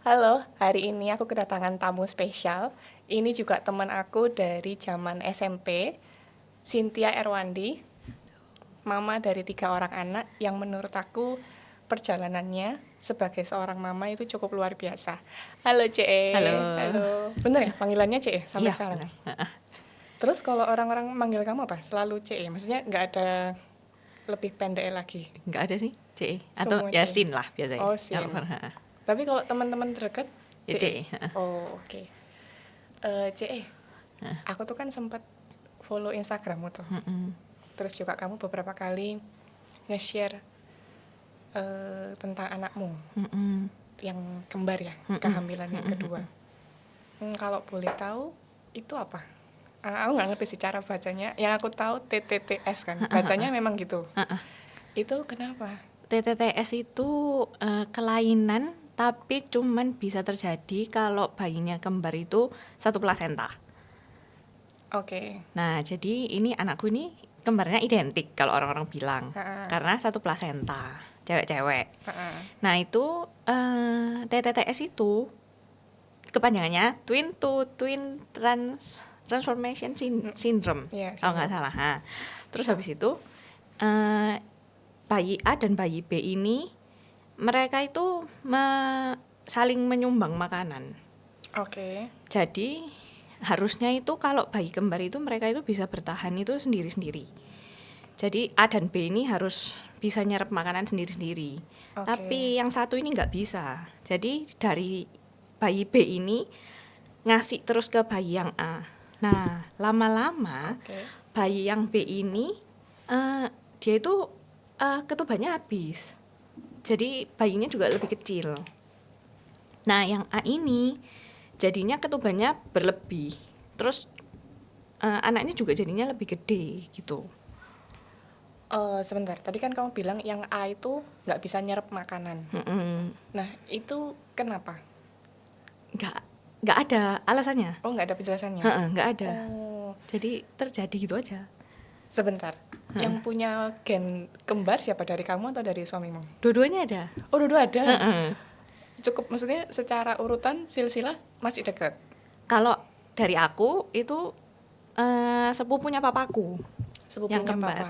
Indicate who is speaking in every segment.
Speaker 1: Halo, hari ini aku kedatangan tamu spesial. Ini juga teman aku dari zaman SMP, Cynthia Erwandi, mama dari 3 orang anak yang menurut aku perjalanannya sebagai seorang mama itu cukup luar biasa. Halo CE,
Speaker 2: Halo.
Speaker 1: halo. Bener ya panggilannya CE sampai
Speaker 2: Iya,
Speaker 1: sekarang?
Speaker 2: benar.
Speaker 1: Terus kalau orang-orang manggil kamu apa? Selalu CE, maksudnya nggak ada lebih pendek lagi?
Speaker 2: Nggak ada sih, CE. Atau
Speaker 1: Semua CE?
Speaker 2: Yasin lah biasanya.
Speaker 1: Oh,
Speaker 2: Kalau
Speaker 1: Sin.
Speaker 2: heeh.
Speaker 1: Tapi kalau teman-teman terdekat,
Speaker 2: Ya
Speaker 1: CE?
Speaker 2: CE. Heeh.
Speaker 1: Oh, oke. CE, aku tuh kan sempat follow Instagrammu tuh.
Speaker 2: Mm-mm.
Speaker 1: Terus juga kamu beberapa kali nge-share tentang anakmu
Speaker 2: Mm-mm.
Speaker 1: yang kembar ya,
Speaker 2: Mm-mm.
Speaker 1: kehamilan yang kedua. Kalau boleh tahu itu apa? Aku nggak ngerti sih cara bacanya. Yang aku tahu TTTS kan, bacanya memang gitu. Itu kenapa?
Speaker 2: TTTS itu kelainan tapi cuman bisa terjadi kalau bayinya kembar itu satu plasenta.
Speaker 1: Oke.
Speaker 2: Nah, jadi ini anakku ini kembarnya identik kalau orang-orang bilang.
Speaker 1: Ha-ha.
Speaker 2: Karena satu plasenta, cewek-cewek.
Speaker 1: Ha-ha.
Speaker 2: Nah, itu TTTS itu kepanjangannya twin transformation syndrome
Speaker 1: Iya,
Speaker 2: kalau nggak
Speaker 1: syndrome.
Speaker 2: salah. Nah, terus habis itu bayi A dan bayi B ini mereka itu saling menyumbang makanan.
Speaker 1: Oke.
Speaker 2: Jadi harusnya itu kalau bayi kembar itu mereka itu bisa bertahan itu sendiri-sendiri. Jadi A dan B ini harus bisa nyerap makanan sendiri-sendiri.
Speaker 1: Oke.
Speaker 2: Tapi yang satu ini nggak bisa. Jadi dari bayi B ini ngasih terus ke bayi yang A. Nah, lama-lama
Speaker 1: Oke.
Speaker 2: bayi yang B ini dia itu ketubannya habis. Jadi bayinya juga lebih kecil. Nah, yang A ini jadinya ketubannya berlebih. Terus anaknya juga jadinya lebih gede gitu.
Speaker 1: Sebentar, tadi kan kamu bilang yang A itu nggak bisa nyerap makanan. Nah, itu kenapa?
Speaker 2: Nggak ada alasannya.
Speaker 1: Oh, nggak ada penjelasannya?
Speaker 2: Nggak ada.
Speaker 1: Oh,
Speaker 2: Jadi terjadi gitu aja.
Speaker 1: sebentar. Yang punya gen kembar siapa, dari kamu atau dari suamimu?
Speaker 2: Dua-duanya ada.
Speaker 1: Oh, dua-dua ada. Cukup, maksudnya secara urutan silsilah masih dekat.
Speaker 2: Kalau dari aku itu sepupunya papaku yang
Speaker 1: Sepupunya
Speaker 2: kembar.
Speaker 1: papa.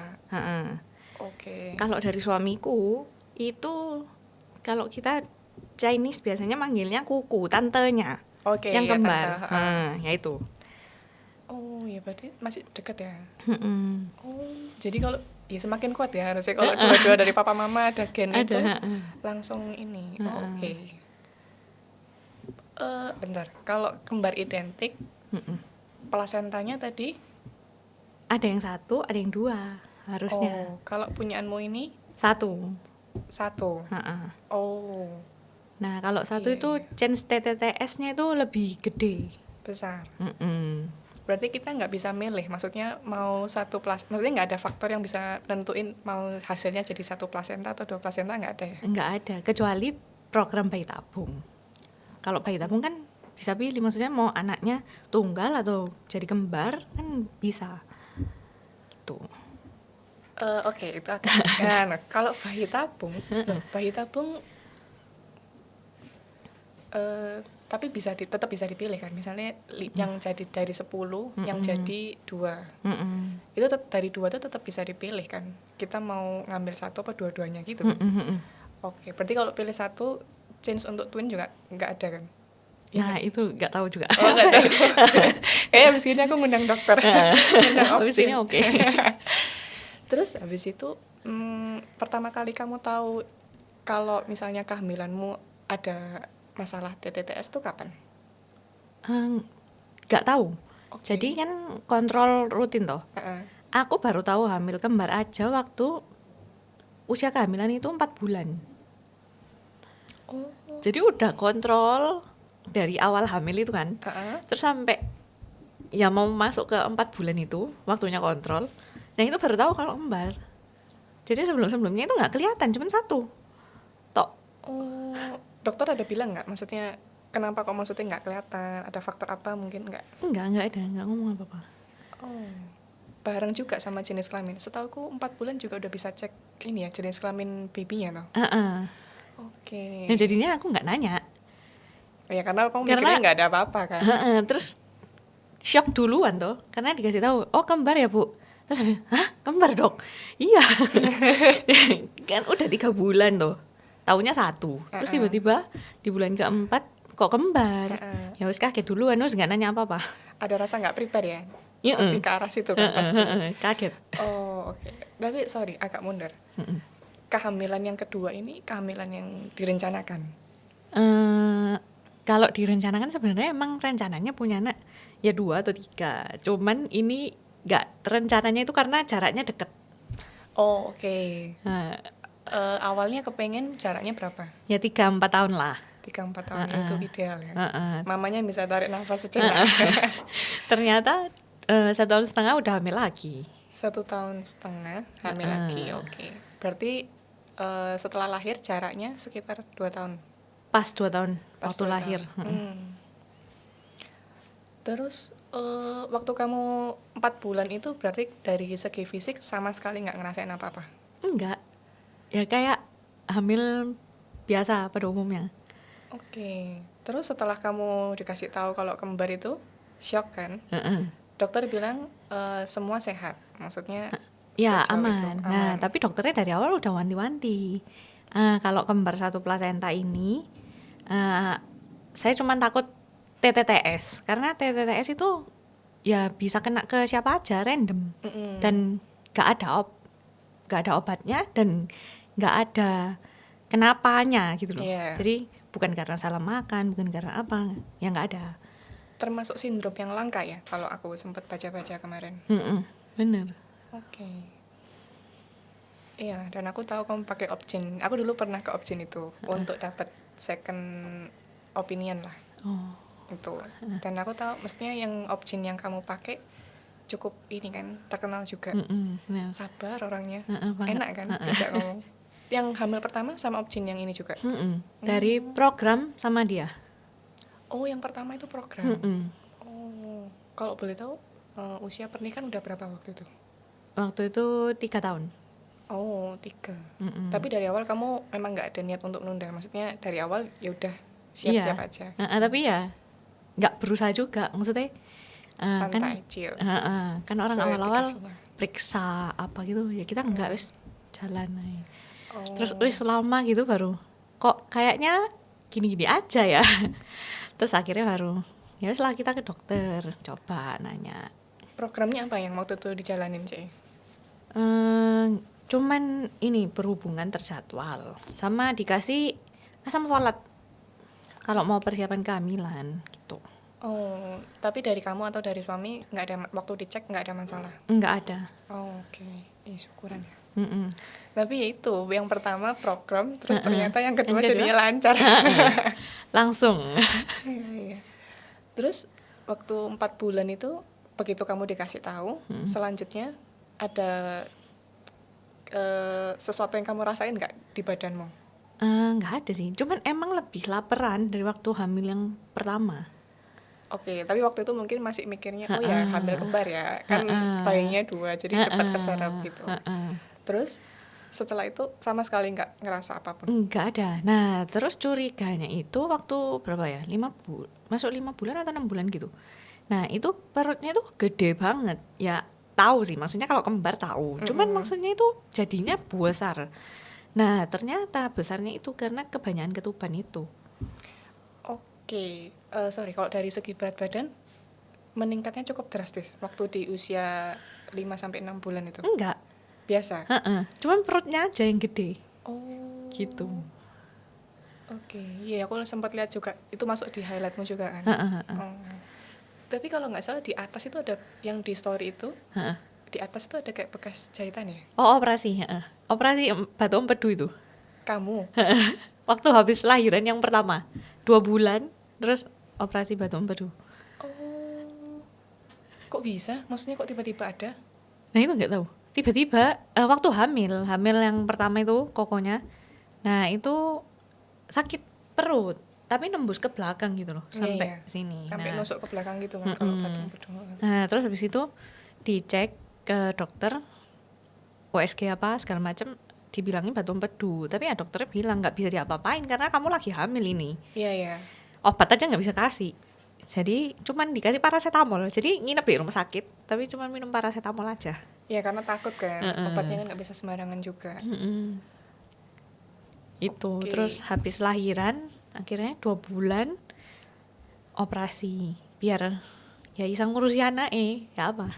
Speaker 1: Oke.
Speaker 2: Kalau dari suamiku itu kalau kita Chinese biasanya manggilnya kuku, tantenya
Speaker 1: Oke,
Speaker 2: yang
Speaker 1: ya
Speaker 2: kembar.
Speaker 1: tante.
Speaker 2: Ya itu.
Speaker 1: Oh, ya berarti masih dekat ya.
Speaker 2: Mm-mm.
Speaker 1: Oh, jadi kalau ya semakin kuat ya harusnya kalau dua-dua dari papa mama ada gen itu
Speaker 2: Ada.
Speaker 1: langsung ini. Oh, oke. Bentar, kalau kembar identik, plasentanya tadi?
Speaker 2: Ada yang satu, ada yang dua harusnya.
Speaker 1: Oh, kalau punyaanmu ini
Speaker 2: Satu.
Speaker 1: satu. Oh,
Speaker 2: Nah, kalau satu
Speaker 1: iya,
Speaker 2: itu
Speaker 1: iya.
Speaker 2: chance TTTS-nya itu lebih gede.
Speaker 1: Besar.
Speaker 2: Mm-mm.
Speaker 1: Berarti kita nggak bisa milih, maksudnya mau maksudnya nggak ada faktor yang bisa nentuin mau hasilnya jadi satu plasenta atau dua plasenta, nggak ada ya?
Speaker 2: Nggak ada, kecuali program bayi tabung. Kalau bayi tabung kan bisa pilih, maksudnya mau anaknya tunggal atau jadi kembar kan bisa. Tuh.
Speaker 1: Oke, itu agak nah, kalau bayi tabung, loh, bayi tabung tapi tetap bisa dipilih kan, misalnya yang jadi dari 10, yang jadi 2, itu dari 2 itu tetap bisa dipilih kan, kita mau ngambil satu apa dua-duanya gitu kan. Oke, berarti kalau pilih satu, chance untuk twin juga nggak ada kan? Ya
Speaker 2: Nah,
Speaker 1: nggak sih?
Speaker 2: itu nggak tahu juga.
Speaker 1: Oh, nggak tahu. Kayaknya abis ini aku ngundang dokter. Ngundang
Speaker 2: Habis
Speaker 1: opsin.
Speaker 2: ini oke.
Speaker 1: Terus habis itu pertama kali kamu tahu kalau misalnya kehamilanmu ada masalah TTTS tuh kapan?
Speaker 2: Nggak tahu.
Speaker 1: Oke.
Speaker 2: Jadi kan kontrol rutin toh. Aku baru tahu hamil kembar aja waktu usia kehamilan itu 4 bulan.
Speaker 1: Oh.
Speaker 2: Jadi udah kontrol dari awal hamil itu kan. Terus sampai ya mau masuk ke 4 bulan itu waktunya kontrol. Nah itu baru tahu kalau kembar. Jadi sebelum-sebelumnya itu nggak kelihatan, cuma satu. Tok.
Speaker 1: Oh, dokter ada bilang nggak? Maksudnya kenapa kok maksudnya nggak kelihatan? Ada faktor apa mungkin nggak?
Speaker 2: Nggak ada, nggak ngomong apa-apa.
Speaker 1: Oh, bareng juga sama jenis kelamin. Setauku 4 bulan juga udah bisa cek ini ya, jenis kelamin babynya toh. Oke.
Speaker 2: Nah jadinya aku nggak nanya.
Speaker 1: Ya karena kamu
Speaker 2: Karena-
Speaker 1: mikirnya nggak ada apa-apa kan.
Speaker 2: Terus shock duluan tuh, karena dikasih tahu, oh kembar ya bu. Terus habis, hah kembar dok? Iya. Kan udah 3 bulan tuh, taunya 1. Terus tiba-tiba di bulan keempat kok kembar. Ya wis kaget duluan, wis nggak nanya apa-apa.
Speaker 1: Ada rasa nggak prepare ya?
Speaker 2: Iya.
Speaker 1: Lebih ke arah situ kan pasti.
Speaker 2: Kaget.
Speaker 1: Oh oke. Tapi sorry agak mundur. Kehamilan yang kedua ini kehamilan yang direncanakan.
Speaker 2: Kalau direncanakan sebenarnya emang rencananya punya anak ya 2 atau 3. Cuman ini nggak, rencananya itu karena jaraknya deket.
Speaker 1: Oh oke.
Speaker 2: Nah,
Speaker 1: Awalnya kepengen jaraknya berapa?
Speaker 2: ya 3-4 tahun lah.
Speaker 1: 3-4 tahun itu ideal ya.
Speaker 2: Heeh.
Speaker 1: Mamanya bisa tarik nafas sejenak.
Speaker 2: Ternyata 1,5 tahun udah hamil lagi.
Speaker 1: 1 tahun setengah hamil lagi. Oke. Berarti setelah lahir jaraknya sekitar 2 tahun.
Speaker 2: Pas 2 tahun
Speaker 1: Pas
Speaker 2: waktu
Speaker 1: 2
Speaker 2: lahir.
Speaker 1: tahun. Terus waktu kamu 4 bulan itu berarti dari segi fisik sama sekali nggak ngerasain apa-apa?
Speaker 2: Enggak. Ya kayak hamil biasa pada umumnya.
Speaker 1: Oke. Terus setelah kamu dikasih tahu kalau kembar itu shock kan?
Speaker 2: Heeh.
Speaker 1: Dokter bilang semua sehat. Maksudnya
Speaker 2: Ya
Speaker 1: sejauh itu
Speaker 2: aman. Nah, tapi dokternya dari awal udah wanti-wanti. Kalau kembar 1 plasenta ini, saya cuma takut TTTS. Karena TTTS itu ya bisa kena ke siapa aja, random. Dan gak ada obatnya dan gak ada kenapanya gitu loh.
Speaker 1: Iya.
Speaker 2: Jadi bukan karena salah makan, bukan karena apa, ya gak ada.
Speaker 1: termasuk sindrom yang langka ya kalau aku sempat baca-baca kemarin.
Speaker 2: Bener.
Speaker 1: Oke. Iya, dan aku tahu kamu pakai Opgen. Aku dulu pernah ke Opgen itu untuk dapat second opinion lah.
Speaker 2: Oh.
Speaker 1: Itu. Dan aku tahu mestinya yang Opgen yang kamu pakai cukup ini kan terkenal juga.
Speaker 2: Ya.
Speaker 1: Sabar orangnya.
Speaker 2: Banget.
Speaker 1: Enak kan diajak ngomong. Yang hamil pertama sama Opgen yang ini juga.
Speaker 2: Dari program sama dia.
Speaker 1: Oh, yang pertama itu program. Oh, kalau boleh tahu usia pernikahan udah berapa waktu itu?
Speaker 2: Waktu itu 3 tahun.
Speaker 1: Oh, 3. Tapi dari awal kamu memang nggak ada niat untuk nunda. Maksudnya dari awal ya udah siap-siap
Speaker 2: Iya.
Speaker 1: aja.
Speaker 2: Tapi ya nggak berusaha juga. Maksudnya
Speaker 1: Santai, chill.
Speaker 2: kan orang
Speaker 1: Sesuai
Speaker 2: awal-awal
Speaker 1: aplikasinya.
Speaker 2: periksa apa gitu ya, kita nggak, wis jalan aja.
Speaker 1: Oh.
Speaker 2: Terus wis lama gitu baru kok kayaknya gini-gini aja ya. Terus akhirnya baru ya wis lah, kita ke dokter, coba nanya.
Speaker 1: Programnya apa yang waktu itu dijalanin, Cek?
Speaker 2: Cuman ini berhubungan terjadwal sama dikasih asam folat kalau mau persiapan kehamilan gitu.
Speaker 1: Oh, tapi dari kamu atau dari suami nggak ada waktu dicek nggak ada masalah?
Speaker 2: Nggak ada.
Speaker 1: Oh, oke. Syukuran ya.
Speaker 2: Tapi
Speaker 1: ya itu yang pertama program, terus ternyata yang kedua
Speaker 2: Yang kedua?
Speaker 1: jadinya lancar.
Speaker 2: langsung.
Speaker 1: Iya. Terus waktu 4 bulan itu begitu kamu dikasih tahu, selanjutnya ada sesuatu yang kamu rasain nggak di badanmu?
Speaker 2: Nggak ada sih, cuman emang lebih laparan dari waktu hamil yang pertama.
Speaker 1: Oke, tapi waktu itu mungkin masih mikirnya, oh ya hamil kembar ya, kan bayinya 2, jadi cepat keserap gitu. Terus setelah itu sama sekali nggak ngerasa apapun?
Speaker 2: Nggak ada. Nah, terus curiganya itu waktu berapa ya? 5 bulan, masuk 5 bulan atau 6 bulan gitu. Nah, itu perutnya tuh gede banget. Ya, tahu sih, maksudnya kalau kembar tahu. Cuman maksudnya itu jadinya besar. Nah, ternyata besarnya itu karena kebanyakan ketuban itu.
Speaker 1: Oke, sorry, kalau dari segi berat badan meningkatnya cukup drastis waktu di usia 5-6 bulan itu?
Speaker 2: Enggak.
Speaker 1: Biasa?
Speaker 2: Cuman perutnya aja yang gede.
Speaker 1: Oh.
Speaker 2: Gitu.
Speaker 1: Oke, iya aku sempat lihat juga, itu masuk di highlightmu juga kan? Oh. Tapi kalau nggak salah di atas itu ada, yang di story itu, di atas itu ada kayak bekas jahitan ya?
Speaker 2: Oh, operasi. Operasi batu empedu itu.
Speaker 1: Kamu?
Speaker 2: Waktu habis lahiran yang pertama 2 bulan, terus operasi batu empedu.
Speaker 1: Oh, kok bisa? Maksudnya kok tiba-tiba ada?
Speaker 2: Nah itu nggak tahu. Tiba-tiba waktu hamil yang pertama itu kokonya, nah itu sakit perut, tapi nembus ke belakang gitu loh, sampai sini.
Speaker 1: Sampai nusuk ke belakang gitu kan kalau batu empedu.
Speaker 2: Nah terus habis itu dicek ke dokter, USG apa segala macam, dibilangin batu empedu, tapi ya dokternya bilang nggak bisa diapa-apain karena kamu lagi hamil ini.
Speaker 1: Iya.
Speaker 2: obat aja nggak bisa kasih. Jadi cuman dikasih paracetamol. Jadi nginep di rumah sakit, tapi cuman minum paracetamol aja.
Speaker 1: Ya karena takut kan,
Speaker 2: Heeh.
Speaker 1: obatnya kan nggak bisa sembarangan juga.
Speaker 2: Itu
Speaker 1: Oke.
Speaker 2: terus habis lahiran akhirnya 2 bulan operasi biar ya bisa ngurusi anak ya apa.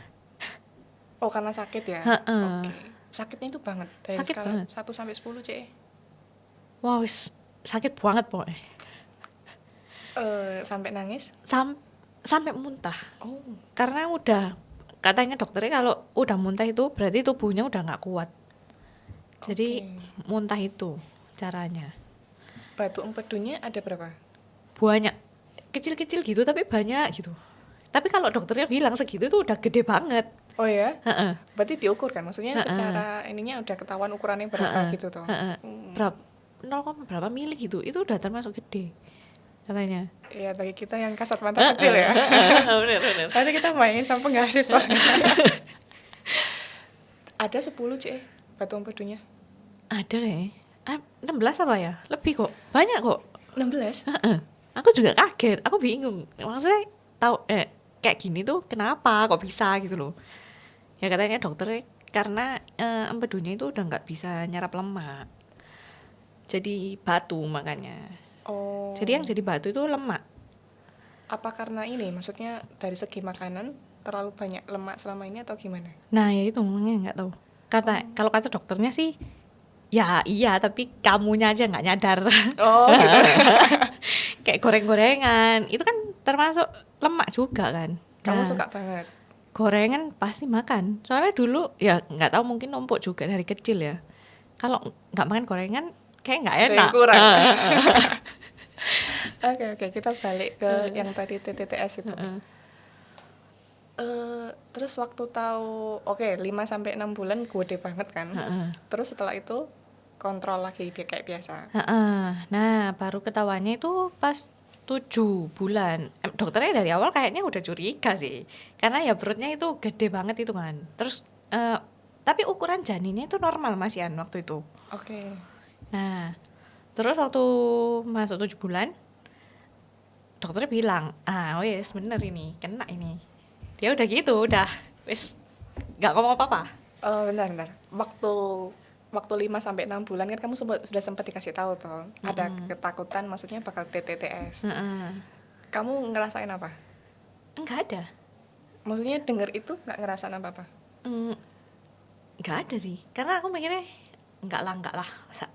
Speaker 1: Oh karena sakit ya?
Speaker 2: Heeh.
Speaker 1: Oke. Sakitnya itu banget, dari
Speaker 2: Sakit
Speaker 1: skala
Speaker 2: banget.
Speaker 1: 1 sampai 10 Cek.
Speaker 2: Wah wis sakit banget pokoknya.
Speaker 1: Sampai nangis?
Speaker 2: Sampai muntah.
Speaker 1: Oh,
Speaker 2: Karena udah katanya dokternya kalau udah muntah itu berarti tubuhnya udah nggak kuat. Jadi
Speaker 1: oke.
Speaker 2: muntah itu caranya.
Speaker 1: Batu empedunya ada berapa?
Speaker 2: Banyak kecil-kecil gitu tapi banyak gitu. Tapi kalau dokternya bilang segitu tuh udah gede banget.
Speaker 1: Oh ya?
Speaker 2: Heeh.
Speaker 1: Berarti diukur kan? Maksudnya
Speaker 2: Heeh.
Speaker 1: secara ininya udah ketahuan ukurannya berapa gitu toh?
Speaker 2: Heeh. Berapa 0, berapa mili gitu. Itu udah termasuk gede katanya.
Speaker 1: Ya bagi kita yang kasat mata kecil ya.
Speaker 2: Bener.
Speaker 1: Nanti kita main sama penggaris soalnya. Ada 10 Cek batu empedunya.
Speaker 2: Ada ya. 16 apa ya? Lebih kok. Banyak kok.
Speaker 1: 16?
Speaker 2: Heeh. Aku juga kaget. Aku bingung. Maksudnya tahu kayak gini tuh kenapa kok bisa gitu loh. Ya katanya dokternya karena empedunya itu udah nggak bisa nyerap lemak. Jadi batu makanya.
Speaker 1: Oh.
Speaker 2: Jadi yang jadi batu itu lemak.
Speaker 1: Apa karena ini? Maksudnya dari segi makanan terlalu banyak lemak selama ini atau gimana?
Speaker 2: Nah ya itu makanya nggak tahu. Kalau kata dokternya sih ya iya tapi kamunya aja nggak nyadar.
Speaker 1: Oh gitu.
Speaker 2: Kayak goreng-gorengan itu kan termasuk lemak juga kan.
Speaker 1: Kamu
Speaker 2: Nah,
Speaker 1: suka banget?
Speaker 2: gorengan pasti makan. Soalnya dulu ya nggak tahu mungkin numpuk juga dari kecil ya. Kalau nggak makan gorengan kayak nggak
Speaker 1: Ada yang
Speaker 2: enak.
Speaker 1: kurang. Oke, kita balik ke yang tadi TTTS itu. Terus waktu tahu, oke 5 sampai 6 bulan gede banget kan. Terus setelah itu kontrol lagi dia kayak biasa.
Speaker 2: Nah baru ketahuannya itu pas 7 bulan. Dokternya dari awal kayaknya udah curiga sih. Karena ya perutnya itu gede banget itu kan. Terus tapi ukuran janinnya itu normal Mas Yan waktu itu.
Speaker 1: Oke.
Speaker 2: Nah, terus waktu masuk 7 bulan, dokternya bilang, wes bener ini, kena ini. Dia udah gitu, udah, wes gak ngomong apa-apa.
Speaker 1: Bentar. Waktu 5 sampai 6 bulan kan kamu sudah sempat dikasih tahu toh, ada ketakutan maksudnya bakal TTTS. Kamu ngerasain apa?
Speaker 2: Enggak ada.
Speaker 1: Maksudnya denger itu nggak ngerasain apa-apa?
Speaker 2: Enggak ada sih, karena aku mikirnya enggak lah. Masa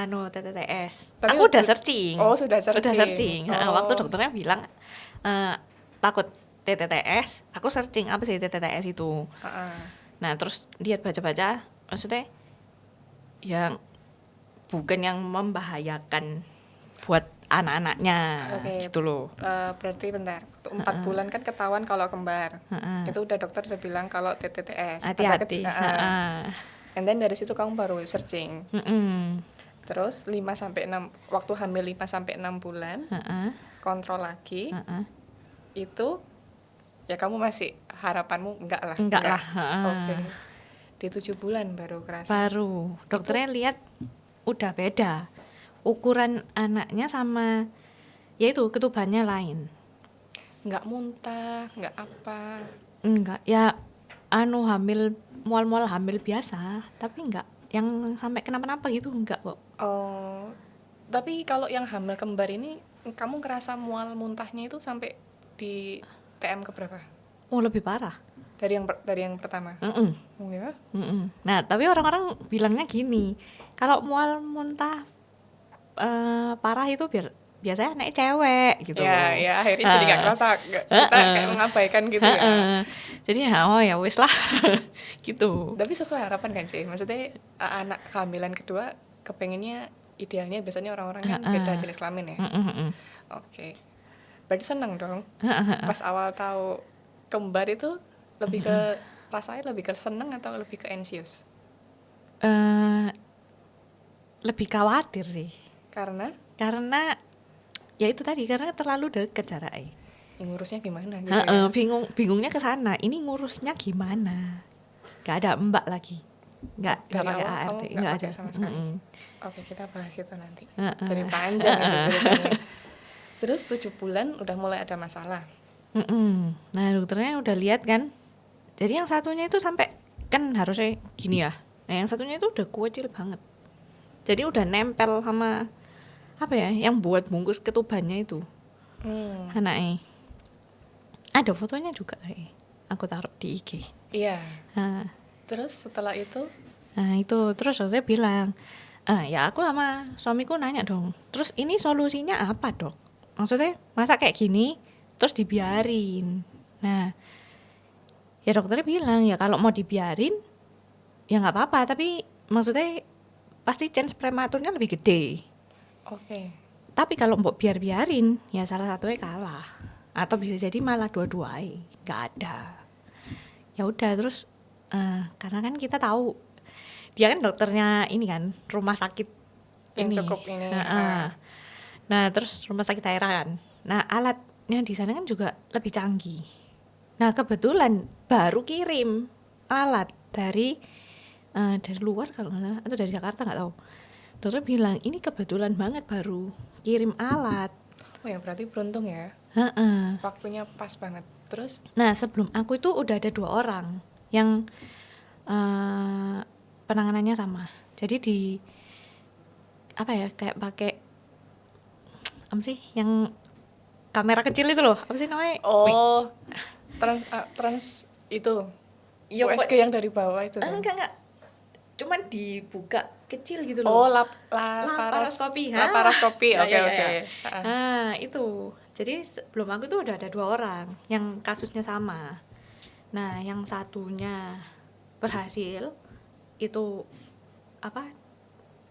Speaker 2: TTTS.
Speaker 1: Tapi
Speaker 2: Aku udah searching.
Speaker 1: Oh, sudah searching.
Speaker 2: Udah searching.
Speaker 1: Oh.
Speaker 2: Waktu dokternya bilang takut TTTS, aku searching apa sih TTTS itu. Nah, terus dia baca-baca, maksudnya yang bukan yang membahayakan buat anak-anaknya
Speaker 1: Oke.
Speaker 2: gitu loh.
Speaker 1: Berarti bentar, waktu 4 bulan kan ketahuan kalau kembar. Itu udah dokter udah bilang kalau TTTS.
Speaker 2: Hati-hati.
Speaker 1: And then dari situ kamu baru searching. Terus 5 sampai 6 waktu hamil 5 sampai 6 bulan. Kontrol lagi. Itu ya kamu masih harapanmu enggak lah.
Speaker 2: Enggak lah.
Speaker 1: Oke. Di 7 bulan baru kerasa.
Speaker 2: Baru dokternya lihat udah beda. Ukuran anaknya sama ya itu ketubannya lain.
Speaker 1: Enggak muntah, enggak apa.
Speaker 2: Enggak, ya hamil mual-mual hamil biasa, tapi enggak yang sampai kenapa-napa gitu enggak kok.
Speaker 1: Oh. Tapi kalau yang hamil kembar ini kamu ngerasa mual muntahnya itu sampai di TM keberapa?
Speaker 2: Oh, lebih parah.
Speaker 1: Dari yang pertama. Oh ya?
Speaker 2: Nah, tapi orang-orang bilangnya gini, kalau mual muntah parah itu biasanya anak cewek gitu.
Speaker 1: Ya akhirnya jadi nggak kerasa, kita kayak mengabaikan gitu ya.
Speaker 2: Jadi ya wis lah gitu.
Speaker 1: Tapi sesuai harapan kan sih, maksudnya anak kehamilan kedua kepengennya idealnya biasanya orang-orang kan beda jenis kelamin ya. Oke. Berarti seneng dong. Pas awal tahu kembar itu lebih ke rasanya lebih ke seneng atau lebih ke anxious?
Speaker 2: Lebih khawatir sih.
Speaker 1: Karena
Speaker 2: ya itu tadi karena terlalu deket jaraknya.
Speaker 1: Ngurusnya gimana gitu ya?
Speaker 2: Bingungnya ke sana. Ini ngurusnya gimana? Gak ada mbak lagi. Gak pakai ART,
Speaker 1: nggak ada sama sekali. Oke, kita bahas itu nanti. Jadi panjang itu ceritanya. Terus 7 bulan udah mulai ada masalah.
Speaker 2: Nah dokternya udah lihat kan, jadi yang satunya itu sampai kan harusnya gini ya, nah yang satunya itu udah kucil banget, jadi udah nempel sama apa ya yang buat bungkus ketubannya itu anaknya. Ada fotonya juga aku taruh di IG.
Speaker 1: Iya.
Speaker 2: Nah,
Speaker 1: Terus setelah itu,
Speaker 2: itu terus dokternya bilang, ya aku sama suamiku nanya dong, terus ini solusinya apa dok? Maksudnya masa kayak gini terus dibiarin. Nah ya dokternya bilang ya kalau mau dibiarin ya nggak apa-apa, tapi maksudnya pasti chance prematurnya lebih gede.
Speaker 1: oke.
Speaker 2: Tapi kalau mau biarin ya salah satunya kalah, atau bisa jadi malah dua-duanya nggak ada. Ya udah terus karena kan kita tahu dia kan dokternya ini kan rumah sakit
Speaker 1: Yang
Speaker 2: ini.
Speaker 1: cukup ini.
Speaker 2: Nah terus rumah sakit daerah kan. Nah alatnya di sana kan juga lebih canggih. Nah kebetulan baru kirim alat dari luar kalau nggak salah, atau dari Jakarta nggak tahu. Dokter bilang ini kebetulan banget baru kirim alat.
Speaker 1: Oh ya berarti beruntung ya.
Speaker 2: Heeh.
Speaker 1: Waktunya pas banget. Terus,
Speaker 2: Nah sebelum aku itu udah ada 2 orang yang penanganannya sama. Jadi di apa ya kayak pakai apa sih yang kamera kecil itu loh, apa sih namanya?
Speaker 1: oh, trans itu.
Speaker 2: Ya,
Speaker 1: USG yang dari bawah itu.
Speaker 2: enggak. Cuman dibuka kecil gitu
Speaker 1: Oh,
Speaker 2: loh.
Speaker 1: laparoskopi.
Speaker 2: Laparoskopi.
Speaker 1: Laparoskopi.
Speaker 2: Nah,
Speaker 1: Oke,
Speaker 2: ya,
Speaker 1: oke.
Speaker 2: ya. Nah, itu. Jadi sebelum aku tuh udah ada 2 orang yang kasusnya sama. Nah, yang satunya berhasil itu apa?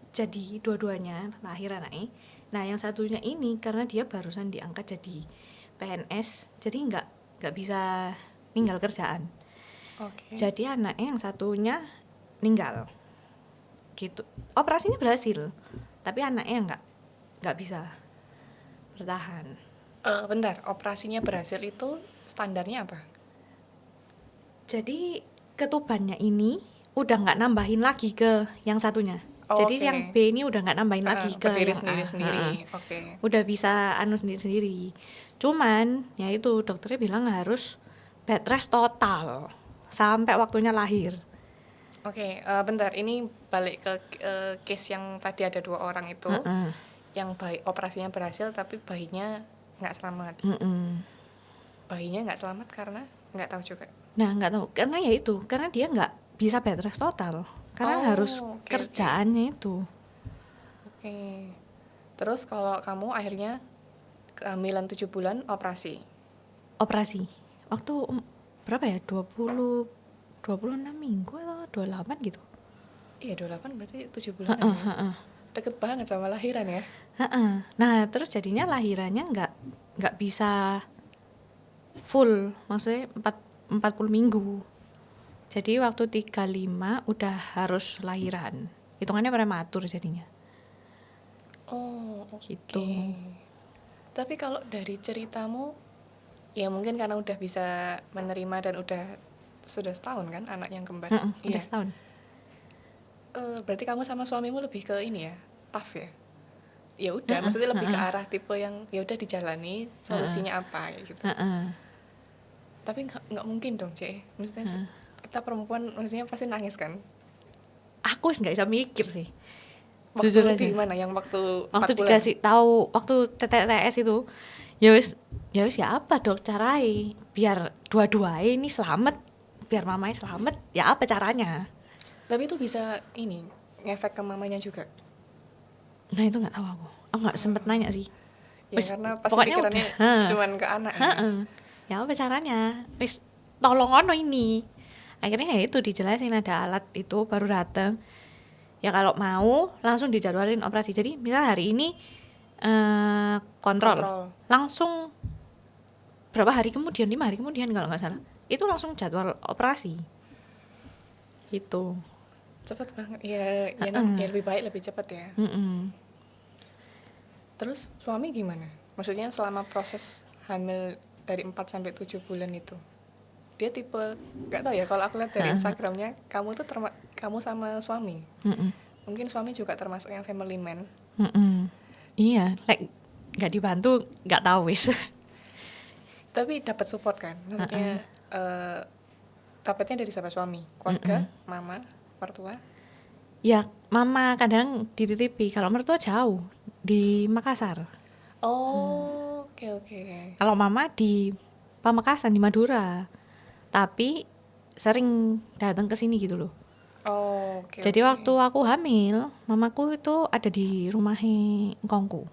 Speaker 2: Jadi dua-duanya lahir anaknya. Nah, yang satunya ini karena dia barusan diangkat jadi PNS, jadi nggak bisa ninggal kerjaan.
Speaker 1: Oke.
Speaker 2: Jadi anaknya yang satunya meninggal. Gitu. Operasinya berhasil, tapi anaknya nggak bisa bertahan.
Speaker 1: Bentar, operasinya berhasil itu standarnya apa?
Speaker 2: Jadi ketubannya ini udah nggak nambahin lagi ke yang satunya.
Speaker 1: Oh,
Speaker 2: Jadi
Speaker 1: oke.
Speaker 2: yang B ini udah nggak nambahin lagi ke
Speaker 1: Berdiri
Speaker 2: yang A.
Speaker 1: sendiri-sendiri. Oke.
Speaker 2: Udah bisa anu sendiri-sendiri. Cuman ya itu dokternya bilang harus bed rest total sampai waktunya lahir.
Speaker 1: Oke, bentar. Ini balik ke case yang tadi ada 2 orang itu. Yang operasinya berhasil tapi bayinya nggak selamat. Bayinya nggak selamat karena nggak tahu juga.
Speaker 2: Nah nggak tahu karena ya itu karena dia nggak bisa bed rest total karena harus
Speaker 1: oke,
Speaker 2: kerjaannya itu.
Speaker 1: Oke. Terus kalau kamu akhirnya kehamilan 7 bulan operasi.
Speaker 2: Operasi waktu berapa ya 26 minggu atau 28 gitu.
Speaker 1: Iya 28 berarti 7 bulan ya. Deket banget sama lahiran ya.
Speaker 2: Nah terus jadinya lahirannya nggak bisa full, maksudnya 40 minggu. Jadi waktu 35 udah harus lahiran. Hitungannya prematur jadinya.
Speaker 1: Oh, oke.
Speaker 2: Gitu.
Speaker 1: Tapi kalau dari ceritamu, ya mungkin karena udah bisa menerima dan sudah setahun kan anak yang kembar.
Speaker 2: Udah
Speaker 1: Iya.
Speaker 2: setahun.
Speaker 1: Berarti kamu sama suamimu lebih ke ini ya, tough ya. Ya udah, maksudnya lebih ke arah tipe yang ya udah dijalani, solusinya apa ya gitu. Tapi nggak mungkin dong, Cek. Maksudnya kita perempuan maksudnya pasti nangis kan?
Speaker 2: Aku nggak bisa mikir sih.
Speaker 1: Waktu
Speaker 2: Jujur aja.
Speaker 1: di mana yang waktu 4
Speaker 2: Waktu
Speaker 1: bulan?
Speaker 2: dikasih tahu waktu TTS itu, ya wis ya apa dok caranya biar dua-duanya ini selamat, biar mamanya selamat, ya apa caranya?
Speaker 1: Tapi itu bisa ini ngefek ke mamanya juga.
Speaker 2: Nah itu nggak tahu aku nggak sempet nanya sih.
Speaker 1: Ya
Speaker 2: Wis,
Speaker 1: karena pasti
Speaker 2: pokoknya
Speaker 1: pikirannya
Speaker 2: udah,
Speaker 1: cuman ke anak ya.
Speaker 2: ya apa caranya? Wis tolong ono ini. Akhirnya ya itu dijelasin ada alat itu baru datang. Ya kalau mau langsung dijadwalin operasi. Jadi misal hari ini kontrol. Langsung berapa hari kemudian, 5 hari kemudian kalau nggak salah, itu langsung jadwal operasi. Gitu.
Speaker 1: Cepet banget. Ya lebih baik lebih cepat ya. Terus suami gimana? Maksudnya selama proses hamil dari 4 sampai 7 bulan itu. Dia tipe nggak tahu ya, kalau aku lihat dari Instagramnya kamu tuh kamu sama suami. Mungkin suami juga termasuk yang family man.
Speaker 2: Iya, like nggak dibantu nggak tahu wis.
Speaker 1: Tapi dapat support kan? Maksudnya dapatnya dari siapa? Suami, keluarga, mama, mertua?
Speaker 2: Ya mama kadang dititipi, kalau mertua jauh di Makassar.
Speaker 1: Oh, oke.
Speaker 2: Kalau mama di Pamekasan di Madura. Tapi sering datang ke sini gitu loh.
Speaker 1: Oh, oke.
Speaker 2: Jadi waktu aku hamil, mamaku itu ada di rumahnya engkongku.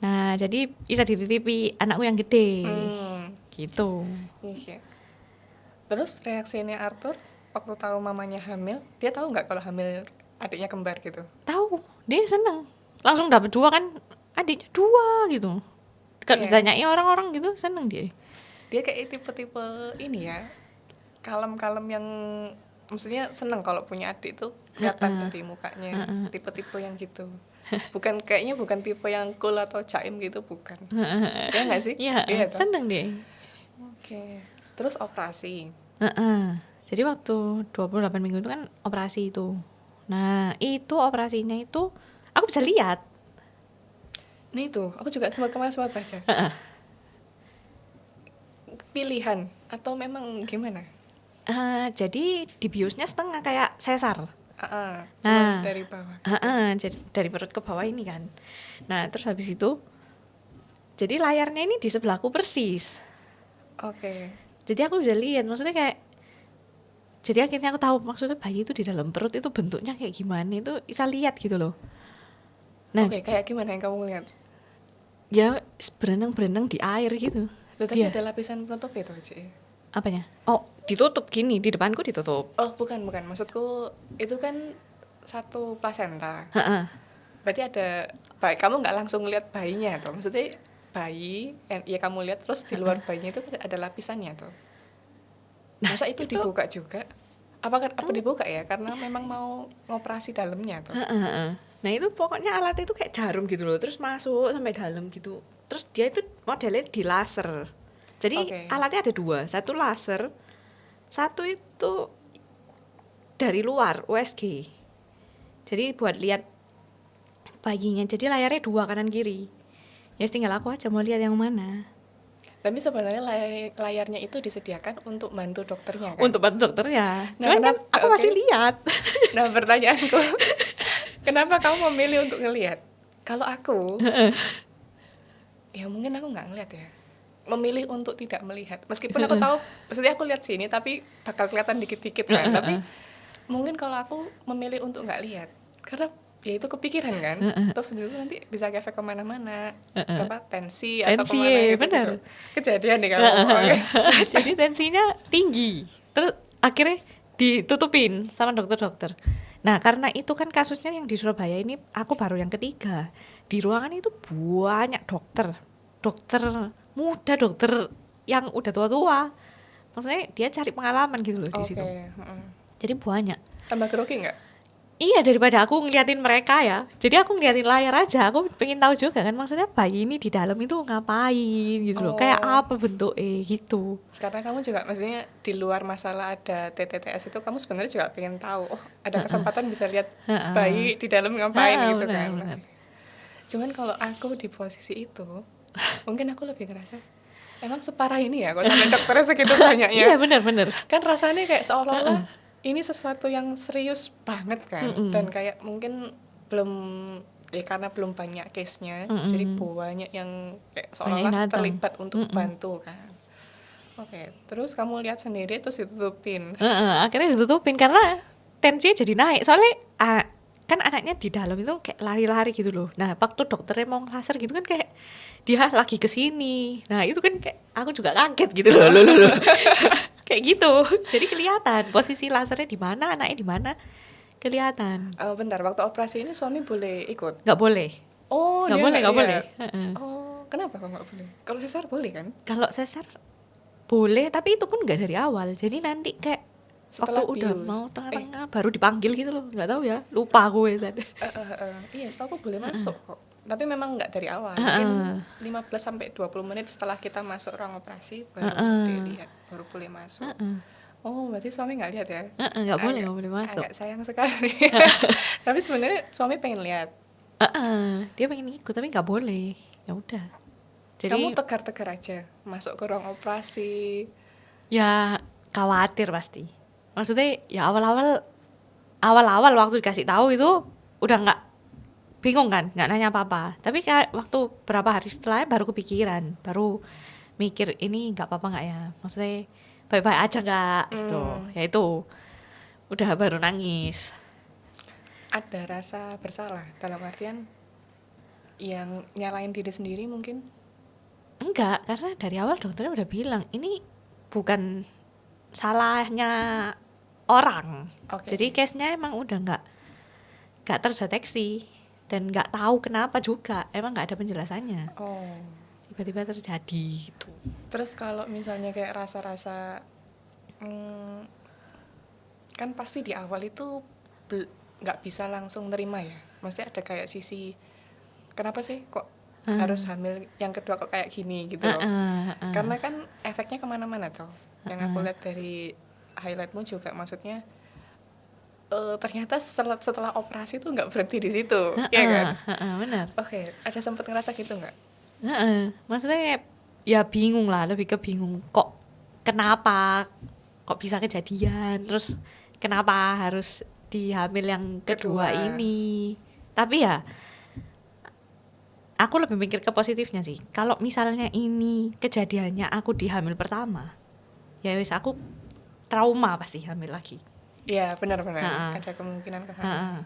Speaker 2: Nah, jadi bisa dititipi anakku yang gede. Gitu.
Speaker 1: Iya. Terus reaksinya Arthur waktu tahu mamanya hamil, dia tahu nggak kalau hamil adiknya kembar gitu?
Speaker 2: Tahu, dia seneng. Langsung dapat 2 kan, adiknya 2 gitu. Kalau ditanyai orang-orang gitu seneng dia.
Speaker 1: Dia kayak tipe-tipe ini ya, kalem-kalem yang maksudnya seneng kalau punya adik tuh kelihatan dari mukanya. Tipe-tipe yang gitu. Kayaknya bukan tipe yang cool atau jaim gitu, bukan. Ya nggak sih?
Speaker 2: Iya,
Speaker 1: toh?
Speaker 2: seneng dia.
Speaker 1: Oke. Terus operasi.
Speaker 2: Jadi waktu 28 minggu itu kan operasi itu. Nah, itu operasinya itu aku bisa lihat.
Speaker 1: Nah itu, aku juga kemarin sempat baca. Pilihan atau memang gimana?
Speaker 2: Jadi dibiusnya setengah kayak sesar.
Speaker 1: Cuma dari bawah.
Speaker 2: Jadi dari perut ke bawah ini kan. Nah, terus habis itu jadi layarnya ini di sebelahku persis.
Speaker 1: Oke.
Speaker 2: Jadi aku bisa lihat, maksudnya kayak, jadi akhirnya aku tahu maksudnya bayi itu di dalam perut itu bentuknya kayak gimana, itu bisa lihat gitu loh. Nah,
Speaker 1: Oke, kayak gimana yang kamu lihat?
Speaker 2: Ya berenang-berenang di air gitu.
Speaker 1: Loh, tapi ada lapisan penutup itu, Ci.
Speaker 2: Apanya? Oh, ditutup gini, di depanku ditutup.
Speaker 1: Oh, bukan. Maksudku itu kan satu plasenta. Berarti ada kamu nggak langsung lihat bayinya tuh. Maksudnya bayi ya kamu lihat, terus di luar bayinya itu ada lapisannya tuh. Nah, masa itu dibuka juga? Apa dibuka ya? Karena memang mau ngoperasi dalamnya tuh.
Speaker 2: Nah itu pokoknya alat itu kayak jarum gitu loh, terus masuk sampai dalam gitu. Terus dia itu modelnya di laser. Jadi alatnya ada 2, satu laser, satu itu dari luar USG. Jadi buat lihat bayinya. Jadi layarnya 2 kanan kiri. Ya tinggal aku aja mau lihat yang mana.
Speaker 1: Tapi sebenarnya layarnya itu disediakan untuk bantu dokternya kan?
Speaker 2: Untuk bantu dokternya.
Speaker 1: Nah,
Speaker 2: cuman kan aku masih lihat.
Speaker 1: Nah, pertanyaanku, kenapa kamu memilih untuk ngelihat? Kalau aku, ya mungkin aku nggak ngelihat ya. Memilih untuk tidak melihat. Meskipun aku tahu, maksudnya aku lihat sini, tapi bakal kelihatan dikit-dikit kan. Tapi mungkin kalau aku memilih untuk nggak lihat, karena ya itu kepikiran kan. Terus itu nanti bisa efek kemana-mana, tensi atau kemana gitu.
Speaker 2: Benar.
Speaker 1: Kejadian nih kalau
Speaker 2: Jadi tensinya tinggi. Terus akhirnya ditutupin sama dokter-dokter. Nah karena itu kan kasusnya yang di Surabaya ini aku baru yang ketiga. Di ruangan itu banyak dokter muda, dokter yang udah tua-tua. Maksudnya dia cari pengalaman gitu loh di situ. Jadi banyak.
Speaker 1: Tambah grogi nggak?
Speaker 2: Iya, daripada aku ngeliatin mereka ya. Jadi aku ngeliatin layar aja. Aku pengen tahu juga kan, maksudnya bayi ini di dalam itu ngapain gitu loh. Kayak apa bentuknya gitu.
Speaker 1: Karena kamu juga maksudnya di luar masalah ada TTTS itu, kamu sebenarnya juga pengen tahu, oh ada kesempatan bisa lihat bayi di dalam ngapain gitu kan. Cuman kalau aku di posisi itu, mungkin aku lebih ngerasa emang separah ini ya kok sampai dokternya segitu banyaknya.
Speaker 2: Iya benar.
Speaker 1: Kan rasanya kayak seolah-olah ini sesuatu yang serius banget kan. Dan kayak mungkin karena belum banyak case-nya, jadi banyak yang kayak seolah-olah terlibat untuk bantu kan. Oke, terus kamu lihat sendiri terus ditutupin.
Speaker 2: Akhirnya ditutupin karena tensinya jadi naik. Soalnya kan anaknya di dalam itu kayak lari-lari gitu loh. Nah waktu dokternya mau laser gitu kan kayak dia lagi kesini. Nah itu kan kayak aku juga kaget gitu loh. Kayak gitu. Jadi kelihatan posisi lasernya di mana, anaknya di mana, kelihatan.
Speaker 1: Bentar, waktu operasi ini suami boleh ikut?
Speaker 2: Nggak boleh.
Speaker 1: Oh,
Speaker 2: nggak boleh.
Speaker 1: Oh, kenapa kok nggak boleh? Kalau sesar boleh kan?
Speaker 2: Kalau sesar boleh, tapi itu pun nggak dari awal. Jadi nanti kayak
Speaker 1: setelah
Speaker 2: waktu udah mau tengah-tengah baru dipanggil gitu loh. Nggak tahu ya, lupa gue tadi.
Speaker 1: Iya, setahu aku boleh masuk kok. Tapi memang nggak dari awal. Mungkin 15-20 menit setelah kita masuk ruang operasi baru dilihat, baru boleh masuk. Oh, berarti suami nggak lihat ya?
Speaker 2: Nggak boleh masuk.
Speaker 1: Agak sayang sekali. Tapi sebenarnya suami pengen lihat.
Speaker 2: Dia pengen ikut tapi nggak boleh. Ya udah.
Speaker 1: Kamu
Speaker 2: Jadi
Speaker 1: tegar-tegar aja masuk ke ruang operasi.
Speaker 2: ya khawatir pasti. Maksudnya ya awal-awal waktu dikasih tahu itu udah nggak bingung kan, nggak nanya apa-apa. Tapi kayak waktu berapa hari setelahnya baru kepikiran, baru mikir ini nggak apa-apa nggak ya, maksudnya baik-baik aja nggak gitu. Ya itu udah baru nangis.
Speaker 1: Ada rasa bersalah dalam artian yang nyalain diri sendiri mungkin.
Speaker 2: Enggak, karena dari awal dokternya udah bilang ini bukan salahnya orang.
Speaker 1: Oke.
Speaker 2: Jadi case-nya emang udah nggak terdeteksi dan nggak tahu kenapa juga, emang nggak ada penjelasannya.
Speaker 1: Oh.
Speaker 2: Tiba-tiba terjadi gitu.
Speaker 1: Terus kalau misalnya kayak rasa-rasa kan pasti di awal itu nggak bisa langsung nerima ya. Mesti ada kayak sisi kenapa sih kok harus hamil yang kedua kok kayak gini gitu loh. Karena kan efeknya kemana-mana tuh. Yang aku lihat dari highlightmu juga maksudnya ternyata setelah operasi tuh nggak berhenti di situ, ya kan?
Speaker 2: Benar.
Speaker 1: Oke, ada sempat ngerasa gitu nggak?
Speaker 2: Maksudnya ya bingung lah, lebih ke bingung kok kenapa kok bisa kejadian, terus kenapa harus dihamil yang kedua ini. Tapi ya aku lebih mikir ke positifnya sih. Kalau misalnya ini kejadiannya aku di hamil pertama, ya wis aku trauma pasti hamil lagi.
Speaker 1: Iya, benar-benar. Ada kemungkinan ke sana.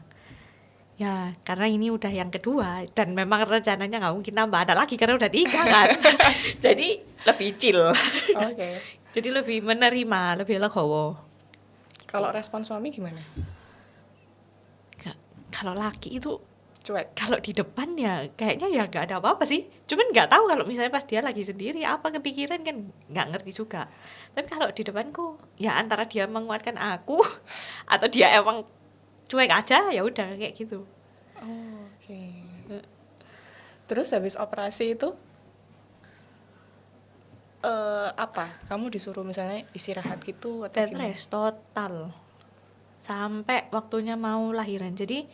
Speaker 2: Ya, karena ini udah yang kedua dan memang rencananya nggak mungkin nambah ada lagi karena udah 3 kan. Jadi lebih chill.
Speaker 1: Oke.
Speaker 2: Jadi lebih menerima, lebih legowo.
Speaker 1: Kalau respon suami gimana?
Speaker 2: Kalau laki itu
Speaker 1: Cuek.
Speaker 2: kalau di depan ya kayaknya ya nggak ada apa-apa sih. Cuman nggak tahu kalau misalnya pas dia lagi sendiri apa kepikiran kan nggak ngerti juga. Tapi kalau di depanku ya antara dia menguatkan aku atau dia emang cuek aja ya udah kayak gitu.
Speaker 1: Oh, oke. Terus habis operasi itu apa? Kamu disuruh misalnya istirahat gitu atau
Speaker 2: Bed
Speaker 1: gimana?
Speaker 2: rest total sampai waktunya mau lahiran. Jadi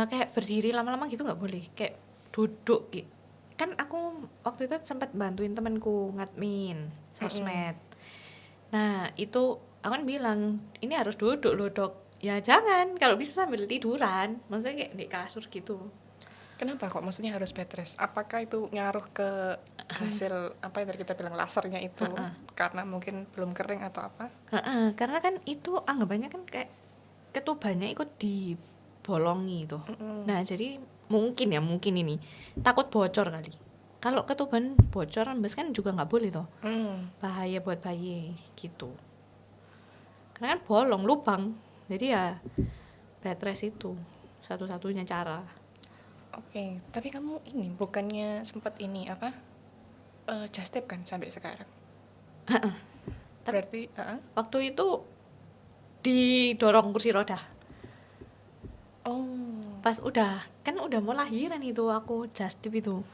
Speaker 2: kayak berdiri lama-lama gitu nggak boleh, kayak duduk gitu. Kan aku waktu itu sempat bantuin temanku ngadmin sosmed. Nah itu aku kan bilang ini harus duduk loh dok. Ya jangan, kalau bisa sambil tiduran, maksudnya kayak di kasur gitu.
Speaker 1: Kenapa kok maksudnya harus bed rest? Apakah itu ngaruh ke hasil apa yang tadi kita bilang lasernya itu? Karena mungkin belum kering atau apa?
Speaker 2: Karena kan itu anggapannya kan kayak ketubannya ikut dibolongi itu. Nah jadi mungkin ini takut bocor kali. Kalau ketuban bocor rembes kan juga nggak boleh toh. Bahaya buat bayi gitu. Karena kan bolong lubang. Jadi ya bed rest itu satu-satunya cara.
Speaker 1: Oke, tapi kamu ini bukannya sempat ini apa? Just tip kan sampai sekarang? Berarti
Speaker 2: Waktu itu didorong kursi roda.
Speaker 1: Oh.
Speaker 2: Pas udah mau lahiran itu aku just tip itu.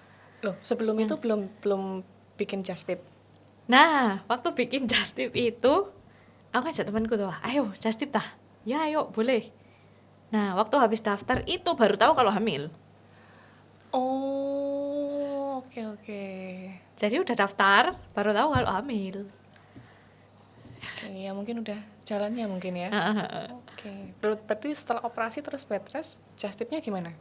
Speaker 1: Loh, sebelum itu belum bikin just tip.
Speaker 2: Nah, waktu bikin just tip itu aku ajak temanku tuh, ayo just tip tah. Ya ayo boleh. Nah, waktu habis daftar itu baru tahu kalau hamil.
Speaker 1: Oh, oke.
Speaker 2: Jadi udah daftar, baru tahu kalau hamil.
Speaker 1: Oke, ya mungkin udah jalannya mungkin ya. Oke. Berarti setelah operasi terus bed rest, just tipnya gimana?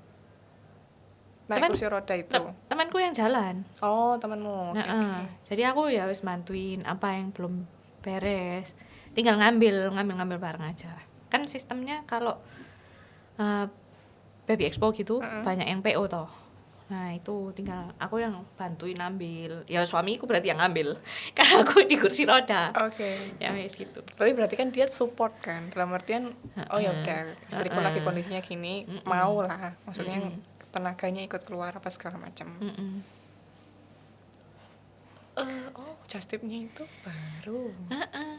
Speaker 1: Naik kursi roda itu.
Speaker 2: Temanku yang jalan.
Speaker 1: Oh, temanmu. Oke.
Speaker 2: Jadi aku ya wis bantuin apa yang belum beres. Tinggal ngambil bareng aja. Kan sistemnya kalau Baby Expo gitu banyak yang PO toh. Nah itu tinggal aku yang bantuin ambil. Ya suamiku berarti yang ngambil karena aku di kursi roda.
Speaker 1: Oke.
Speaker 2: Ya wis gitu.
Speaker 1: Tapi berarti kan dia support kan, dalam artian oh ya udah istriku lagi kondisinya gini, mau lah, maksudnya tenaganya ikut keluar apa segala macam. Oh just tipnya itu baru.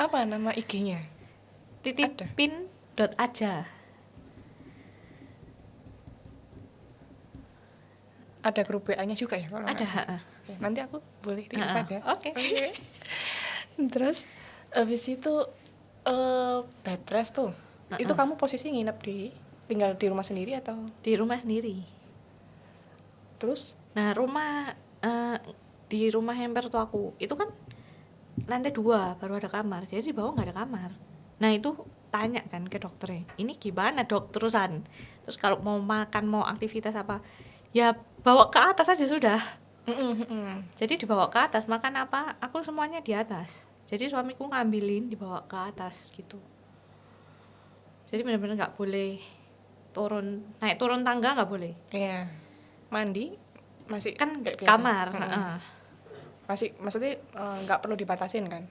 Speaker 1: Apa nama IG-nya?
Speaker 2: Titipin.aja.
Speaker 1: Ada grup WA-nya juga ya kalau
Speaker 2: Ada.
Speaker 1: Oke, nanti aku boleh di-invite ya.
Speaker 2: Oke.
Speaker 1: Terus habis itu bed rest tuh. Itu kamu posisi nginep di tinggal di rumah sendiri atau
Speaker 2: di rumah sendiri.
Speaker 1: terus?
Speaker 2: Nah, di rumah yang mertuaku itu kan lantai 2 baru ada kamar, jadi di bawah nggak ada kamar. Nah itu tanya kan ke dokternya, ini gimana dok terusan, terus kalau mau makan mau aktivitas apa ya bawa ke atas aja sudah. Jadi dibawa ke atas, makan apa aku semuanya di atas, jadi suamiku ngambilin dibawa ke atas gitu. Jadi benar-benar nggak boleh naik turun tangga, nggak boleh.
Speaker 1: Iya. Mandi masih
Speaker 2: Kan
Speaker 1: kayak biasa.
Speaker 2: kamar.
Speaker 1: Masih maksudnya nggak perlu dibatasin kan?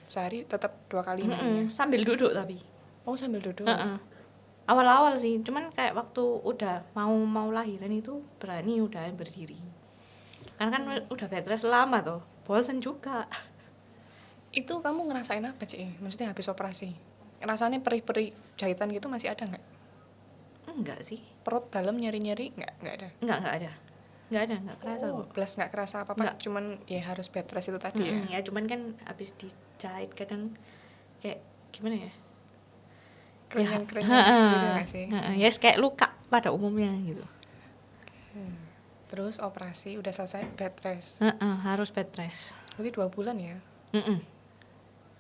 Speaker 1: Sehari tetap 2 kali mandinya.
Speaker 2: Sambil duduk tapi.
Speaker 1: Oh, sambil duduk.
Speaker 2: Awal-awal sih, cuman kayak waktu udah mau lahiran itu berani udah berdiri. Karena kan udah bed rest lama tuh, bosan juga.
Speaker 1: Itu kamu ngerasain apa, Cik? Maksudnya habis operasi? Rasanya perih-perih jahitan gitu masih ada nggak?
Speaker 2: Enggak sih.
Speaker 1: Perut dalam nyeri-nyeri nggak ada?
Speaker 2: Nggak kerasa kok.
Speaker 1: Plus nggak kerasa apa-apa,
Speaker 2: Nggak.
Speaker 1: cuman ya harus bed rest itu tadi ya?
Speaker 2: Ya cuman kan habis dijahit kadang kayak gimana ya?
Speaker 1: Kerenyan-kerenyan gitu nggak sih?
Speaker 2: Ya kayak luka pada umumnya gitu.
Speaker 1: Terus operasi udah selesai bed rest.
Speaker 2: Harus bed rest.
Speaker 1: Berarti 2 bulan ya?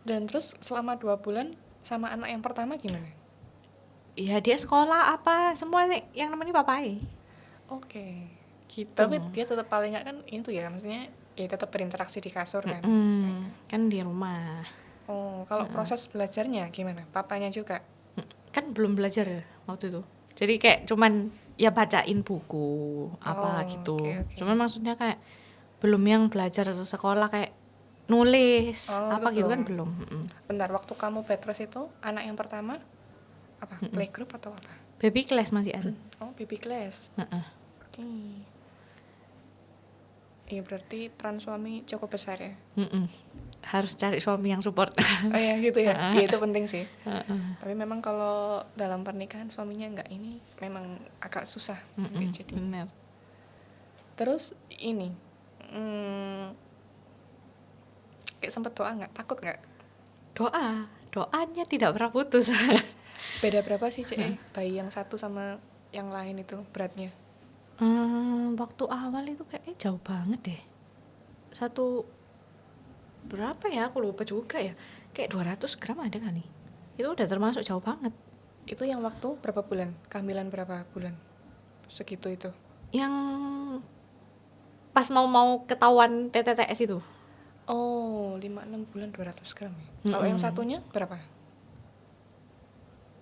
Speaker 1: Dan terus selama 2 bulan sama anak yang pertama gimana?
Speaker 2: Iya dia sekolah apa semua yang namanya papai.
Speaker 1: Oke.
Speaker 2: Gitu.
Speaker 1: Tapi dia tetap paling nggak kan itu ya, maksudnya ya tetap berinteraksi di kasur kan?
Speaker 2: Kan di rumah.
Speaker 1: Oh, kalau proses belajarnya gimana? Papanya juga?
Speaker 2: Kan belum belajar ya waktu itu. Jadi kayak cuman ya bacain buku apa gitu.
Speaker 1: Okay.
Speaker 2: Cuman maksudnya kayak belum yang belajar sekolah kayak nulis apa gitu kan belum.
Speaker 1: Bentar, waktu kamu bed rest itu anak yang pertama apa? Playgroup atau apa?
Speaker 2: Baby class masih ada.
Speaker 1: Oh, baby class. Oke. Iya, berarti peran suami cukup besar ya?
Speaker 2: Harus cari suami yang support.
Speaker 1: Oh ya gitu ya? Ya itu penting sih. Tapi memang kalau dalam pernikahan suaminya nggak ini, memang agak susah. Jadi.
Speaker 2: Benar.
Speaker 1: Terus ini, kayak sempet doa nggak? Takut nggak?
Speaker 2: Doanya tidak pernah putus.
Speaker 1: Beda berapa sih, Cek? Bayi yang satu sama yang lain itu beratnya?
Speaker 2: Waktu awal itu kayaknya jauh banget deh. Berapa ya? Aku lupa juga ya. Kayak 200 gram ada kan nih? Itu udah termasuk jauh banget.
Speaker 1: Itu yang waktu berapa bulan? Kehamilan berapa bulan? Segitu itu?
Speaker 2: Yang pas mau ketahuan TTTS itu.
Speaker 1: Oh, 5-6 bulan 200 gram ya? Kalau yang satunya berapa?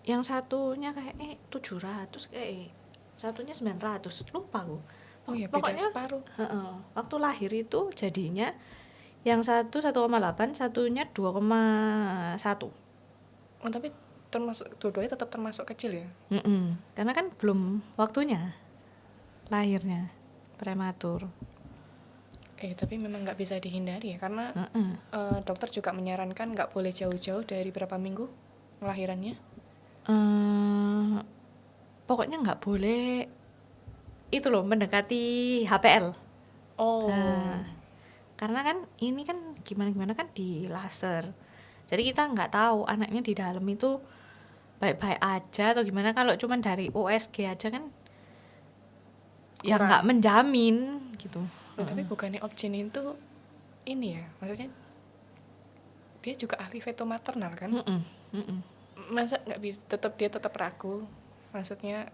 Speaker 2: Yang satunya kayak 700 kayak satunya 900, lupa gue.
Speaker 1: Oh ya, beda
Speaker 2: Pokoknya
Speaker 1: separuh.
Speaker 2: Waktu lahir itu jadinya yang satu 1,8, satunya 2,1.
Speaker 1: Oh, tapi termasuk dua-duanya tetap termasuk kecil ya?
Speaker 2: Karena kan belum waktunya lahirnya, prematur.
Speaker 1: Tapi memang nggak bisa dihindari ya, karena dokter juga menyarankan nggak boleh jauh-jauh dari berapa minggu ngelahirannya.
Speaker 2: Pokoknya nggak boleh itu loh mendekati HPL.
Speaker 1: Oh.
Speaker 2: Karena kan ini kan gimana kan di laser. Jadi kita nggak tahu anaknya di dalam itu baik-baik aja atau gimana. Kalau cuman dari USG aja kan ya nggak menjamin gitu.
Speaker 1: Tapi bukannya Opjen itu ini ya, maksudnya dia juga ahli veto maternal kan? Masa nggak bisa dia tetap ragu? Maksudnya?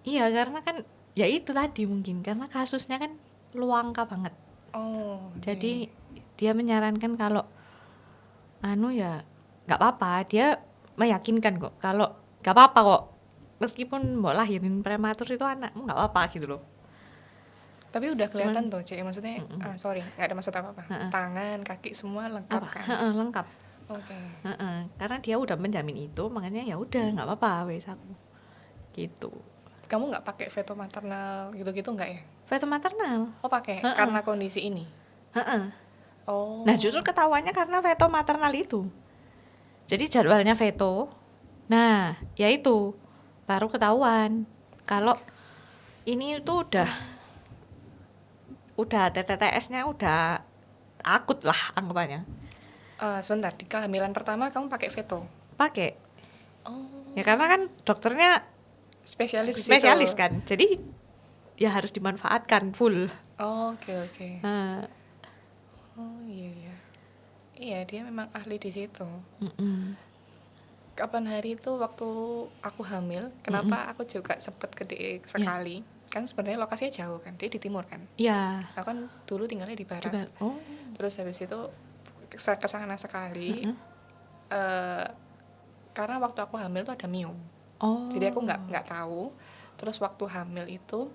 Speaker 2: Iya, karena kan ya itu tadi mungkin karena kasusnya kan luangka banget.
Speaker 1: Oh.
Speaker 2: Jadi dia menyarankan kalau ya nggak apa-apa, dia meyakinkan kok kalau nggak apa-apa kok meskipun mau lahirin prematur itu anakmu nggak apa-apa gitu loh.
Speaker 1: Tapi udah kelihatan tuh, Cek, maksudnya sorry, nggak ada maksud apa-apa. Tangan, kaki semua lengkap kan?
Speaker 2: Lengkap.
Speaker 1: Oke.
Speaker 2: Karena dia udah menjamin itu, makanya ya udah nggak apa-apa wes aku. Gitu.
Speaker 1: Kamu nggak pakai veto maternal gitu-gitu nggak ya?
Speaker 2: Veto maternal.
Speaker 1: Oh pakai karena kondisi ini. Oh.
Speaker 2: Nah justru ketahuannya karena veto maternal itu. Jadi jadwalnya veto. Nah ya itu baru ketahuan kalau ini itu udah TTTS-nya udah akut lah anggapannya.
Speaker 1: Sebentar, di kehamilan pertama kamu pakai veto?
Speaker 2: Pakai.
Speaker 1: Oh.
Speaker 2: Ya karena kan dokternya
Speaker 1: Spesialis di situ.
Speaker 2: spesialis kan, jadi ya harus dimanfaatkan full.
Speaker 1: Oke.
Speaker 2: Nah,
Speaker 1: Oh iya. Iya, dia memang ahli di situ.
Speaker 2: mm-mm.
Speaker 1: Kapan hari itu waktu aku hamil, kenapa aku juga sempet ke DE sekali? Kan sebenarnya lokasinya jauh kan, dia di timur kan.
Speaker 2: Ya,
Speaker 1: Aku kan dulu tinggalnya di barat.
Speaker 2: oh,
Speaker 1: Terus habis itu ke sana sekali. eh, karena waktu aku hamil tuh ada miom.
Speaker 2: oh,
Speaker 1: Jadi aku nggak tahu. Terus waktu hamil itu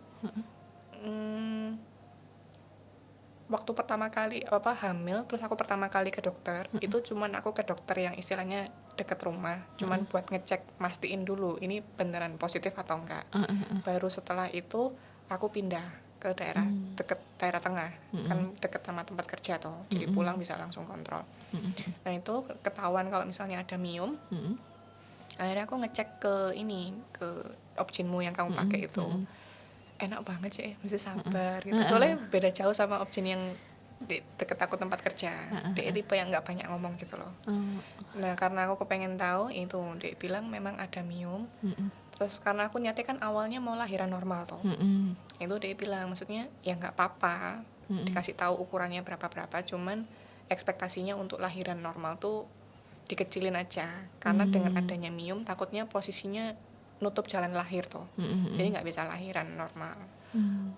Speaker 1: waktu pertama kali hamil, terus aku pertama kali ke dokter, itu cuman aku ke dokter yang istilahnya deket rumah, cuman buat ngecek mastiin dulu ini beneran positif atau enggak. Baru setelah itu aku pindah ke daerah deket daerah tengah, kan deket sama tempat kerja tuh, jadi pulang bisa langsung kontrol. Nah itu ketahuan kalau misalnya ada miom. Akhirnya aku ngecek ke opjinmu yang kamu pakai itu. Enak banget sih, mesti sabar gitu. Soalnya beda jauh sama opjin yang di deket aku tempat kerja. Dia tipe yang nggak banyak ngomong gitu loh. Nah karena aku kepengen tahu itu, dia bilang memang ada miom. Terus karena aku nyate kan awalnya mau lahiran normal tuh. Itu dia bilang maksudnya ya nggak apa-apa, dikasih tahu ukurannya berapa, cuman ekspektasinya untuk lahiran normal tuh dikecilin aja, karena dengan adanya miom takutnya posisinya nutup jalan lahir tuh, jadi nggak bisa lahiran normal.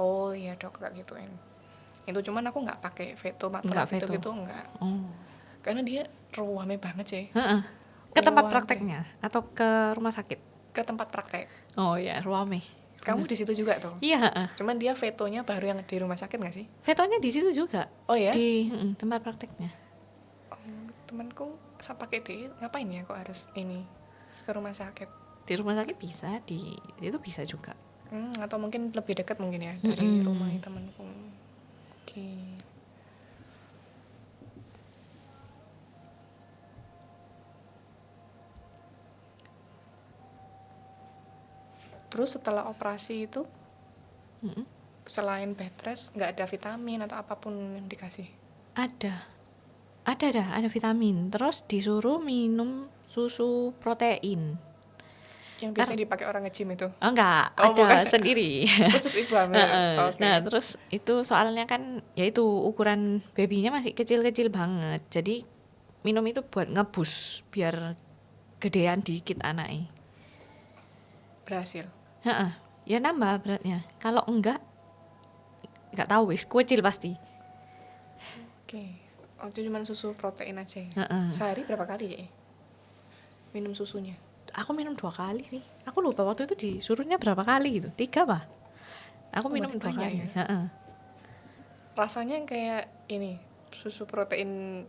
Speaker 1: Oh iya dok, tak gituin. Itu cuman aku nggak pakai veto maternal
Speaker 2: Nggak veto.
Speaker 1: gitu nggak, karena dia ruame banget sih.
Speaker 2: Ke tempat
Speaker 1: Ruame.
Speaker 2: prakteknya atau ke rumah sakit?
Speaker 1: Ke tempat praktek.
Speaker 2: Oh ya, ruame.
Speaker 1: Kamu di situ juga tuh?
Speaker 2: Iya.
Speaker 1: Cuman dia vetonya baru yang di rumah sakit nggak sih?
Speaker 2: Vetonya di situ juga.
Speaker 1: Oh ya?
Speaker 2: Di tempat prakteknya.
Speaker 1: Temanku saya pakai di ngapain ya kok harus ini ke rumah sakit?
Speaker 2: Di rumah sakit bisa, itu bisa juga.
Speaker 1: Atau mungkin lebih dekat mungkin ya dari rumah temanku. Oke. Terus setelah operasi itu, selain bed rest nggak ada vitamin atau apapun yang dikasih?
Speaker 2: Ada vitamin. Terus disuruh minum susu protein.
Speaker 1: Yang biasanya dipakai orang nge-gym itu?
Speaker 2: Oh enggak,
Speaker 1: Oh,
Speaker 2: ada
Speaker 1: bukan.
Speaker 2: sendiri.
Speaker 1: Khusus ibu hamil. Oke.
Speaker 2: Nah, terus itu soalnya kan ya itu ukuran babynya masih kecil-kecil banget. Jadi minum itu buat ngebus biar gedean dikit anaknya.
Speaker 1: Berhasil.
Speaker 2: Ya nambah beratnya. Kalau enggak tahu wis kecil pasti.
Speaker 1: Oke. Waktu cuma susu protein aja ya? Sehari berapa kali ya minum susunya?
Speaker 2: Aku minum 2 kali sih. Aku lupa waktu itu disuruhnya berapa kali gitu. 3 apa? Aku minum 2 kali.
Speaker 1: Ya? Rasanya kayak ini susu protein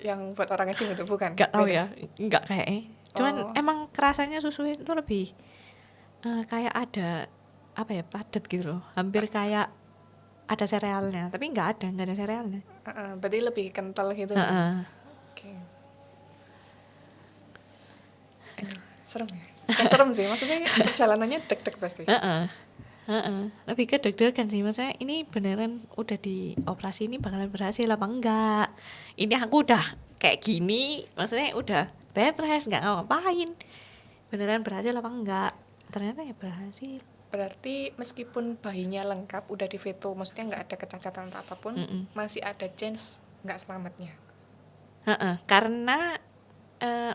Speaker 1: yang buat orang kecil itu bukan?
Speaker 2: Gak tahu
Speaker 1: beda?
Speaker 2: ya, nggak kayaknya. Cuman emang kerasanya susu itu lebih kayak ada apa ya, padat gitu loh. Hampir kayak ada serealnya, tapi nggak ada serealnya.
Speaker 1: Berarti lebih kental gitu. Oke. Serem ya? Bukan serem sih, maksudnya perjalanannya deg-deg pasti.
Speaker 2: Lebih ke deg-degan sih, maksudnya ini beneran udah dioperasi ini bakalan berhasil apa enggak. Ini aku udah kayak gini, maksudnya udah bed rest, nggak ngapain, beneran berhasil apa enggak. Ternyata ya berhasil.
Speaker 1: Berarti meskipun bayinya lengkap, udah di veto, maksudnya nggak ada kecacatan atau apapun, masih ada chance nggak selamatnya.
Speaker 2: Karena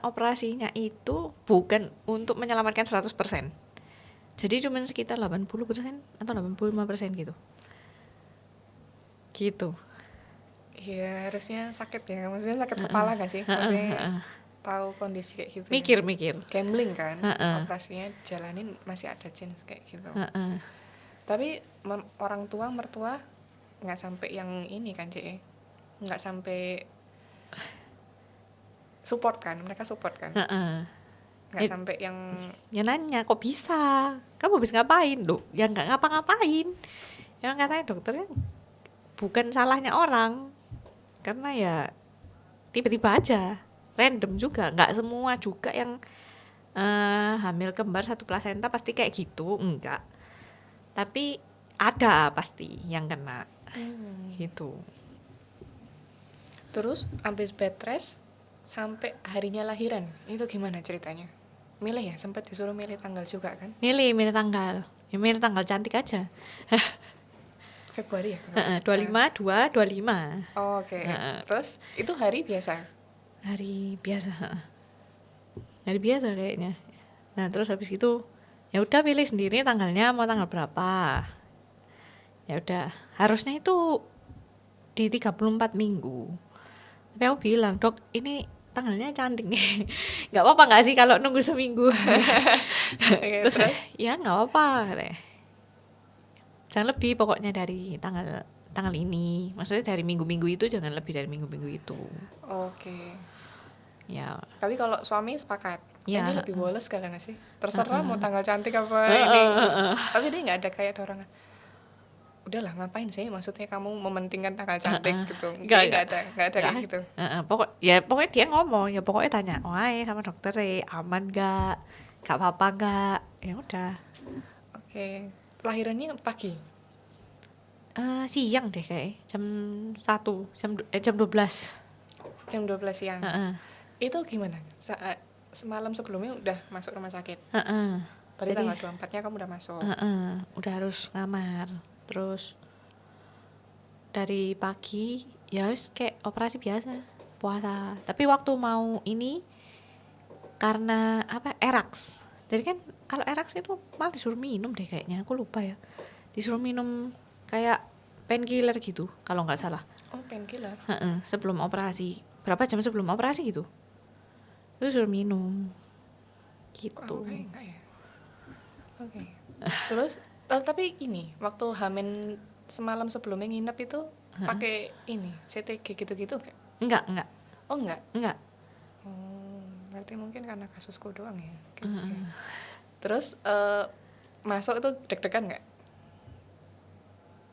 Speaker 2: operasinya itu bukan untuk menyelamatkan 100%. Jadi cuma sekitar 80% atau 85% gitu. Gitu.
Speaker 1: Iya, harusnya sakit ya. Maksudnya sakit kepala nggak sih? Maksudnya tahu kondisi kayak gitu.
Speaker 2: Mikir-mikir.
Speaker 1: Gambling kan, operasinya jalanin masih ada chance kayak gitu. Tapi orang tua, mertua nggak sampai yang ini kan, Cik? Nggak sampai support kan? Mereka support kan? Nggak sampai yang
Speaker 2: ya nanya kok bisa, kamu bisa ngapain loh, ya nggak ngapa-ngapain. Yang katanya dokternya bukan salahnya orang, karena ya tiba-tiba aja random juga, nggak semua juga yang hamil kembar satu plasenta pasti kayak gitu, enggak, tapi ada pasti yang kena gitu.
Speaker 1: Terus abis bed rest sampai harinya lahiran, itu gimana ceritanya? milih ya, sempat disuruh milih tanggal juga kan?
Speaker 2: milih tanggal. Ya milih tanggal cantik aja.
Speaker 1: Februari ya?
Speaker 2: Heeh, 25.
Speaker 1: Oh, oke.
Speaker 2: Heeh.
Speaker 1: Terus itu hari biasa.
Speaker 2: Hari biasa, heeh. Hari biasa kayaknya. Nah, terus habis itu ya udah pilih sendiri tanggalnya mau tanggal berapa. Ya udah, harusnya itu di 34 minggu. Tapi aku bilang, "Dok, ini tanggalnya cantik nih." Nggak apa-apa nggak sih kalau nunggu seminggu?
Speaker 1: Oke,
Speaker 2: Terus ya nggak apa-apa katanya. Jangan lebih pokoknya dari tanggal ini. Maksudnya dari minggu-minggu itu jangan lebih dari minggu-minggu itu.
Speaker 1: oke.
Speaker 2: Ya,
Speaker 1: Tapi kalau suami sepakat,
Speaker 2: Ya.
Speaker 1: ini lebih bolos kali nggak sih? Terserah mau tanggal cantik apa ini. Tapi dia nggak ada kayak dorongan. Udahlah ngapain sih? Maksudnya kamu mementingkan tanggal cantik gitu?
Speaker 2: Nggak
Speaker 1: Nggak ada kayak
Speaker 2: Nggak.
Speaker 1: gitu.
Speaker 2: Pokoknya dia ngomong, ya pokoknya tanya, "Wah, sama dokter aman gak apa-apa gak?" Ya udah.
Speaker 1: Oke. Lahirannya pagi.
Speaker 2: Siang deh kayak jam 1, jam 12.
Speaker 1: Jam 12 siang.
Speaker 2: Heeh.
Speaker 1: Itu gimana? Saat semalam sebelumnya udah masuk rumah sakit.
Speaker 2: Heeh.
Speaker 1: Berarti
Speaker 2: Jadi,
Speaker 1: tanggal 24-nya kamu udah masuk.
Speaker 2: udah harus ngamar. Terus dari pagi ya wis kayak operasi biasa, puasa. Tapi waktu mau ini karena eraks. Jadi kan kalau eraks itu malah disuruh minum deh kayaknya, aku lupa ya. Disuruh minum kayak painkiller gitu kalau nggak salah.
Speaker 1: Oh, painkiller.
Speaker 2: Sebelum operasi, berapa jam sebelum operasi gitu. Terus suruh minum gitu.
Speaker 1: Kok aku kayak enggak ya? Oke. Terus tapi ini waktu Hamin semalam sebelumnya nginep itu pakai ini CTG gitu-gitu enggak?
Speaker 2: Enggak.
Speaker 1: Oh enggak.
Speaker 2: Enggak.
Speaker 1: Berarti mungkin karena kasusku doang ya. Oke. Terus masuk itu deg-degan enggak?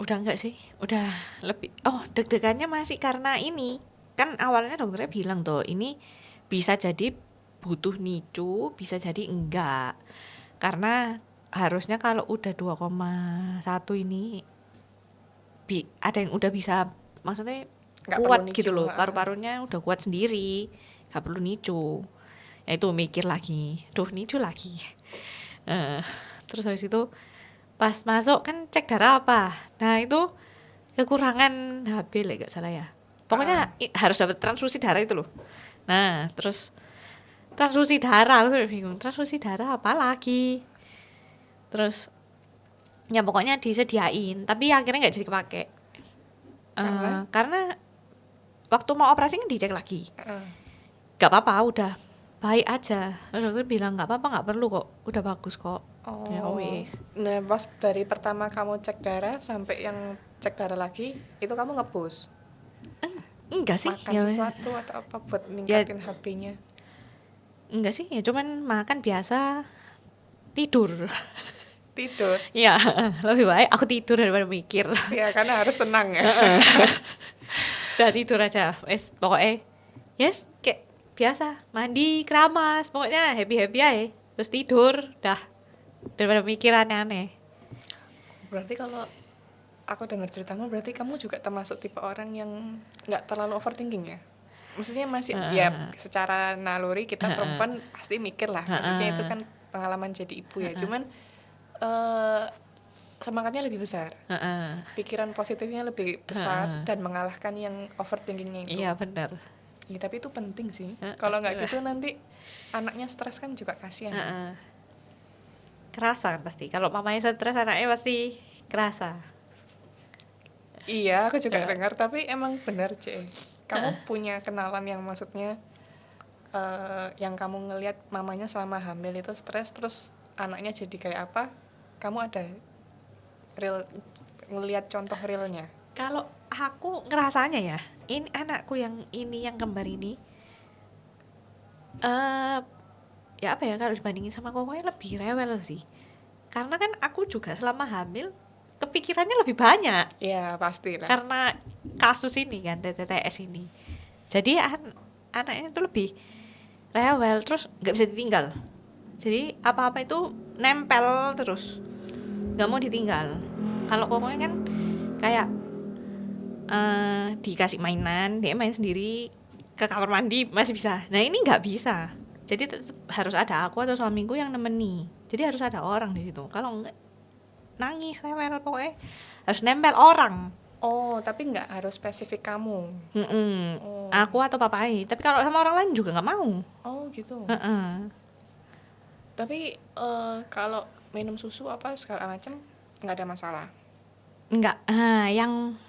Speaker 2: Udah enggak sih, udah lebih. Oh, deg-degannya masih karena ini. Kan awalnya dokternya bilang tuh, ini bisa jadi butuh NICU, bisa jadi enggak. Karena harusnya kalau udah 2,1 ini ada yang udah bisa, maksudnya
Speaker 1: Nggak
Speaker 2: kuat
Speaker 1: perlu
Speaker 2: gitu
Speaker 1: NICU,
Speaker 2: loh, paru-parunya udah kuat sendiri, nggak perlu NICU. Ya itu mikir lagi, NICU lagi. Terus habis itu pas masuk kan cek darah apa, nah itu kekurangan HB lah nggak salah ya. Pokoknya harus dapat transfusi darah itu loh. Nah terus transfusi darah, aku tuh bingung, transfusi darah apa lagi. Terus ya pokoknya disediain, tapi akhirnya nggak jadi kepake. Karena waktu mau operasi kan dicek lagi, nggak apa-apa, udah baik aja. Terus dokter bilang nggak apa-apa, nggak perlu kok, udah bagus kok. Ya wis.
Speaker 1: Nah, pas dari pertama kamu cek darah sampai yang cek darah lagi, itu kamu nge-push?
Speaker 2: Enggak sih.
Speaker 1: Makan sesuatu atau apa buat ningkatin HB-nya?
Speaker 2: Enggak sih, ya cuman makan biasa, tidur.
Speaker 1: Tidur?
Speaker 2: Ya, lebih baik aku tidur daripada mikir.
Speaker 1: Ya, karena harus tenang ya.
Speaker 2: Udah tidur aja, wes pokoknya yes kayak biasa, mandi, keramas, pokoknya happy-happy aja. Terus tidur, dah, daripada mikir aneh-aneh.
Speaker 1: Berarti kalau aku dengar ceritamu, berarti kamu juga termasuk tipe orang yang nggak terlalu overthinking ya? Maksudnya masih ya secara naluri kita perempuan pasti mikir lah. Maksudnya itu kan pengalaman jadi ibu ya. Cuman semangatnya lebih besar, pikiran positifnya lebih besar dan mengalahkan yang overthinkingnya itu.
Speaker 2: Iya benar.
Speaker 1: Ya, tapi itu penting sih. Kalau nggak gitu nanti anaknya stres kan juga kasihan.
Speaker 2: Kerasa kan pasti. Kalau mamanya stres, anaknya pasti kerasa.
Speaker 1: Iya, aku juga dengar. Tapi emang benar, C. Kamu punya kenalan yang maksudnya yang kamu ngelihat mamanya selama hamil itu stres, terus anaknya jadi kayak apa? Kamu ada real ngelihat contoh realnya?
Speaker 2: Kalau aku ngerasanya ya, ini anakku yang kembar ini, ya apa ya, kalau dibandingin sama kokonya lebih rewel sih. Karena kan aku juga selama hamil kepikirannya lebih banyak.
Speaker 1: Ya pasti lah.
Speaker 2: Karena kasus ini kan, TTS ini. Jadi anaknya itu lebih rewel, terus nggak bisa ditinggal. Jadi apa-apa itu nempel terus, nggak mau ditinggal. Kalau kokonya kan kayak dikasih mainan, dia main sendiri, ke kamar mandi masih bisa. Nah ini nggak bisa. Jadi tetap harus ada aku atau suamiku yang nemeni. Jadi harus ada orang di situ. Kalau enggak nangis rewel pokoknya harus nempel orang.
Speaker 1: Oh, tapi nggak harus spesifik kamu. Oh.
Speaker 2: Aku atau papai. Tapi kalau sama orang lain juga nggak mau.
Speaker 1: Oh, gitu.
Speaker 2: Heeh.
Speaker 1: Tapi kalau minum susu apa segala macam nggak ada masalah.
Speaker 2: Enggak. Yang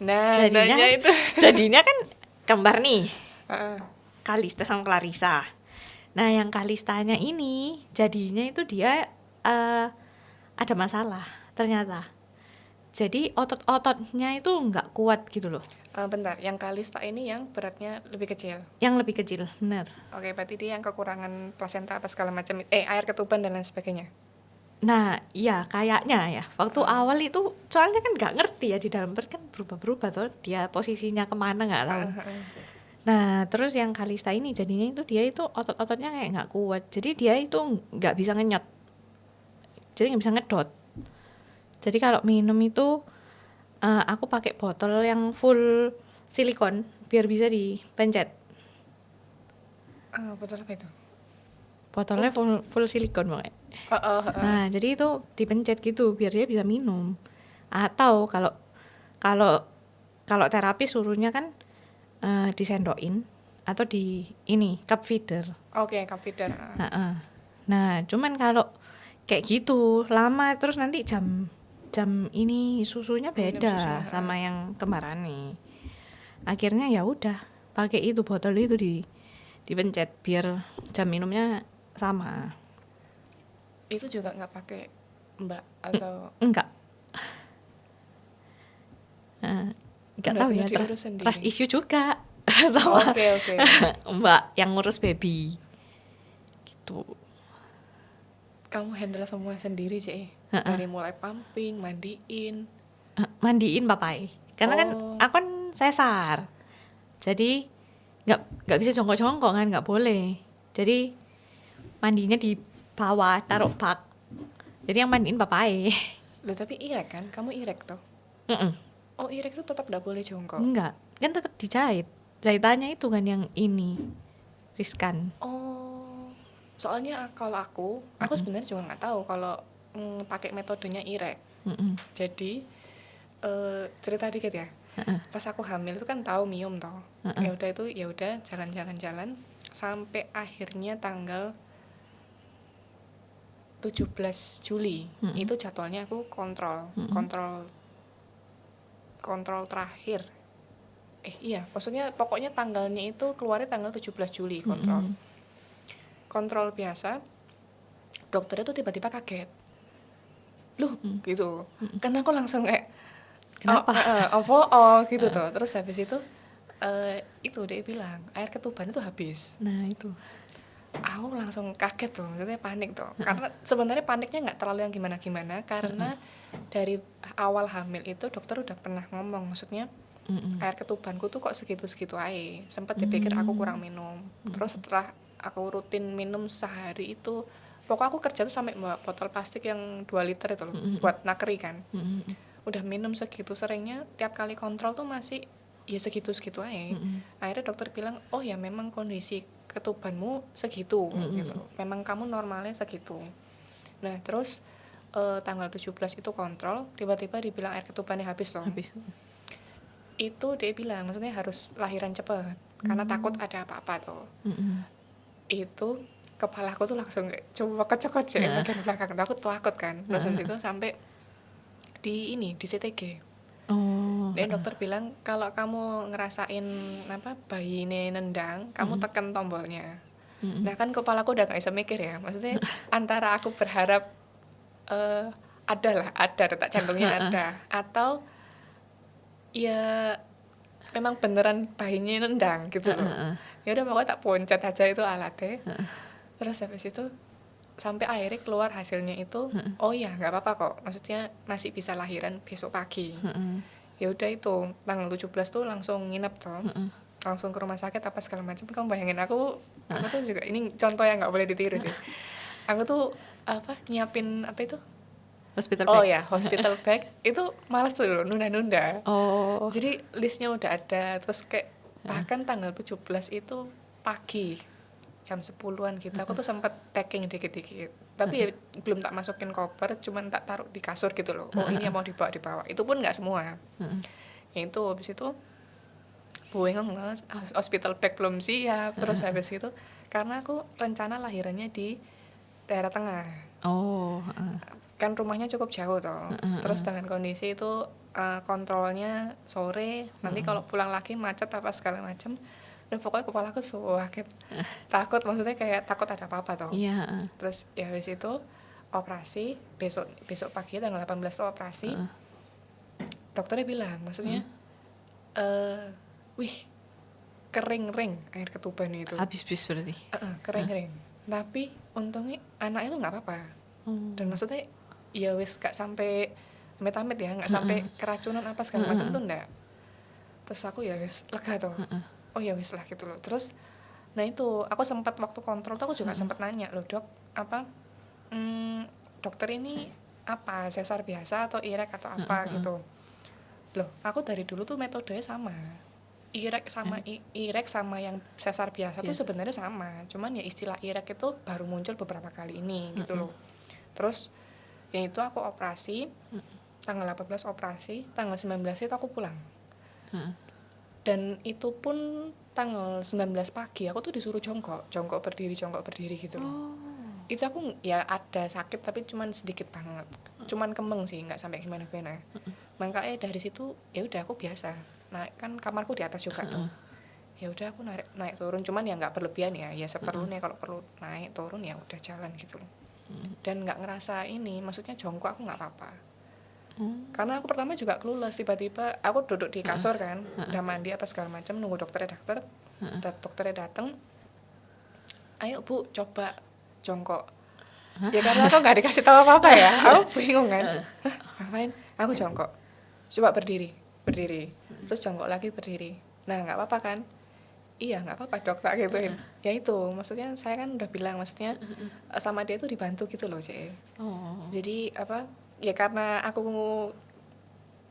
Speaker 1: Nah,
Speaker 2: jadinya
Speaker 1: nanya itu.
Speaker 2: jadinya kan kembar nih.
Speaker 1: Heeh.
Speaker 2: Kalista sama Clarissa. Nah, yang Kalistanya ini jadinya itu dia ada masalah ternyata. Jadi otot-ototnya itu nggak kuat gitu loh.
Speaker 1: Bentar, yang Kalista ini yang beratnya lebih kecil.
Speaker 2: Yang lebih kecil, benar.
Speaker 1: Oke, berarti dia yang kekurangan plasenta apa segala macam. Air ketuban dan lain sebagainya.
Speaker 2: Nah, iya kayaknya ya. Waktu awal itu soalnya kan nggak ngerti ya di dalam perut kan berubah-berubah tuh. Dia posisinya kemana nggak tahu. Nah, terus yang Kalista ini jadinya itu dia itu otot-ototnya kayak nggak kuat. Jadi dia itu nggak bisa ngenyot. Jadi nggak bisa ngedot. Jadi kalau minum itu aku pakai botol yang full silikon biar bisa dipencet.
Speaker 1: Botol apa itu?
Speaker 2: Botolnya full silikon pokoknya. Nah, jadi itu dipencet gitu biar dia bisa minum. Atau kalau terapi suruhnya kan disendokin atau di ini cup feeder.
Speaker 1: Oke, cup feeder.
Speaker 2: Nah, cuman kalau kayak gitu lama terus nanti jam ini susunya beda sama yang kembaran nih. Akhirnya ya udah pakai itu botol itu dipencet biar jam minumnya sama.
Speaker 1: Itu juga nggak pakai Mbak atau
Speaker 2: Enggak tahu ya, trust issue juga sama
Speaker 1: Oke.
Speaker 2: Mbak yang ngurus baby gitu.
Speaker 1: Kamu handle semua sendiri sih, dari mulai pumping,
Speaker 2: mandiin papai karena kan aku kan sesar, jadi nggak bisa jongkok-jongkok kan, nggak boleh. Jadi mandinya di bawah taruh bak, jadi yang mandiin papai.
Speaker 1: Loh, tapi irek kan? Kamu irek toh? Oh, irek itu tetap nggak boleh jongkok?
Speaker 2: Enggak, kan tetap dijahit. Jahitannya itu kan yang ini riskan.
Speaker 1: Oh, soalnya kalau aku sebenarnya juga nggak tahu kalau pakai metodenya irek. Jadi cerita dikit ya. Pas aku hamil itu kan tahu miom toh. Ya udah jalan sampai akhirnya tanggal 17 Juli itu jadwalnya aku kontrol terakhir. Iya, maksudnya pokoknya tanggalnya itu keluarnya tanggal 17 Juli kontrol biasa. Dokternya tuh tiba-tiba kaget, loh gitu. Karena aku langsung kayak
Speaker 2: Kenapa?
Speaker 1: Gitu tuh. Terus habis itu dia bilang air ketuban itu habis.
Speaker 2: Nah itu
Speaker 1: Aku langsung kaget tuh, maksudnya panik tuh. Karena sebenarnya paniknya nggak terlalu yang gimana-gimana, karena dari awal hamil itu dokter udah pernah ngomong, maksudnya air ketubanku tuh kok segitu-segitu aja. Sempat dipikir aku kurang minum. Terus setelah aku rutin minum sehari itu, pokoknya aku kerja tuh sampai bawa botol plastik yang 2 liter itu loh, buat nakeri kan. Udah minum segitu seringnya, tiap kali kontrol tuh masih ya segitu-segitu aja. Akhirnya dokter bilang, oh ya memang kondisi ketubanmu segitu gitu. Memang kamu normalnya segitu. Nah terus tanggal 17 itu kontrol, tiba-tiba dibilang air ketubannya habis loh. Itu dia bilang, maksudnya harus lahiran cepat karena takut ada apa-apa tuh. Itu kepalaku tuh langsung kayak coba kecokot sih bagian belakang. Aku takut kan. Terus habis itu sampai di CTG. Dan dokter bilang kalau kamu ngerasain bayi ini nendang, kamu tekan tombolnya. Nah kan kepalaku udah nggak bisa mikir ya. Maksudnya antara aku berharap ada detak jantungnya ada, atau ya memang beneran bayinya nendang gitu loh. Ya udah pokoknya tak pencet aja itu alatnya. Terus habis itu sampai akhirnya keluar hasilnya itu, oh ya nggak apa-apa kok, maksudnya masih bisa lahiran besok pagi. Ya udah itu tanggal 17 tuh langsung nginep tuh, langsung ke rumah sakit apa segala macam. Kamu bayangin aku tuh juga, ini contoh yang nggak boleh ditiru sih. Aku tuh nyiapin apa itu?
Speaker 2: Hospital bag.
Speaker 1: Oh ya, hospital bag itu malas tuh dulu, nunda-nunda. Jadi listnya udah ada, terus kayak bahkan tanggal 17 itu pagi jam 10-an gitu aku tuh sempat packing dikit-dikit, tapi ya belum tak masukin koper, cuman tak taruh di kasur gitu loh. Oh ini yang mau dibawa, itu pun nggak semua. Ya itu habis itu bingung banget, hospital bag belum siap. Terus habis itu karena aku rencana lahirannya di daerah tengah,
Speaker 2: Oh,
Speaker 1: kan rumahnya cukup jauh toh. Terus dengan kondisi itu kontrolnya sore, nanti kalau pulang lagi macet apa segala macem, udah pokoknya kepala aku sakit, takut, maksudnya kayak takut ada apa-apa toh.
Speaker 2: iya.
Speaker 1: Terus ya habis itu operasi, besok pagi tanggal 18 tuh operasi. Dokternya bilang, maksudnya wih kering ring air ketuban itu.
Speaker 2: Habis-bis berarti.
Speaker 1: Kering ring, tapi untungnya anak itu nggak apa-apa. Dan maksudnya ya wis gak sampai amit-amit ya, nggak sampai keracunan apa segala macam tuh enggak. Terus aku ya wis lega tuh, oh ya wis lah gitu loh. Terus nah itu aku sempat waktu kontrol tuh aku juga sempat nanya, loh dok, apa dokter ini apa, sesar biasa atau irek atau apa gitu. Loh aku dari dulu tuh metodenya sama, irek sama irek sama yang sesar biasa tuh sebenarnya sama, cuman ya istilah irek itu baru muncul beberapa kali ini gitu loh. Terus ya itu aku operasi tanggal 18 operasi, tanggal 19 itu aku pulang. Dan itu pun tanggal 19 pagi aku tuh disuruh jongkok berdiri gitu loh. Itu aku ya ada sakit tapi cuman sedikit banget, cuman kembeng sih, nggak sampai gimana-gimana. Makanya dari situ ya udah aku biasa. Nah kan kamarku di atas juga tuh. Ya udah aku naik turun, cuman ya nggak berlebihan ya seperlunya, kalau perlu naik turun ya udah jalan gitu loh. Dan nggak ngerasa ini, maksudnya jongkok aku nggak apa-apa. Karena aku pertama juga clueless, tiba-tiba aku duduk di kasur kan, udah mandi apa segala macam, nunggu dokternya datang, ayo bu coba jongkok. Ya karena aku nggak dikasih tahu apa-apa ya, aku bingung kan. Ngapain? Aku jongkok, coba berdiri, terus jongkok lagi, berdiri. Nah nggak apa-apa kan? Iya nggak apa-apa dok, tak gituin. Ya itu maksudnya saya kan udah bilang, maksudnya sama dia tuh dibantu gitu loh Cek. Jadi apa ya, karena aku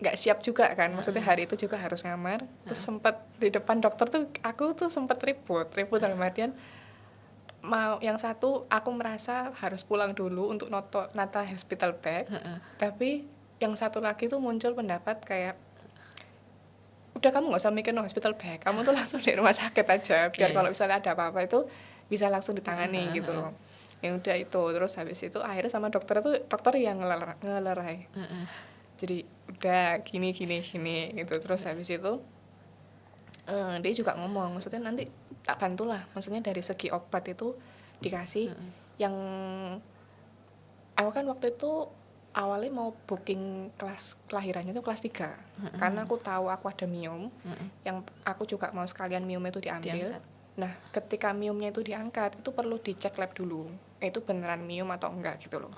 Speaker 1: nggak siap juga kan, maksudnya hari itu juga harus ngamar. Terus sempat di depan dokter tuh aku tuh sempat ribut dalam artian, mau yang satu aku merasa harus pulang dulu untuk nata hospital bag, tapi yang satu lagi tuh muncul pendapat kayak, udah kamu nggak usah mikir hospital bag, kamu tuh langsung di rumah sakit aja, biar kalau misalnya ada apa-apa itu bisa langsung ditangani gitu loh. Yang udah itu, terus habis itu akhirnya sama dokter yang ngelerai. Jadi udah gini gitu. Terus habis itu dia juga ngomong, maksudnya nanti tak bantulah, maksudnya dari segi obat itu dikasih yang aku kan waktu itu awalnya mau booking kelas kelahirannya tuh kelas 3 karena aku tahu aku ada miom, yang aku juga mau sekalian miom itu diambil. Nah ketika miomnya itu diangkat itu perlu dicek lab dulu, itu beneran miom atau enggak gitu loh.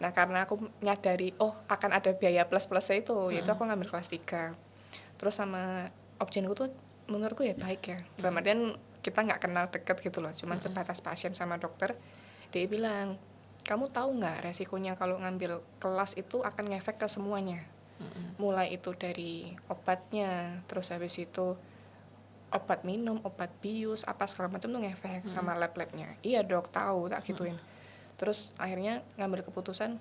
Speaker 1: Nah karena aku nyadari akan ada biaya plus-plusnya itu, yaitu aku ngambil kelas 3. Terus sama objinku tuh menurutku ya baik ya, dalam artian kita nggak kenal deket gitu loh, cuman sebatas pasien sama dokter. Dia bilang, kamu tahu nggak resikonya kalau ngambil kelas itu akan ngefek ke semuanya. Mulai itu dari obatnya, terus habis itu obat minum, obat bius, apa segala macam tuh ngefek sama lab-labnya. Iya dok, tahu, tak gituin. Terus akhirnya ngambil keputusan,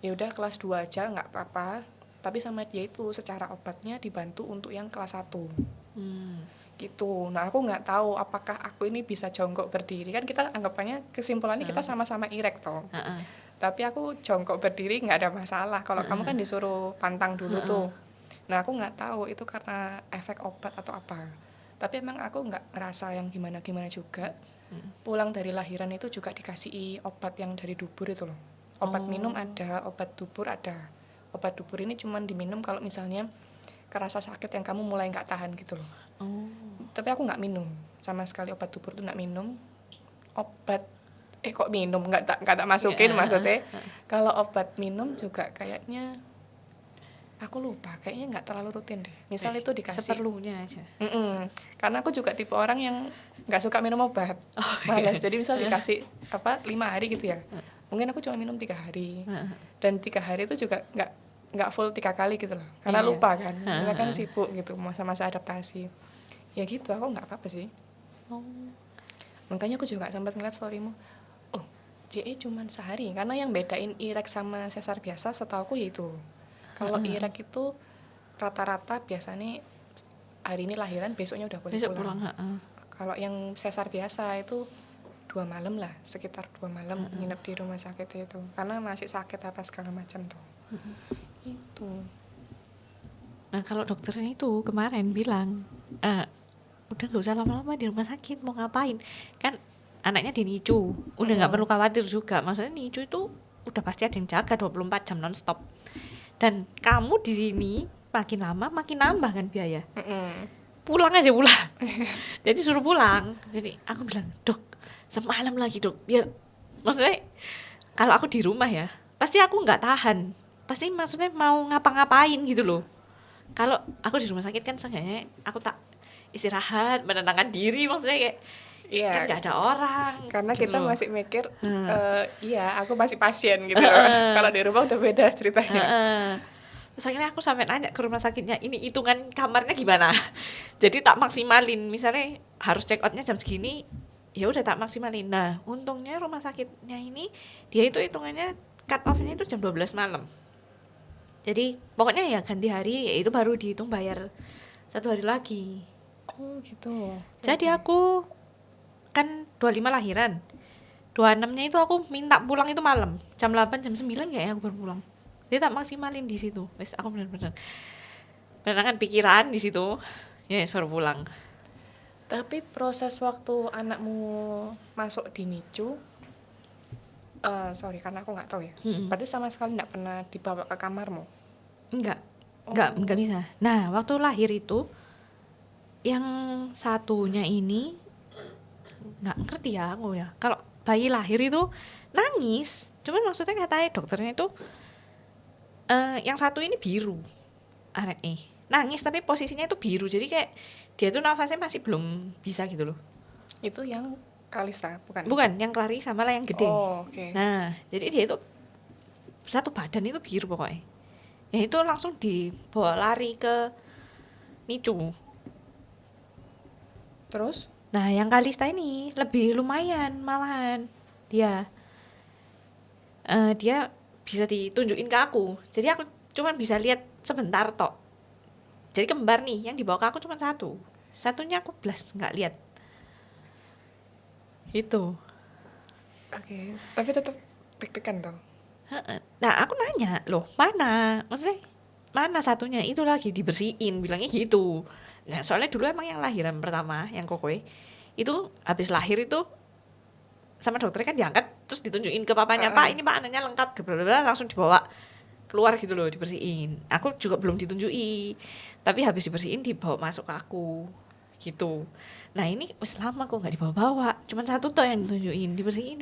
Speaker 1: ya udah kelas 2 aja nggak apa-apa, tapi sama dia itu secara obatnya dibantu untuk yang kelas 1. Gitu. Nah aku nggak tahu apakah aku ini bisa jongkok berdiri, kan kita anggapannya kesimpulannya kita sama-sama irek toh. Tapi aku jongkok berdiri nggak ada masalah, kalau kamu kan disuruh pantang dulu tuh. Nah aku nggak tahu itu karena efek obat atau apa, tapi emang aku nggak ngerasa yang gimana-gimana juga. Pulang dari lahiran itu juga dikasih obat yang dari dubur itu loh, obat minum ada, obat dubur ada. Obat dubur ini cuman diminum kalau misalnya kerasa sakit yang kamu mulai nggak tahan gitu loh. Tapi aku nggak minum sama sekali obat dubur tuh, nggak minum. Obat kok minum nggak tak masukin maksudnya. Kalau obat minum juga kayaknya aku lupa, kayaknya nggak terlalu rutin deh. Misal itu dikasih
Speaker 2: seperlunya aja.
Speaker 1: Karena aku juga tipe orang yang nggak suka minum obat, malas. Jadi misal dikasih 5 hari gitu ya, mungkin aku cuma minum 3 hari. Dan 3 hari itu juga nggak full 3 kali gitu loh, karena lupa kan, kita kan sibuk gitu masa-masa adaptasi. Ya gitu, aku nggak apa-apa sih.
Speaker 2: Oh.
Speaker 1: Makanya aku juga sempat ngeliat storymu. Oh, JE cuman sehari. Karena yang bedain IREK sama sesar biasa setauku yaitu. Kalau IREK itu rata-rata biasanya hari ini lahiran, besoknya udah boleh
Speaker 2: Besok
Speaker 1: pulang.
Speaker 2: pulang.
Speaker 1: Kalau yang sesar biasa itu 2 malam lah, sekitar 2 malam nginep di rumah sakit itu. Karena masih sakit apa segala macam tuh. Itu.
Speaker 2: Nah kalau dokternya itu kemarin bilang, udah gak usah lama-lama di rumah sakit, mau ngapain? Kan anaknya di NICU, udah gak perlu khawatir juga. Maksudnya NICU itu udah pasti ada yang jaga 24 jam non-stop. Dan kamu di sini makin lama makin nambah kan biaya. Pulang aja pulang. Jadi suruh pulang. Jadi aku bilang, dok, semalam lagi dok. Biar, maksudnya kalau aku di rumah ya, pasti aku nggak tahan. Pasti maksudnya mau ngapa-ngapain gitu loh. Kalau aku di rumah sakit kan seenggaknya aku tak istirahat, menenangkan diri, maksudnya kayak
Speaker 1: Iya.
Speaker 2: kan nggak ada orang.
Speaker 1: Karena
Speaker 2: gitu
Speaker 1: kita
Speaker 2: loh.
Speaker 1: masih mikir, iya aku masih pasien gitu loh. Kalau di rumah udah beda ceritanya.
Speaker 2: Terus akhirnya aku sampai nanya ke rumah sakitnya, ini hitungan kamarnya gimana? Jadi tak maksimalin, misalnya harus check outnya jam segini, ya udah tak maksimalin. Nah untungnya rumah sakitnya ini dia itu hitungannya cut off-nya itu jam 12 malam. Jadi pokoknya ya ganti hari, ya itu baru dihitung bayar 1 hari lagi.
Speaker 1: Oh gitu.
Speaker 2: Jadi aku kan 25 lahiran, 26-nya itu aku minta pulang itu malam, jam 8, jam 9 kayaknya aku baru pulang. Jadi tak maksimalin di situ. Wes aku benar-benar menenangkan pikiran di situ. Ya wes baru pulang.
Speaker 1: Tapi proses waktu anakmu masuk di NICU, sorry karena aku nggak tahu ya. Berarti sama sekali nggak pernah dibawa ke kamarmu?
Speaker 2: Enggak bisa. Nah, waktu lahir itu yang satunya ini nggak ngerti ya aku ya. Kalau bayi lahir itu nangis, cuman maksudnya katanya dokternya itu yang satu ini biru anaknya. Nangis tapi posisinya itu biru. Jadi kayak dia tuh nafasnya masih belum bisa gitu loh.
Speaker 1: Itu yang Kalista, bukan?
Speaker 2: Bukan, yang Clary sama lah yang gede.
Speaker 1: Oh, oke.
Speaker 2: Nah, jadi dia itu satu badan itu biru pokoknya. Ya itu langsung dibawa lari ke NICU.
Speaker 1: Terus?
Speaker 2: Nah, yang Kalista ini lebih lumayan malahan. Dia bisa ditunjukin ke aku. Jadi aku cuma bisa lihat sebentar tok. Jadi kembar nih, yang dibawa ke aku cuma satu. Satunya aku blas nggak lihat. Itu.
Speaker 1: Oke. Tapi tetap deg-degan dong.
Speaker 2: Nah, aku nanya, loh mana? Maksudnya mana satunya? Itu lagi dibersihin, bilangnya gitu. Nah, soalnya dulu emang yang lahiran pertama, yang Kokoe, itu habis lahir itu sama dokternya kan diangkat, terus ditunjukin ke papanya, Pak ini Pak anaknya lengkap, blablabla, langsung dibawa keluar gitu loh, dibersihin. Aku juga belum ditunjuki, tapi habis dibersihin dibawa masuk ke aku, gitu. Nah ini wis lama kok nggak dibawa-bawa, cuman satu toh yang ditunjukin, dibersihin,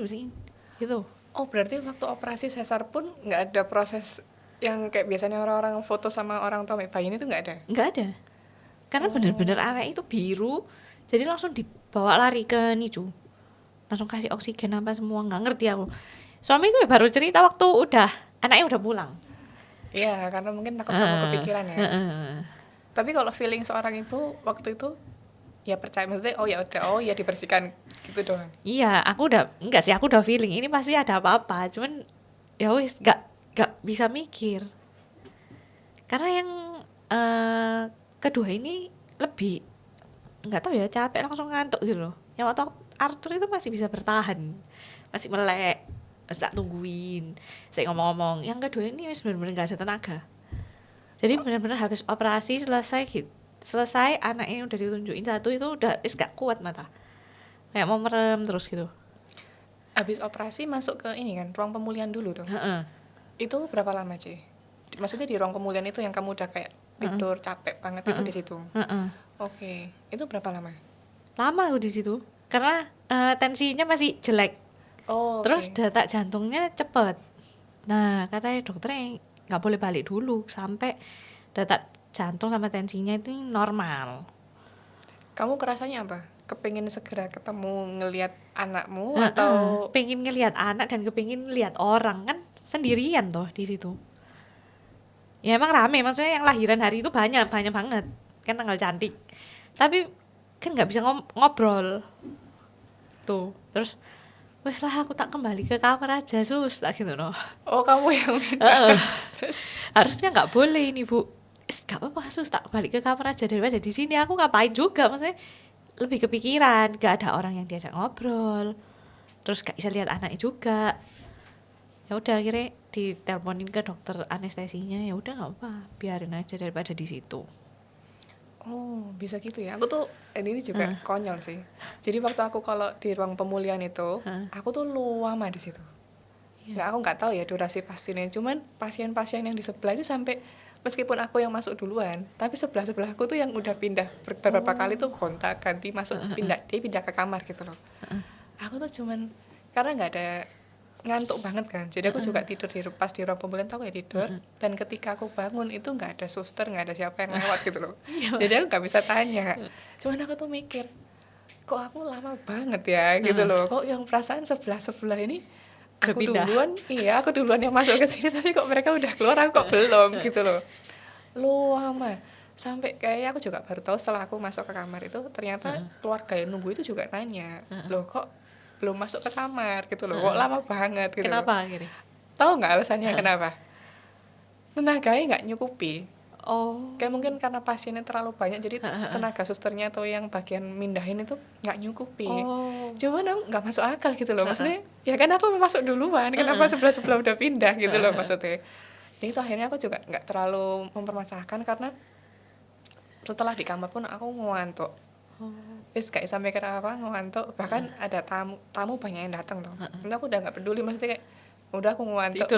Speaker 2: gitu.
Speaker 1: Oh, berarti waktu operasi sesar pun nggak ada proses yang kayak biasanya orang-orang foto sama orang tua bayi ini tuh nggak ada?
Speaker 2: Nggak ada, karena bener-bener anak itu biru, jadi langsung dibawa lari ke NICU, langsung kasih oksigen apa semua, nggak ngerti aku. Suamiku baru cerita waktu udah anaknya udah pulang.
Speaker 1: Iya, karena mungkin takut kamu kepikiran ya. Tapi kalau feeling seorang ibu waktu itu ya percaya, maksudnya oh ya udah, oh ya dibersihkan gitu doang.
Speaker 2: Iya, aku udah feeling ini pasti ada apa-apa, cuman ya wis nggak bisa mikir. Karena yang kedua ini lebih nggak tahu ya, capek langsung ngantuk gitu loh. Yang waktu Arthur itu masih bisa bertahan, masih melek, masih tak tungguin, saya ngomong-ngomong. Yang kedua ini wis benar-benar nggak ada tenaga. Jadi benar-benar habis operasi selesai anaknya udah ditunjukin satu itu udah wis gak kuat mata, kayak mau merem terus gitu.
Speaker 1: Habis operasi masuk ke ini kan, ruang pemulihan dulu tuh. Itu berapa lama, Ci? Maksudnya di ruang pemulihan itu yang kamu udah kayak tidur capek banget itu di situ. Oke, itu berapa lama?
Speaker 2: Lama aku di situ karena tensinya masih jelek.
Speaker 1: Oh,
Speaker 2: terus detak jantungnya cepet. Nah katanya dokternya nggak boleh balik dulu sampai detak jantung sama tensinya itu normal.
Speaker 1: Kamu kerasanya apa? Kepengin segera ketemu ngelihat anakmu atau
Speaker 2: pengen ngelihat anak dan kepengin lihat orang, kan sendirian toh di situ. Ya emang rame, maksudnya yang lahiran hari itu banyak banget kan, tanggal cantik. Tapi kan nggak bisa ngobrol tuh. Terus wes lah aku tak kembali ke kamar aja sus, tak gitu loh.
Speaker 1: Oh, kamu yang minta.
Speaker 2: Terus harusnya nggak boleh ini bu, nggak apa-apa sus, tak balik ke kamar aja daripada di sini. Aku ngapain juga, maksudnya lebih kepikiran, gak ada orang yang diajak ngobrol, terus gak bisa lihat anaknya juga. Ya udah akhirnya diteleponin ke dokter anestesinya, ya udah nggak apa, biarin aja daripada di situ.
Speaker 1: Oh, bisa gitu ya. Aku tuh ini juga konyol sih. Jadi waktu aku kalau di ruang pemulihan itu, aku tuh lama di situ. Aku nggak tahu ya durasi pastinya. Cuman pasien-pasien yang di sebelah ini sampai meskipun aku yang masuk duluan, tapi sebelahku tuh yang udah pindah beberapa kali tuh kontak ganti masuk pindah ke kamar gitu loh. Aku tuh cuman karena nggak ada ngantuk banget kan, jadi aku juga tidur pas di ruang pemulihan tuh aku ya tidur. Dan ketika aku bangun itu nggak ada suster, nggak ada siapa yang lewat gitu loh. Jadi aku nggak bisa tanya. Cuman aku tuh mikir, kok aku lama banget ya gitu loh. Kok yang perasaan sebelah ini aku duluan yang masuk ke sini, tapi kok mereka udah keluar, aku kok belum gitu loh. Lama sampai kayak aku juga baru tahu setelah aku masuk ke kamar itu ternyata keluarga yang nunggu itu juga nanya, loh kok belum masuk ke kamar gitu loh, kok lama banget gitu.
Speaker 2: Kenapa akhirnya?
Speaker 1: Tahu nggak alasannya kenapa? Tenaganya nggak nyukupi.
Speaker 2: Oh,
Speaker 1: Kayak mungkin karena pasiennya terlalu banyak, jadi tenaga susternya atau yang bagian mindahin itu nggak nyukupi. Cuman aku nggak masuk akal gitu loh, maksudnya ya kan aku masuk duluan, kenapa sebelah udah pindah gitu loh maksudnya. Jadi itu akhirnya aku juga nggak terlalu mempermasalahkan karena setelah di kamar pun aku ngantuk. Wis gak sampai kenapa ngantuk, bahkan ada tamu banyak yang datang tuh. Jadi aku udah nggak peduli, maksudnya kayak udah aku ngantuk.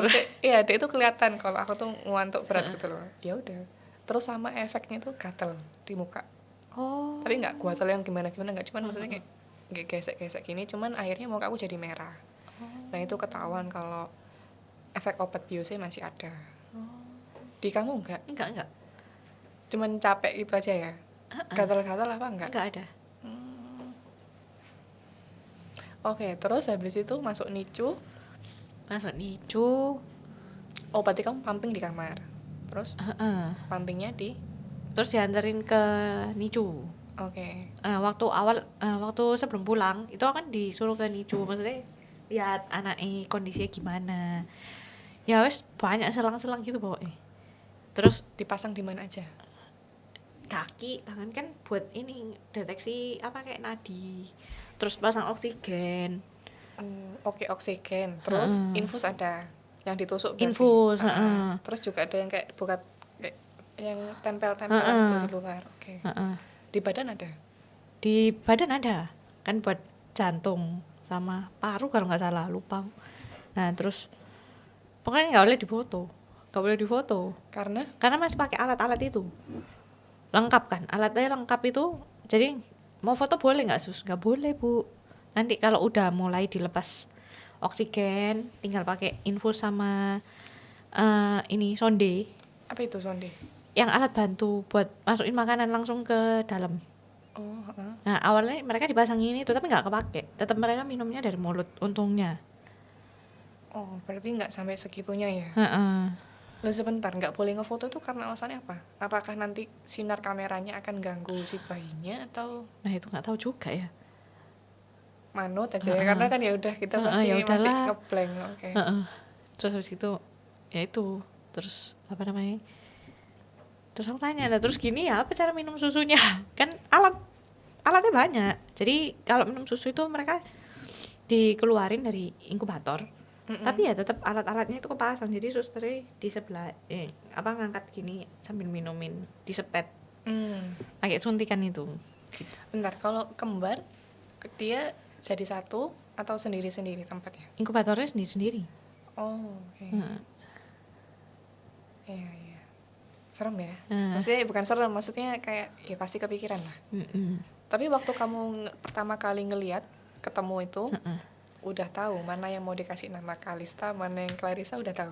Speaker 1: Iya, dia itu kelihatan kalau aku tuh ngantuk berat gitu loh. Ya udah. Terus sama efeknya tuh gatel di muka. Tapi nggak gatel yang gimana nggak, cuman maksudnya kayak gesek-gesek gini, cuman akhirnya muka aku jadi merah. Nah itu ketahuan kalau efek obat biusnya masih ada. Di kamu enggak? Cuman capek itu aja ya? Gatal-gatal apa enggak?
Speaker 2: nggak ada.
Speaker 1: Oke, terus habis itu masuk NICU. Oh, berarti kamu pumping di kamar. Terus pumpingnya
Speaker 2: Terus dianterin ke NICU.
Speaker 1: Oke.
Speaker 2: Waktu sebelum pulang itu akan disuruh ke NICU, maksudnya lihat anaknya kondisinya gimana. Ya wes banyak selang-selang gitu pokoknya. Terus
Speaker 1: Dipasang di mana aja?
Speaker 2: kaki, tangan kan buat ini deteksi apa kayak nadi. Terus pasang oksigen.
Speaker 1: Oke, oksigen. Terus infus ada yang ditusuk berarti?
Speaker 2: Infus.
Speaker 1: Terus juga ada yang kayak buka kayak yang tempel-tempelan di luar. Oke. Di badan ada?
Speaker 2: Di badan ada kan buat jantung sama paru kalau nggak salah, lupa. Nah terus pokoknya nggak boleh difoto karena masih pakai alat-alat itu lengkap kan, alatnya lengkap itu. Jadi mau foto boleh nggak sus? Nggak boleh bu, nanti kalau udah mulai dilepas oksigen tinggal pakai infus sama ini sonde.
Speaker 1: Apa itu sonde?
Speaker 2: Yang alat bantu buat masukin makanan langsung ke dalam. Nah awalnya mereka dipasangin itu tapi nggak kepake, tetap mereka minumnya dari mulut untungnya.
Speaker 1: Oh, berarti nggak sampai segitunya ya? Loh sebentar, nggak boleh ngefoto itu karena alasannya apa? Apakah nanti sinar kameranya akan ganggu si bayinya atau?
Speaker 2: Nah itu nggak tahu juga ya.
Speaker 1: Manut aja ya, karena kan ya udah kita masih ngeblank. Oke.
Speaker 2: Terus habis itu ya itu, terus apa namanya? Terus aku tanya, nah terus gini ya apa cara minum susunya? Kan alatnya banyak. Jadi kalau minum susu itu mereka dikeluarin dari inkubator. Tapi ya tetap alat-alatnya itu kepasang. Jadi susternya di sebelah ngangkat gini sambil minumin, disepet. Pakai suntikan itu. Gitu.
Speaker 1: Bentar, kalau kembar dia jadi satu atau sendiri-sendiri tempatnya?
Speaker 2: Inkubatornya sendiri-sendiri.
Speaker 1: Oh, oke. Iya. Serem ya? Maksudnya bukan serem, maksudnya kayak ya pasti kepikiran lah. Tapi waktu kamu pertama kali ngelihat ketemu itu, udah tahu mana yang mau dikasih nama Kalista, mana yang Clarissa, udah tahu?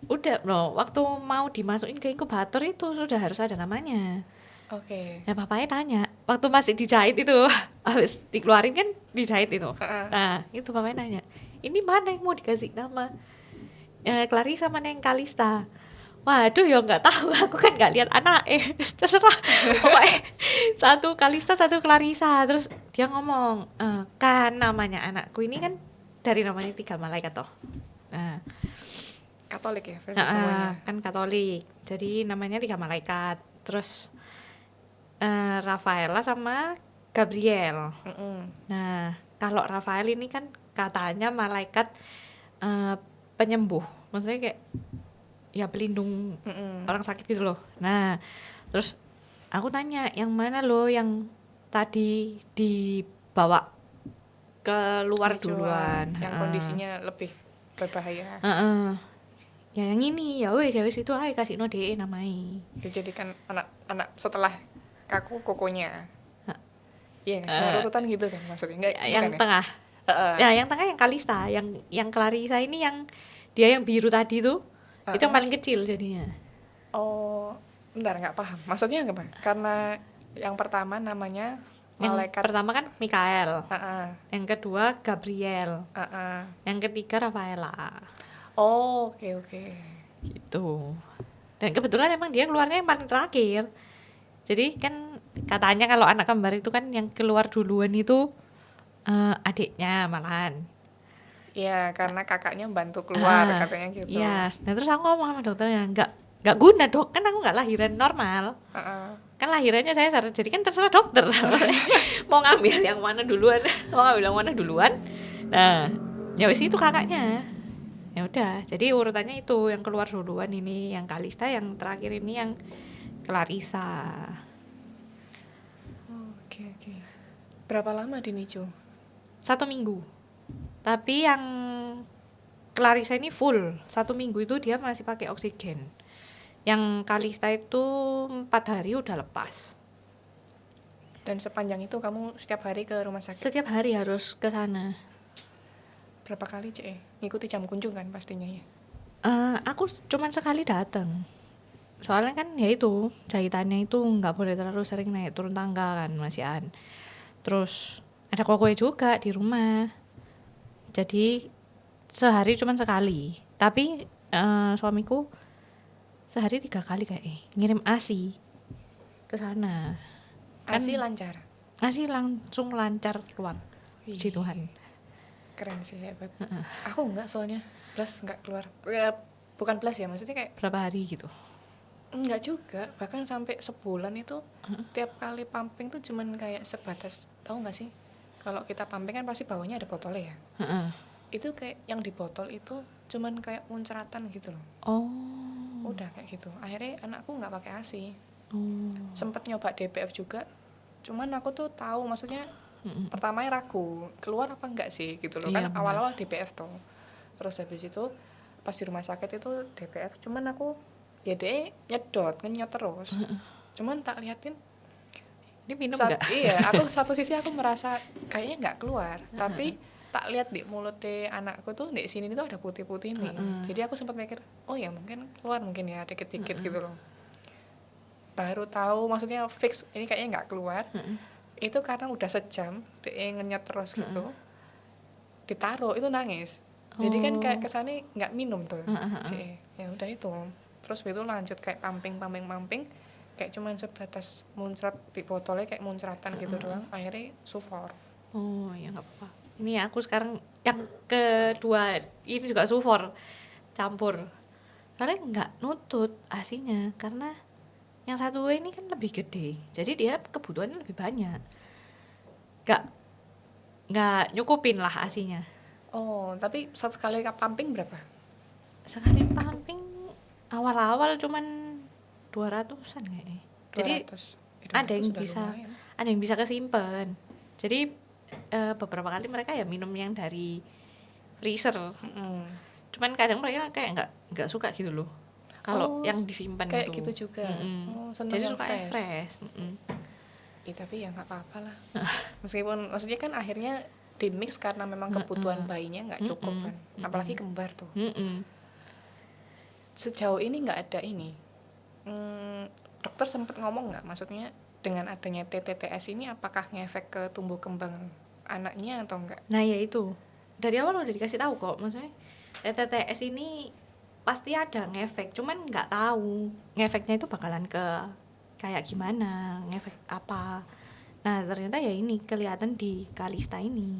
Speaker 2: Udah loh, waktu mau dimasukin ke inkubator itu sudah harus ada namanya.
Speaker 1: Oke.
Speaker 2: Nah papanya tanya, waktu masih dijahit itu, habis dikeluarin kan dijahit itu. Nah itu papanya nanya, ini mana yang mau dikasih nama? Clarissa mana yang Kalista? Waduh, ya nggak tahu, aku kan nggak lihat anak, terserah. Pokoknya satu Kalista, satu Clarissa. Terus dia ngomong, kan namanya anakku ini kan dari namanya 3 malaikat toh. Nah,
Speaker 1: Katolik ya versi semuanya.
Speaker 2: kan Katolik, jadi namanya 3 malaikat. Terus Rafaela sama Gabriel. Nah, kalau Rafael ini kan katanya malaikat penyembuh, maksudnya kayak ya pelindung orang sakit gitu loh. Nah, terus aku tanya, yang mana lo yang tadi dibawa ke luar duluan?
Speaker 1: Yang kondisinya lebih berbahaya.
Speaker 2: Ya yang ini, ya wes itu aja kasih no DE namanya.
Speaker 1: Dijadikan anak setelah kokonya. Iya, urutan gitu kan maksudnya. Enggak,
Speaker 2: Yang
Speaker 1: bukan
Speaker 2: tengah. Ya, yang tengah yang Kalista, yang Clarissa ini yang dia yang biru tadi tuh, itu yang paling kecil jadinya.
Speaker 1: Oh, bentar nggak paham. Maksudnya apa? Karena yang pertama namanya
Speaker 2: Yang
Speaker 1: malaikat.
Speaker 2: pertama kan Mikael,
Speaker 1: Heeh.
Speaker 2: yang kedua Gabriel,
Speaker 1: Heeh.
Speaker 2: yang ketiga Rafaela,
Speaker 1: Oh, oke.
Speaker 2: gitu. Dan kebetulan emang dia keluarnya yang paling terakhir. Jadi kan katanya kalau anak kembar itu kan yang keluar duluan itu adiknya malahan.
Speaker 1: Iya, karena kakaknya bantu keluar katanya gitu.
Speaker 2: Iya. Nah terus aku ngomong sama dokternya, nggak guna dok, kan aku nggak lahiran normal. Kan lahirannya saya jadi kan terserah dokter. Mau ngambil yang mana duluan, Nah, ya wis itu kakaknya. Ya udah, jadi urutannya itu yang keluar duluan ini yang Kalista, yang terakhir ini yang Clarissa.
Speaker 1: Oke. Berapa lama di NICU?
Speaker 2: 1 minggu. Tapi yang Clarissa ini full 1 minggu itu dia masih pakai oksigen. Yang Kalista itu 4 hari udah lepas.
Speaker 1: Dan sepanjang itu kamu setiap hari ke rumah sakit?
Speaker 2: Setiap hari harus ke sana.
Speaker 1: Berapa kali Cek? Ngikuti jam kunjung kan pastinya ya?
Speaker 2: Aku cuman sekali datang. Soalnya kan ya itu jahitannya itu nggak boleh terlalu sering naik turun tangga kan masihan. Terus ada kokoe juga di rumah. Jadi sehari cuman sekali. Tapi suamiku sehari 3 kali kayak ngirim ASI ke sana.
Speaker 1: ASI lancar?
Speaker 2: ASI langsung lancar keluar. Puji Tuhan.
Speaker 1: Keren sih, hebat. Aku enggak, soalnya plus enggak keluar. Ya, bukan plus ya, maksudnya kayak
Speaker 2: Berapa hari gitu?
Speaker 1: enggak juga, bahkan sampai sebulan itu tiap kali pumping tuh cuman kayak sebatas, tahu nggak sih? Kalau kita pumping kan pasti bawahnya ada botolnya ya. Itu kayak yang di botol itu cuman kayak muncratan gitu loh. Udah kayak gitu. Akhirnya anakku nggak pakai ASI. Sempet nyoba DPF juga, cuman aku tuh tahu, maksudnya pertamanya ragu keluar apa enggak sih gitu loh.
Speaker 2: Iya,
Speaker 1: Kan awal-awal DPF tuh, terus habis itu pas di rumah sakit itu DPF, cuman aku ya deh ngenyot terus. Cuman tak liatin
Speaker 2: Ini minum nggak?
Speaker 1: iya, aku satu sisi aku merasa kayaknya nggak keluar, tapi tak lihat di mulut anakku tuh di sini tuh ada putih-putih nih. Jadi aku sempat mikir, oh ya mungkin keluar mungkin ya dikit-dikit gitu loh. Baru tahu, maksudnya fix ini kayaknya nggak keluar. Itu karena udah sejam dia ngenyot terus gitu, ditaruh itu nangis. Jadi kan kayak kesana nggak minum tuh. Ya udah itu. Terus itu lanjut kayak pumping kayak cuman sebatas muncrat di botolnya, kayak muncratan gitu doang. Akhirnya sufor.
Speaker 2: Oh ya nggak apa-apa. Ini aku sekarang yang kedua ini juga sufor campur. Soalnya nggak nutut asinya karena yang satu ini kan lebih gede. Jadi dia kebutuhannya lebih banyak. Nggak nyukupin lah asinya.
Speaker 1: Oh, tapi satu kali pumping berapa?
Speaker 2: Sekali pumping awal-awal cuman 200-an kayaknya. Jadi
Speaker 1: 200.
Speaker 2: ada yang bisa kesimpan. Jadi beberapa kali mereka ya minum yang dari freezer. Cuman kadang mereka kayak nggak suka gitu loh. Kalau yang disimpan
Speaker 1: kayak
Speaker 2: itu.
Speaker 1: gitu juga.
Speaker 2: Jadi suka yang fresh.
Speaker 1: Tapi ya nggak apa-apa lah. Meskipun maksudnya kan akhirnya dimix karena memang kebutuhan bayinya nggak cukup kan. Apalagi kembar tuh. Sejauh ini nggak ada ini. Dokter sempat ngomong nggak, maksudnya dengan adanya TTTS ini apakah ngefek ke tumbuh kembang anaknya atau enggak?
Speaker 2: Nah ya itu dari awal udah dikasih tahu kok, maksudnya TTTS ini pasti ada ngefek, cuman nggak tahu ngefeknya itu bakalan ke kayak gimana, ngefek apa. Nah ternyata ya ini kelihatan di Kalista ini.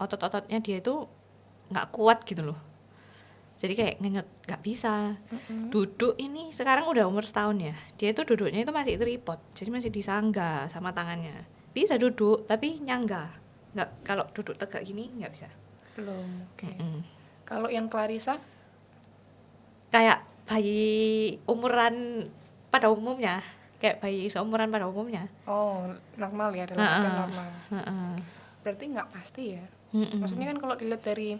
Speaker 2: Otot-ototnya dia itu nggak kuat gitu loh, jadi kayak ngenyot nggak bisa. Duduk ini sekarang udah umur setahun ya, dia itu duduknya itu masih tripod, jadi masih disangga sama tangannya. Bisa duduk tapi nyangga, nggak, kalau duduk tegak gini nggak bisa.
Speaker 1: Belum. Oke. Kalau yang Clarissa?
Speaker 2: Kayak bayi umuran pada umumnya, kayak bayi seumuran pada umumnya.
Speaker 1: Oh, normal ya, dalam artian normal.
Speaker 2: Heeh.
Speaker 1: Berarti nggak pasti ya. Maksudnya kan kalau dilihat dari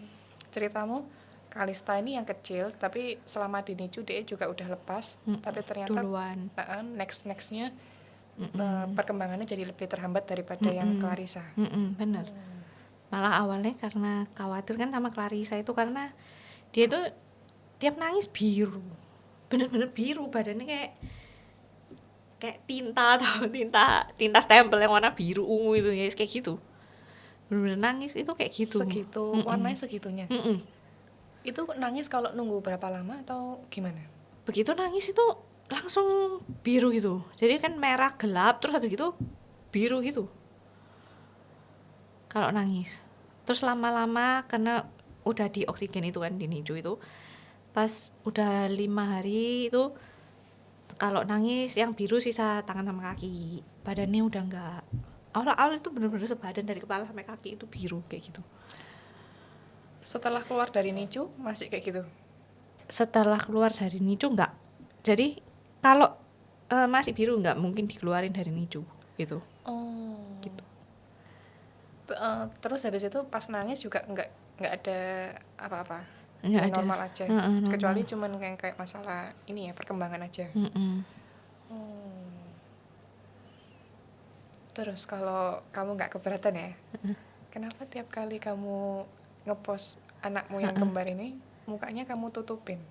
Speaker 1: ceritamu, Kalista ini yang kecil, tapi selama di NICU dia juga udah lepas, tapi ternyata
Speaker 2: Duluan.
Speaker 1: nextnya perkembangannya jadi lebih terhambat daripada yang Clarissa.
Speaker 2: Bener. Malah awalnya karena khawatir kan sama Clarissa itu, karena dia itu tiap nangis biru, bener-bener biru, badannya kayak tinta atau tinta stempel yang warna biru ungu itu ya, kayak gitu. Bener-bener nangis itu kayak gitu.
Speaker 1: Segitu, warnanya segitunya. Itu nangis kalau nunggu berapa lama atau gimana?
Speaker 2: Begitu nangis itu langsung biru gitu, jadi kan merah gelap terus habis gitu biru gitu kalau nangis. Terus lama-lama karena udah di oksigen itu kan di NICU itu, pas udah 5 hari itu kalau nangis yang biru sisa tangan sama kaki, badannya udah enggak. Awal-awal itu bener-bener sebadan dari kepala sampai kaki itu biru kayak gitu.
Speaker 1: Setelah keluar dari NICU masih kayak gitu?
Speaker 2: Setelah keluar dari NICU enggak. Jadi kalau masih biru enggak mungkin dikeluarin dari NICU gitu.
Speaker 1: Oh.
Speaker 2: Gitu.
Speaker 1: Terus habis itu pas nangis juga nggak ada apa-apa?
Speaker 2: Enggak
Speaker 1: Ya,
Speaker 2: ada.
Speaker 1: normal aja.
Speaker 2: Normal.
Speaker 1: Kecuali cuman kayak masalah ini ya, perkembangan aja. Terus kalau kamu nggak keberatan ya, kenapa tiap kali kamu ngepost anakmu yang kembar ini, mukanya kamu tutupin?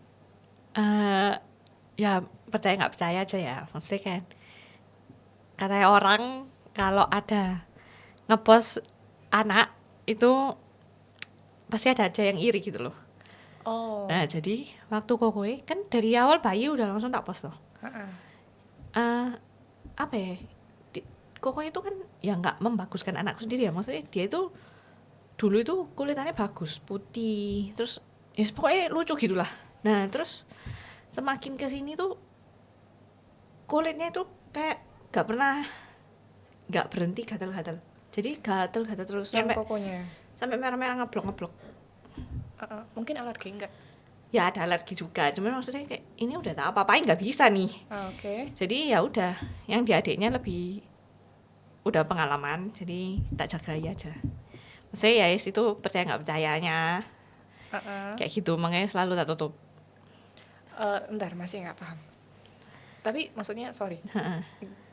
Speaker 2: Ya percaya nggak percaya aja ya, maksudnya kan katanya orang kalau ada ngepost anak itu pasti ada aja yang iri gitu loh.
Speaker 1: Oh.
Speaker 2: Nah jadi waktu Kokoe kan dari awal bayi udah langsung tak post loh. Apa ya, Kokoe itu kan ya nggak membaguskan anakku sendiri ya, maksudnya dia itu dulu itu kulitannya bagus putih, terus ya pokoknya lucu gitulah. Nah terus semakin kesini tuh kulitnya itu kayak nggak berhenti gatal-gatal, jadi gatal-gatal terus
Speaker 1: Yang pokoknya
Speaker 2: sampai merah-merah ngeblok.
Speaker 1: mungkin alergi enggak?
Speaker 2: Ya ada alergi juga, cuman maksudnya kayak ini udah tak apa-apain nggak bisa nih.
Speaker 1: Oke.
Speaker 2: Jadi ya udah, yang di adiknya lebih udah pengalaman, jadi tak jagai aja. Maksudnya ya itu percaya nggak percayanya kayak gitu, makanya selalu tak tutup.
Speaker 1: Bentar, masih nggak paham. Tapi maksudnya sorry,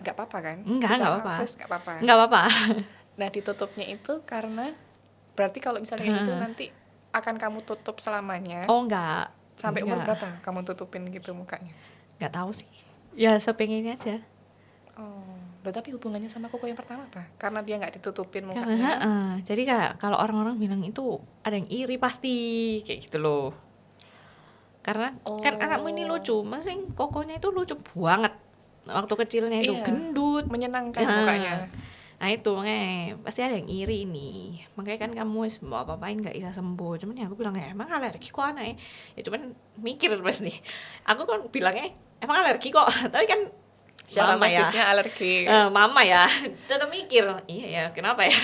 Speaker 1: nggak apa-apa kan?
Speaker 2: Nggak
Speaker 1: Secara
Speaker 2: apa-apa.
Speaker 1: fresh nggak apa-apa.
Speaker 2: Nggak apa-apa.
Speaker 1: Nah ditutupnya itu karena berarti kalau misalnya kayak gitu nanti akan kamu tutup selamanya.
Speaker 2: Oh enggak.
Speaker 1: Sampai umur
Speaker 2: Enggak.
Speaker 1: berapa kamu tutupin gitu mukanya?
Speaker 2: Nggak tahu sih. Ya sepengennya aja.
Speaker 1: Oh, loh, tapi hubungannya sama Koko yang pertama apa? Karena dia nggak ditutupin
Speaker 2: Karena
Speaker 1: mukanya.
Speaker 2: jadi kayak kalau orang-orang bilang itu ada yang iri pasti kayak gitu loh. Karena kan anakmu ini lucu, masing Kokonya itu lucu banget. Waktu kecilnya itu
Speaker 1: Iya,
Speaker 2: gendut,
Speaker 1: menyenangkan mukanya.
Speaker 2: Nah itu makanya pasti ada yang iri nih. Makanya kan kamu mau apa-apain gak bisa sembuh. Cuman ya aku bilang ya emang alergi kok anaknya. Ya cuman mikir terus nih. Aku kan bilangnya emang alergi kok. Tapi kan
Speaker 1: Secara
Speaker 2: mama ya,
Speaker 1: medisnya alergi.
Speaker 2: mama ya tetap mikir. Iya ya kenapa ya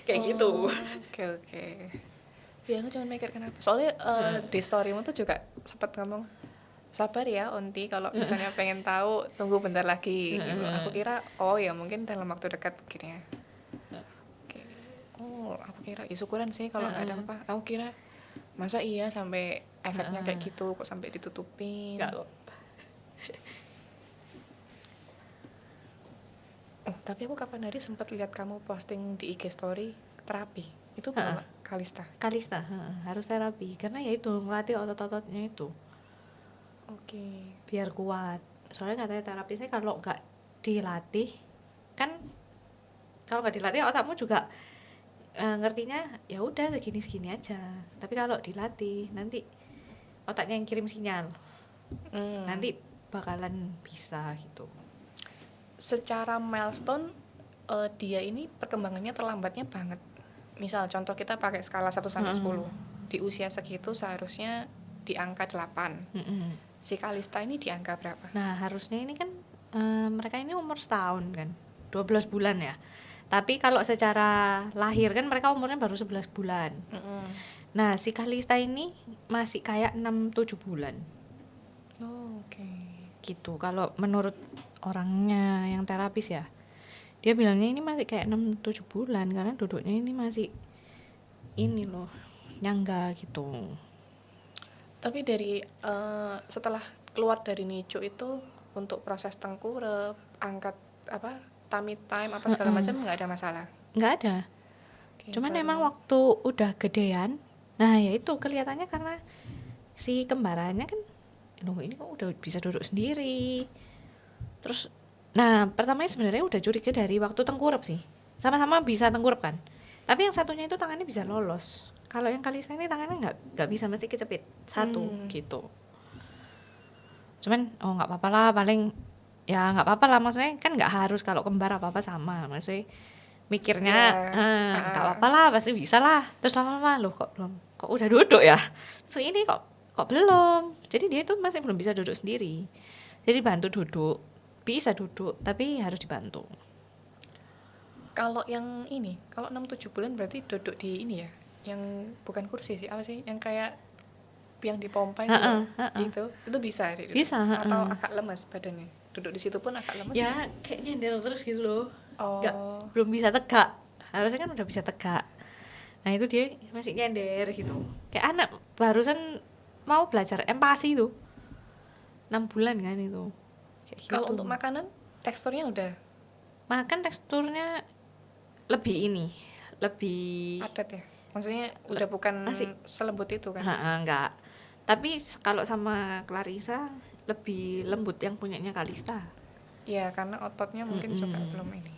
Speaker 2: kayak gitu.
Speaker 1: Oke. Ya aku cuma mikir kenapa. Soalnya di storymu tuh juga sempat ngomong sabar ya Onti, kalau misalnya pengen tahu tunggu bentar lagi gitu. Aku kira oh ya mungkin dalam waktu dekat begini ya. Oke. Oh aku kira ya syukuran sih kalau nggak ada apa. Aku kira masa iya sampai efeknya kayak gitu kok sampai ditutupin.
Speaker 2: Enggak kok.
Speaker 1: Oh tapi aku kapan hari sempat lihat kamu posting di IG story terapi. Itu belum Kalista.
Speaker 2: Kalista harus terapi karena ya itu ngelatih otot-ototnya itu.
Speaker 1: Oke.
Speaker 2: Biar kuat. Soalnya katanya terapi saya kalau nggak dilatih kan, kalau nggak dilatih otakmu juga ngertinya ya udah segini aja. Tapi kalau dilatih nanti otaknya yang kirim sinyal.
Speaker 1: Hmm.
Speaker 2: Nanti bakalan bisa gitu.
Speaker 1: Secara milestone dia ini perkembangannya terlambatnya banget. Misal contoh kita pakai skala 1 sampai 10. Di usia segitu seharusnya di angka 8. Si Kalista ini di angka berapa?
Speaker 2: Nah, harusnya ini kan mereka ini umur setahun kan. 12 bulan ya. Tapi kalau secara lahir kan mereka umurnya baru 11 bulan. Nah, si Kalista ini masih kayak 6-7 bulan.
Speaker 1: Oh, oke.
Speaker 2: Gitu. Kalau menurut orangnya yang terapis ya. Dia bilangnya ini masih kayak 6-7 bulan karena duduknya ini masih ini loh, nyangga gitu.
Speaker 1: Tapi dari setelah keluar dari NICU itu untuk proses tengkurap, angkat apa tummy time apa segala macam nggak ada masalah.
Speaker 2: Nggak ada.
Speaker 1: Oke,
Speaker 2: Cuman
Speaker 1: baru-
Speaker 2: emang waktu udah gedean, nah ya itu kelihatannya karena si kembarannya kan, loh ini kok udah bisa duduk sendiri. Terus, nah pertamanya sebenarnya udah curiga dari waktu tengkurap sih. Sama-sama bisa tengkurap kan. Tapi yang satunya itu tangannya bisa lolos. Kalau yang Kalista ini tangannya nggak bisa, mesti kecepit satu gitu. Cuman nggak apa-apa lah, paling ya nggak apa-apa lah, maksudnya kan nggak harus kalau kembar apa-apa sama, maksudnya mikirnya nggak apa-apa lah, pasti bisa lah. Terus lama-lama loh kok belum, kok udah duduk ya, so ini kok belum. Jadi dia tuh masih belum bisa duduk sendiri, jadi bantu duduk, bisa duduk tapi harus dibantu.
Speaker 1: Kalau yang ini, kalau 6-7 bulan berarti duduk di ini ya, yang bukan kursi sih, apa sih, yang kayak yang dipompa itu, itu bisa duduk.
Speaker 2: Bisa,
Speaker 1: atau agak lemas badannya, duduk di situ pun agak lemas
Speaker 2: ya kayak nyender terus gitu loh.
Speaker 1: Oh.
Speaker 2: Belum bisa tegak, harusnya kan udah bisa tegak. Nah itu dia masih nyender gitu, kayak anak barusan mau belajar empati tuh, 6 bulan kan itu kayak gitu.
Speaker 1: Kalau untuk makanan teksturnya udah
Speaker 2: makan teksturnya lebih
Speaker 1: padat ya, maksudnya udah bukan
Speaker 2: masih
Speaker 1: selembut itu kan.
Speaker 2: enggak, tapi kalau sama Clarissa lebih lembut yang punyanya Kalista.
Speaker 1: Ya karena ototnya mungkin juga belum ini.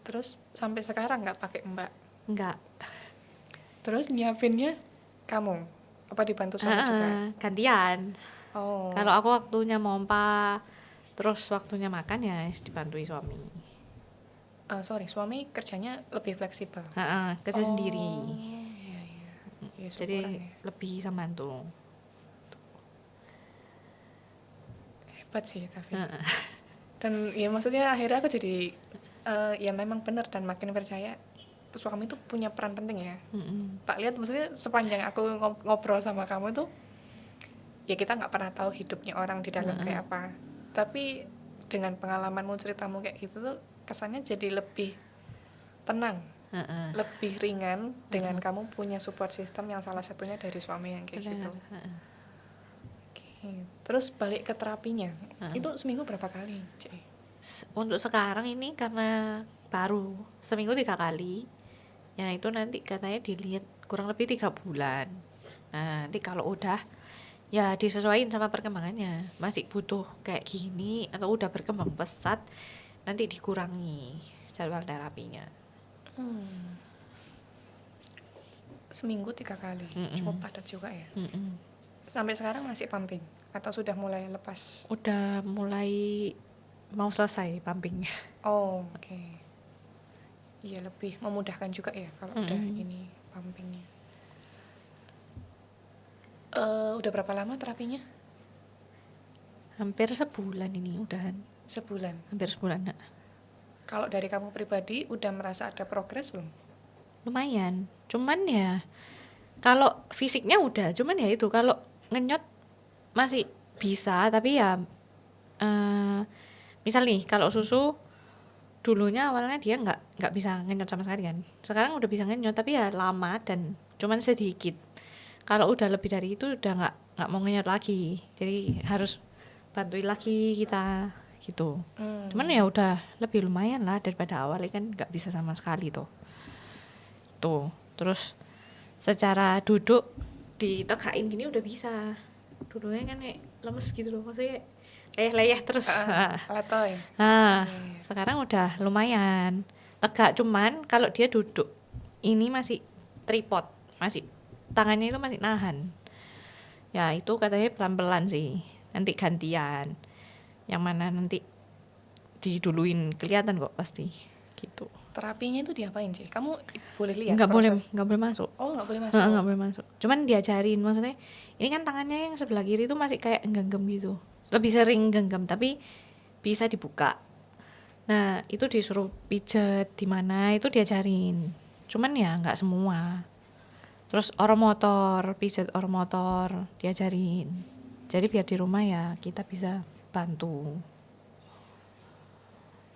Speaker 1: Terus sampai sekarang nggak pakai mbak?
Speaker 2: Enggak.
Speaker 1: Terus nyiapinnya kamu apa dibantu suami juga?
Speaker 2: Gantian.
Speaker 1: Oh.
Speaker 2: Kalau aku waktunya mompa, terus waktunya makan ya dibantui suami.
Speaker 1: Sorry, suami kerjanya lebih fleksibel.
Speaker 2: Kerja sendiri.
Speaker 1: Iya, iya. Ya,
Speaker 2: Jadi
Speaker 1: syukuran ya.
Speaker 2: lebih bisa bantu.
Speaker 1: Hebat sih tapi. Dan ya maksudnya akhirnya aku jadi ya memang benar dan makin percaya suami itu punya peran penting ya. Tak lihat maksudnya sepanjang aku ngobrol sama kamu tuh ya kita nggak pernah tahu hidupnya orang di dalam kayak apa. Tapi dengan pengalamanmu, ceritamu kayak gitu tuh kesannya jadi lebih tenang, lebih ringan dengan kamu punya support system yang salah satunya dari suami yang kayak gitu. Oke. Terus balik ke terapinya, itu seminggu berapa kali, Cek?
Speaker 2: Untuk sekarang ini karena baru seminggu 3 kali, ya itu nanti katanya dilihat kurang lebih 3 bulan. Nah nanti kalau udah ya disesuaikan sama perkembangannya, masih butuh kayak gini atau udah berkembang pesat, nanti dikurangi jadwal terapinya.
Speaker 1: Seminggu 3 kali, cukup padat juga ya. Sampai sekarang masih pumping atau sudah mulai lepas?
Speaker 2: Udah mulai mau selesai pumpingnya.
Speaker 1: Oh, oke. Iya, lebih memudahkan juga ya kalau udah ini pumpingnya. Udah berapa lama terapinya?
Speaker 2: Hampir sebulan ini udahan.
Speaker 1: Sebulan.
Speaker 2: Hampir sebulan.
Speaker 1: Kalau dari kamu pribadi udah merasa ada progres belum?
Speaker 2: Lumayan. Cuman ya kalau fisiknya udah, cuman ya itu kalau ngenyot masih bisa, tapi ya misal nih kalau susu dulunya awalnya dia nggak bisa ngenyot sama sekali kan. Sekarang udah bisa ngenyot tapi ya lama dan cuman sedikit. Kalau udah lebih dari itu udah nggak mau ngenyot lagi, jadi harus bantuin lagi kita gitu. Cuman ya udah lebih lumayan lah daripada awalnya kan nggak bisa sama sekali tuh. Terus secara duduk ditekain gini udah bisa. Dulunya kan kayak lemes gitu loh, maksudnya leyeh terus.
Speaker 1: Letoy.
Speaker 2: Sekarang udah lumayan tegak, cuman kalau dia duduk ini masih tripod, masih tangannya itu masih nahan. Ya itu katanya pelan-pelan sih, nanti gantian. Yang mana nanti diduluin kelihatan kok pasti gitu.
Speaker 1: Terapinya itu diapain sih? Kamu boleh lihat proses?
Speaker 2: Nggak boleh masuk.
Speaker 1: Oh, nggak boleh
Speaker 2: Heeh,
Speaker 1: masuk.
Speaker 2: nggak boleh masuk. Cuman diajarin, maksudnya ini kan tangannya yang sebelah kiri itu masih kayak genggam gitu. Lebih sering genggam tapi bisa dibuka. Nah, itu disuruh pijet di mana itu diajarin. Cuman ya nggak semua. Terus oromotor, pijat oromotor diajarin. Jadi biar di rumah ya kita bisa bantu.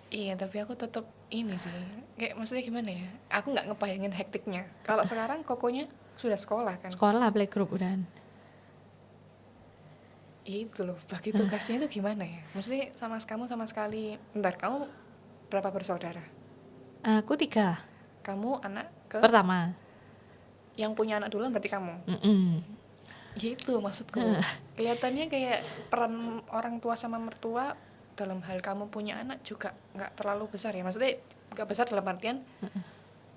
Speaker 1: Iya, tapi aku tetap ini sih. Kayak maksudnya gimana ya? Aku nggak ngebayangin hektiknya. Kalau sekarang kokonya sudah sekolah kan.
Speaker 2: Sekolah playgroup udah.
Speaker 1: Itu loh, bagi tugasnya itu gimana ya? Maksudnya kamu sama sekali. Bentar, kamu berapa bersaudara?
Speaker 2: Aku 3.
Speaker 1: Kamu anak ke
Speaker 2: Pertama.
Speaker 1: yang punya anak duluan berarti kamu. Gitu maksudku. Kelihatannya kayak peran orang tua sama mertua dalam hal kamu punya anak juga nggak terlalu besar ya. Maksudnya nggak besar dalam artian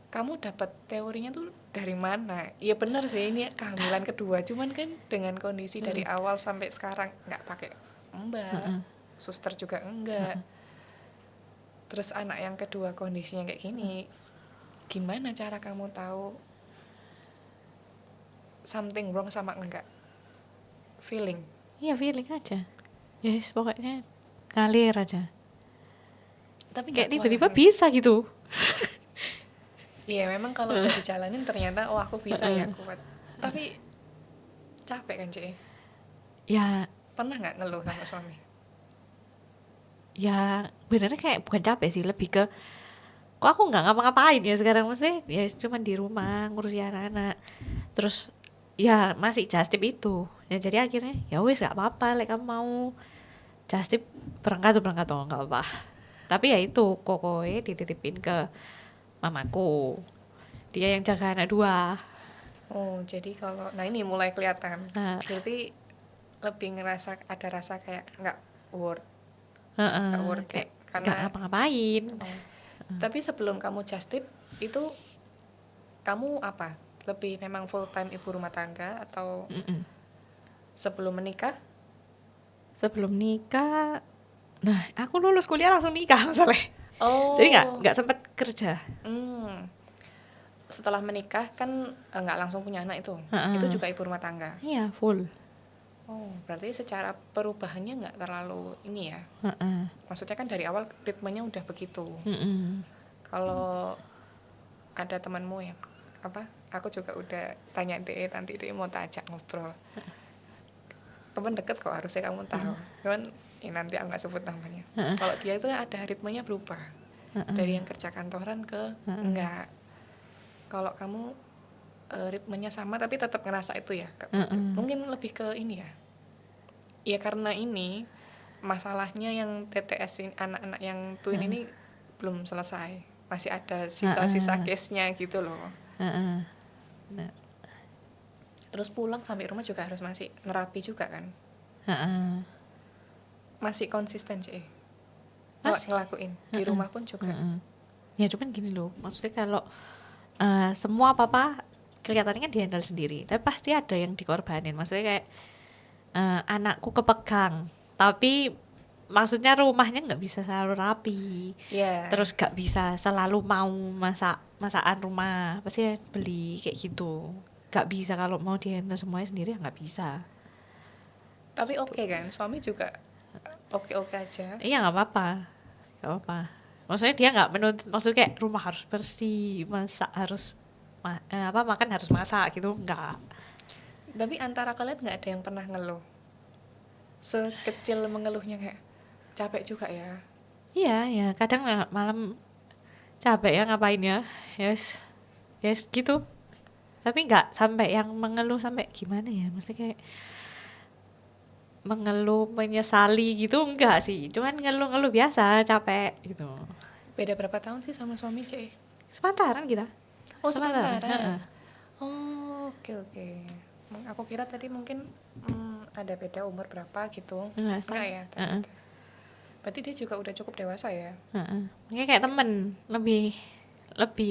Speaker 1: kamu dapat teorinya tuh dari mana? Iya benar sih ini kehamilan kedua, cuman kan dengan kondisi dari awal sampai sekarang nggak pakai mbak, suster juga enggak. Terus anak yang kedua kondisinya kayak gini, gimana cara kamu tahu something wrong sama enggak? Feeling.
Speaker 2: Iya feeling aja. Yes, pokoknya ngalir aja.
Speaker 1: Tapi
Speaker 2: Kayak
Speaker 1: nggak
Speaker 2: tiba-tiba
Speaker 1: kewalahan.
Speaker 2: bisa gitu.
Speaker 1: Iya memang kalau udah dijalanin ternyata oh aku bisa ya kuat. Tapi capek kan Cik?
Speaker 2: Ya,
Speaker 1: Pernah nggak ngeluh sama suami?
Speaker 2: ya benernya kayak bukan capek sih, lebih ke kok aku nggak ngapa-ngapain ya sekarang, maksudnya ya cuman di rumah ngurusi anak-anak. Terus ya masih just tip itu. Ya jadi akhirnya ya wes gak apa-apa, like kamu mau just tip berangkat tuh nggak apa-apa. Tapi ya itu kokoe dititipin ke mamaku. Dia yang jaga anak 2.
Speaker 1: Oh jadi kalau nah ini mulai kelihatan.
Speaker 2: Nah,
Speaker 1: Berarti lebih ngerasa ada rasa kayak nggak worth, nggak
Speaker 2: heeh,
Speaker 1: worth
Speaker 2: kayak
Speaker 1: it
Speaker 2: nggak
Speaker 1: karena.
Speaker 2: ngapa-ngapain.
Speaker 1: Oh. Tapi sebelum kamu just tip itu kamu apa? Lebih memang full time ibu rumah tangga atau sebelum menikah?
Speaker 2: Sebelum nikah, nah aku lulus kuliah langsung nikah masalahnya. Jadi
Speaker 1: Oh.
Speaker 2: nggak sempet kerja.
Speaker 1: Setelah menikah kan nggak langsung punya anak itu. Itu juga ibu rumah tangga.
Speaker 2: Iya full.
Speaker 1: Oh, berarti secara perubahannya nggak terlalu ini ya.
Speaker 2: Heeh.
Speaker 1: Maksudnya kan dari awal ritmenya udah begitu.
Speaker 2: Mm-mm.
Speaker 1: Kalau ada temanmu yang apa? Aku juga udah tanya deh, nanti dia mau tak ajak ngobrol. Teman deket kok harusnya kamu tahu. Cuman ya nanti aku nggak sebut namanya. Kalau dia itu ada ritmenya berubah. Dari yang kerja kantoran ke enggak. Kalau kamu ritmenya sama tapi tetap ngerasa itu ya. Mungkin lebih ke ini ya. Ya karena ini masalahnya yang TTS ini, anak-anak yang twin ini belum selesai. Masih ada sisa-sisa case-nya gitu loh.
Speaker 2: Nah,
Speaker 1: Terus pulang sampai rumah juga harus masih nerapi juga kan. Masih konsisten sih.
Speaker 2: Masih.
Speaker 1: Ngelakuin di rumah pun juga.
Speaker 2: ya cuman gini loh, maksudnya kalau semua apa-apa kelihatannya kan dihandle sendiri, tapi pasti ada yang dikorbanin. Maksudnya kayak anakku kepegang, tapi maksudnya rumahnya nggak bisa selalu rapi.
Speaker 1: Iya.
Speaker 2: Terus gak bisa selalu mau masakan rumah, pasti beli kayak gitu. Gak bisa kalau mau dihandle semuanya sendiri ya nggak bisa.
Speaker 1: Tapi oke kan, suami juga oke-oke aja.
Speaker 2: Iya nggak apa-apa, nggak apa-apa. Maksudnya dia nggak menuntut, maksudnya kayak rumah harus bersih, masak harus makan harus masak gitu, nggak.
Speaker 1: Tapi antara kalian nggak ada yang pernah ngeluh? Sekecil mengeluhnya kayak capek juga ya.
Speaker 2: Iya ya kadang malam capek ya ngapain ya, yes yes gitu. Tapi nggak sampai yang mengeluh sampai gimana ya, maksudnya kayak mengeluh menyesali gitu enggak sih, cuman ngeluh-ngeluh biasa capek gitu.
Speaker 1: Beda berapa tahun sih sama suami Cek?
Speaker 2: Sepantaran kita.
Speaker 1: Oh
Speaker 2: Sepantaran.
Speaker 1: sepantaran. Oh oke. Aku kira tadi mungkin ada beda umur berapa gitu.
Speaker 2: Enggak
Speaker 1: ya ternyata. Berarti dia juga udah cukup dewasa ya.
Speaker 2: Ini kayak temen, lebih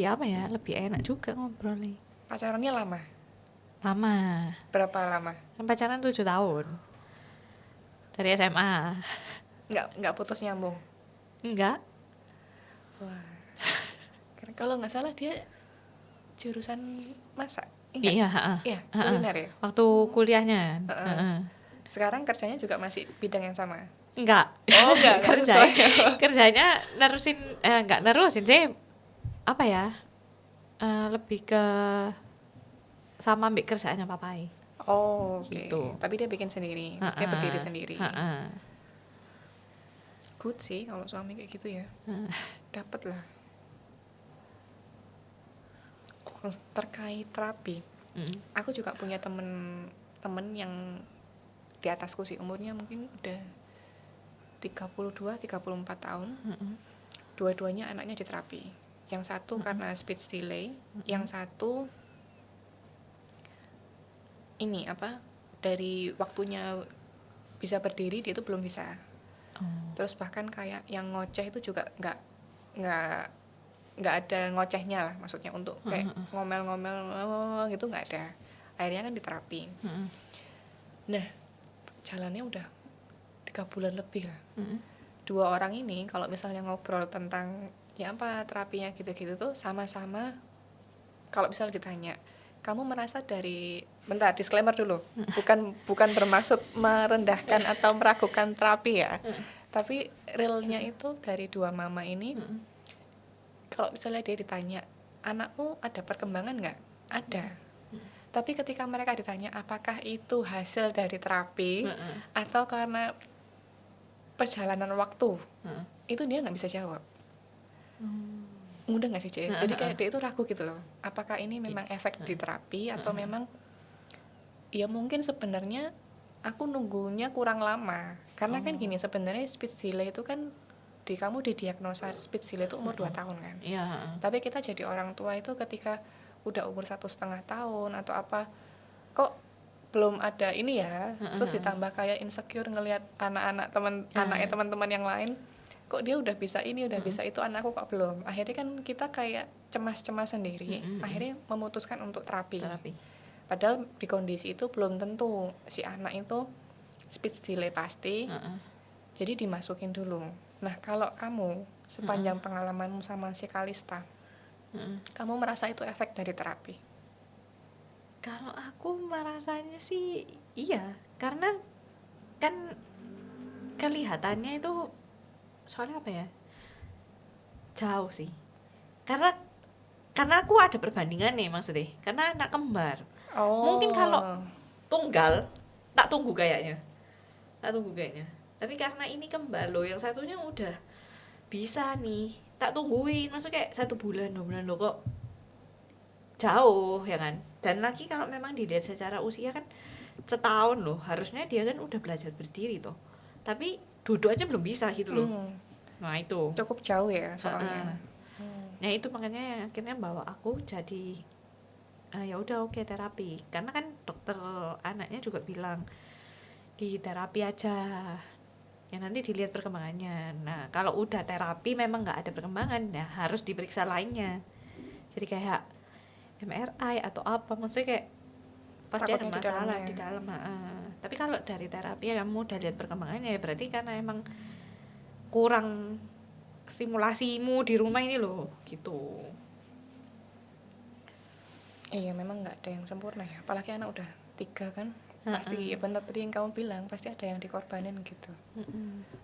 Speaker 2: apa ya, lebih enak juga ngobrolnya.
Speaker 1: Pacarannya lama?
Speaker 2: Lama.
Speaker 1: Berapa lama?
Speaker 2: Kan pacaran 7 tahun. Dari SMA.
Speaker 1: Nggak putus nyambung.
Speaker 2: Enggak.
Speaker 1: Wah. Karena kalau nggak salah dia jurusan masak.
Speaker 2: Iya, heeh.
Speaker 1: Iya,
Speaker 2: Heeh.
Speaker 1: kuliner ya.
Speaker 2: Waktu kuliahnya kan.
Speaker 1: Heeh.
Speaker 2: Heeh.
Speaker 1: Sekarang kerjanya juga masih bidang yang sama.
Speaker 2: Enggak.
Speaker 1: Oh, nggak sesuai.
Speaker 2: Kerjanya nerusin enggak nerusin sih. Apa ya? Lebih ke sama ambil kerjaannya papai.
Speaker 1: Oh, oke.
Speaker 2: Gitu.
Speaker 1: Tapi dia bikin sendiri, maksudnya berdiri sendiri. Good sih kalau suami kayak gitu ya. Dapat lah. Oh, terkait terapi, aku juga punya temen yang di atasku sih, umurnya mungkin udah 32-34 tahun. Dua-duanya anaknya di terapi. Yang satu karena speech delay, yang satu ini apa, dari waktunya bisa berdiri dia itu belum bisa. Terus bahkan kayak yang ngoceh itu juga nggak ada ngocehnya lah, maksudnya untuk kayak ngomel-ngomel gitu nggak ada. Akhirnya kan di terapi. Nah, jalannya udah 3 bulan lebih lah. Dua orang ini kalau misalnya ngobrol tentang ya apa terapinya gitu-gitu tuh sama-sama, kalau misalnya ditanya, kamu merasa dari, bentar disclaimer dulu, bukan bermaksud merendahkan atau meragukan terapi ya, tapi realnya itu dari dua mama ini, kalau misalnya dia ditanya, anakmu ada perkembangan nggak? Ada. Tapi ketika mereka ditanya apakah itu hasil dari terapi atau karena perjalanan waktu, itu dia nggak bisa jawab. Mudah nggak sih, Cek? Jadi kayak dia itu ragu gitu loh, apakah ini memang efek di terapi atau memang ya mungkin sebenarnya aku nunggunya kurang lama. Karena kan gini, sebenarnya speech delay itu kan kamu didiagnosa speech delay itu umur 2 tahun kan. Tapi kita jadi orang tua itu ketika udah umur 1,5 tahun atau apa, kok belum ada ini ya. Terus ditambah kayak insecure ngelihat anaknya teman-teman yang lain, kok dia udah bisa ini, udah bisa itu, anakku kok belum. Akhirnya kan kita kayak cemas-cemas sendiri. Akhirnya memutuskan untuk terapi. Padahal di kondisi itu belum tentu si anak itu speech delay pasti. Jadi dimasukin dulu. Nah, kalau kamu sepanjang pengalamanmu sama si Kalista, kamu merasa itu efek dari terapi?
Speaker 2: Kalau aku merasanya sih iya, karena kan kelihatannya itu soalnya apa ya, jauh sih. Karena aku ada perbandingan nih maksudnya, karena anak kembar. Mungkin kalau tunggal tak tunggu kayaknya. Tapi karena ini kembar loh, yang satunya udah bisa nih, tak tungguin. Maksudnya kayak 1 bulan 2 bulan loh, kok jauh ya kan. Dan lagi kalau memang dilihat secara usia kan setahun loh, harusnya dia kan udah belajar berdiri toh, tapi duduk aja belum bisa gitu loh. Nah itu
Speaker 1: cukup jauh ya soalnya.
Speaker 2: Nah itu makanya yang akhirnya bawa aku jadi ya udah oke, terapi. Karena kan dokter anaknya juga bilang di terapi aja ya, nanti dilihat perkembangannya. Nah kalau udah terapi memang nggak ada perkembangan, ya harus diperiksa lainnya. Jadi kayak MRI atau apa, maksudnya kayak pasti ada masalah di dalam. Tapi kalau dari terapi ya kamu udah lihat perkembangannya, ya berarti karena emang kurang stimulasimu di rumah ini loh gitu.
Speaker 1: Iya, memang nggak ada yang sempurna ya, apalagi anak udah 3 kan. Pasti ya benar tadi yang kamu bilang, pasti ada yang dikorbanin gitu.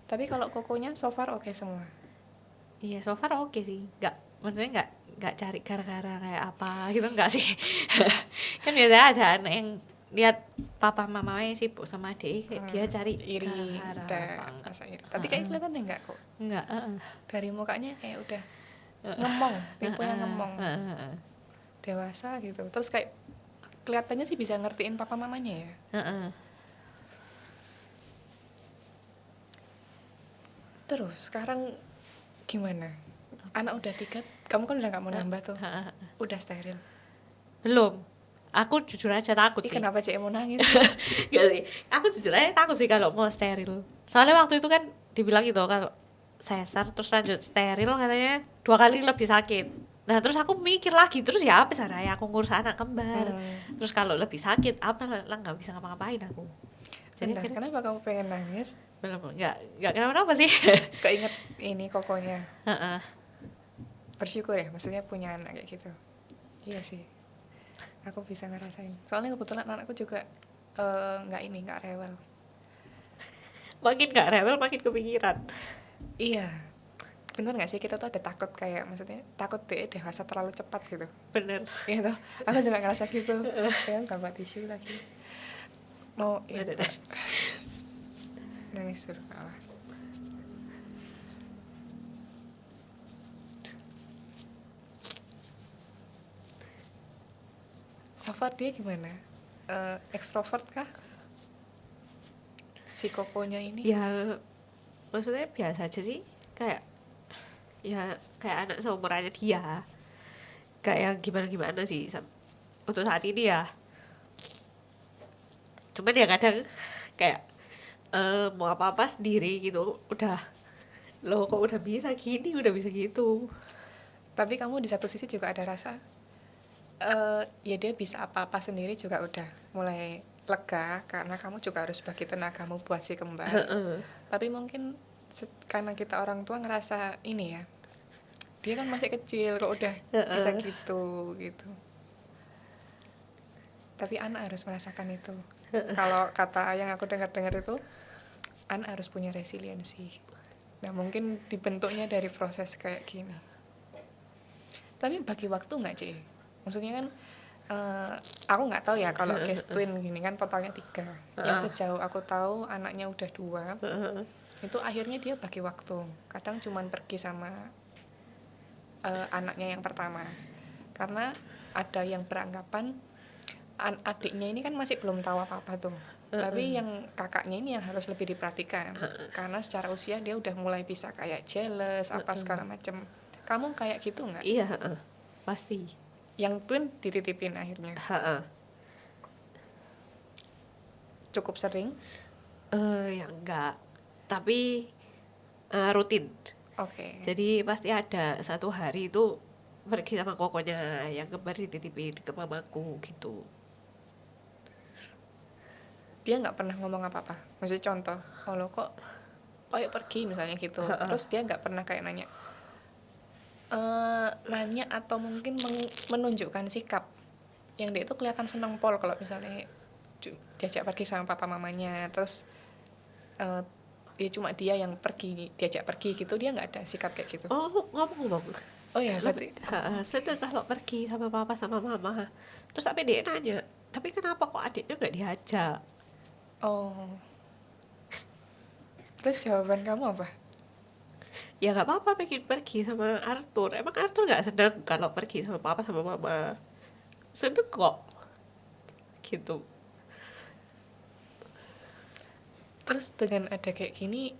Speaker 1: Tapi kalau kokonya so far oke semua?
Speaker 2: Iya, so far oke sih. Maksudnya nggak cari gara-gara kayak apa gitu, nggak sih. Kan biasanya ada anak yang lihat papa mamanya sibuk sama adik, kayak dia cari
Speaker 1: iri dan rasa iri. Tapi kayak kelihatan enggak kok.
Speaker 2: Enggak.
Speaker 1: Dari mukanya kayak udah ngemong, tipenya ngemong, dewasa gitu. Terus kayak kelihatannya sih bisa ngertiin papa mamanya ya. Terus sekarang gimana? Anak udah 3, kamu kan udah gak mau nambah tuh. Udah steril?
Speaker 2: Belum. Aku jujur aja takut sih.
Speaker 1: Kenapa Cek mau nangis?
Speaker 2: Gak sih. Aku jujur aja takut sih kalau mau steril. Soalnya waktu itu kan dibilang gitu, kalau sesar terus lanjut steril katanya 2 kali lebih sakit. Nah terus aku mikir lagi, terus ya apa caranya aku ngurus anak kembar. Terus kalau lebih sakit apa lah nggak bisa ngapa-ngapain aku. Jadi
Speaker 1: Bentar,
Speaker 2: akhirnya
Speaker 1: kenapa kamu pengen nangis?
Speaker 2: belum nggak kenapa-napa sih.
Speaker 1: Keinget ini kokonya.
Speaker 2: Heeh.
Speaker 1: Bersyukur ya, maksudnya punya anak kayak gitu. Iya sih, aku bisa ngerasain. Soalnya kebetulan anakku juga nggak rewel.
Speaker 2: Makin nggak rewel makin kepikiran.
Speaker 1: Iya, bener nggak sih kita tuh ada takut kayak maksudnya takut dia dewasa terlalu cepat gitu.
Speaker 2: Bener.
Speaker 1: Iya tuh, aku juga ngerasa gitu. Ya nggak bawa tisu lagi. Mau ya,
Speaker 2: Bener.
Speaker 1: nangis dulu kalah. So far dia gimana? Ekstrovert kah? Si kokonya ini?
Speaker 2: Ya maksudnya biasa aja sih, kayak ya kayak anak seumurannya dia, kayak gimana sih untuk saat ini ya. Cuman ya kadang kayak mau apa-apa sendiri gitu udah, loh kok udah bisa gini, udah bisa gitu.
Speaker 1: Tapi kamu di satu sisi juga ada rasa ya dia bisa apa-apa sendiri juga udah mulai lega karena kamu juga harus bagi tenagamu buat si kembar. Tapi mungkin karena kita orang tua ngerasa ini ya, dia kan masih kecil kok udah bisa gitu. Tapi anak harus merasakan itu. Kalau kata yang aku dengar-dengar itu, anak harus punya resiliensi. Nah mungkin dibentuknya dari proses kayak gini. Tapi bagi waktu nggak, Ci? Maksudnya kan aku nggak tahu ya kalau case twin gini kan totalnya 3. Yang sejauh aku tahu anaknya udah 2. Itu akhirnya dia bagi waktu. Kadang cuman pergi sama anaknya yang pertama. Karena ada yang beranggapan adiknya ini kan masih belum tahu apa-apa tuh. Tapi yang kakaknya ini yang harus lebih diperhatikan. Karena secara usia dia udah mulai bisa kayak jealous apa segala macem. Kamu kayak gitu nggak?
Speaker 2: Iya, pasti.
Speaker 1: Yang twin dititipin akhirnya. Cukup sering?
Speaker 2: Ya enggak, tapi rutin.
Speaker 1: Oke.
Speaker 2: Jadi pasti ada satu hari itu pergi sama kokonya yang kembar dititipin ke mamaku gitu.
Speaker 1: Dia nggak pernah ngomong apa-apa. Maksudnya contoh, oh lo kok yuk pergi misalnya gitu. Terus dia nggak pernah kayak nanya atau mungkin menunjukkan sikap yang dia itu kelihatan seneng pol kalau misalnya diajak pergi sama papa mamanya. Terus ya cuma dia yang pergi, diajak pergi gitu, dia nggak ada sikap kayak gitu.
Speaker 2: Oh, ngomong.
Speaker 1: Oh ya, berarti
Speaker 2: Seneng kalau pergi sama papa sama mama. Terus sampai dia nanya, tapi kenapa kok adiknya nggak diajak?
Speaker 1: oh. Terus jawaban kamu apa?
Speaker 2: Ya nggak apa-apa, pengen pergi sama Arthur. Emang Arthur nggak seneng kalau pergi sama papa sama mama? Seneng kok, gitu.
Speaker 1: Terus dengan ada kayak gini,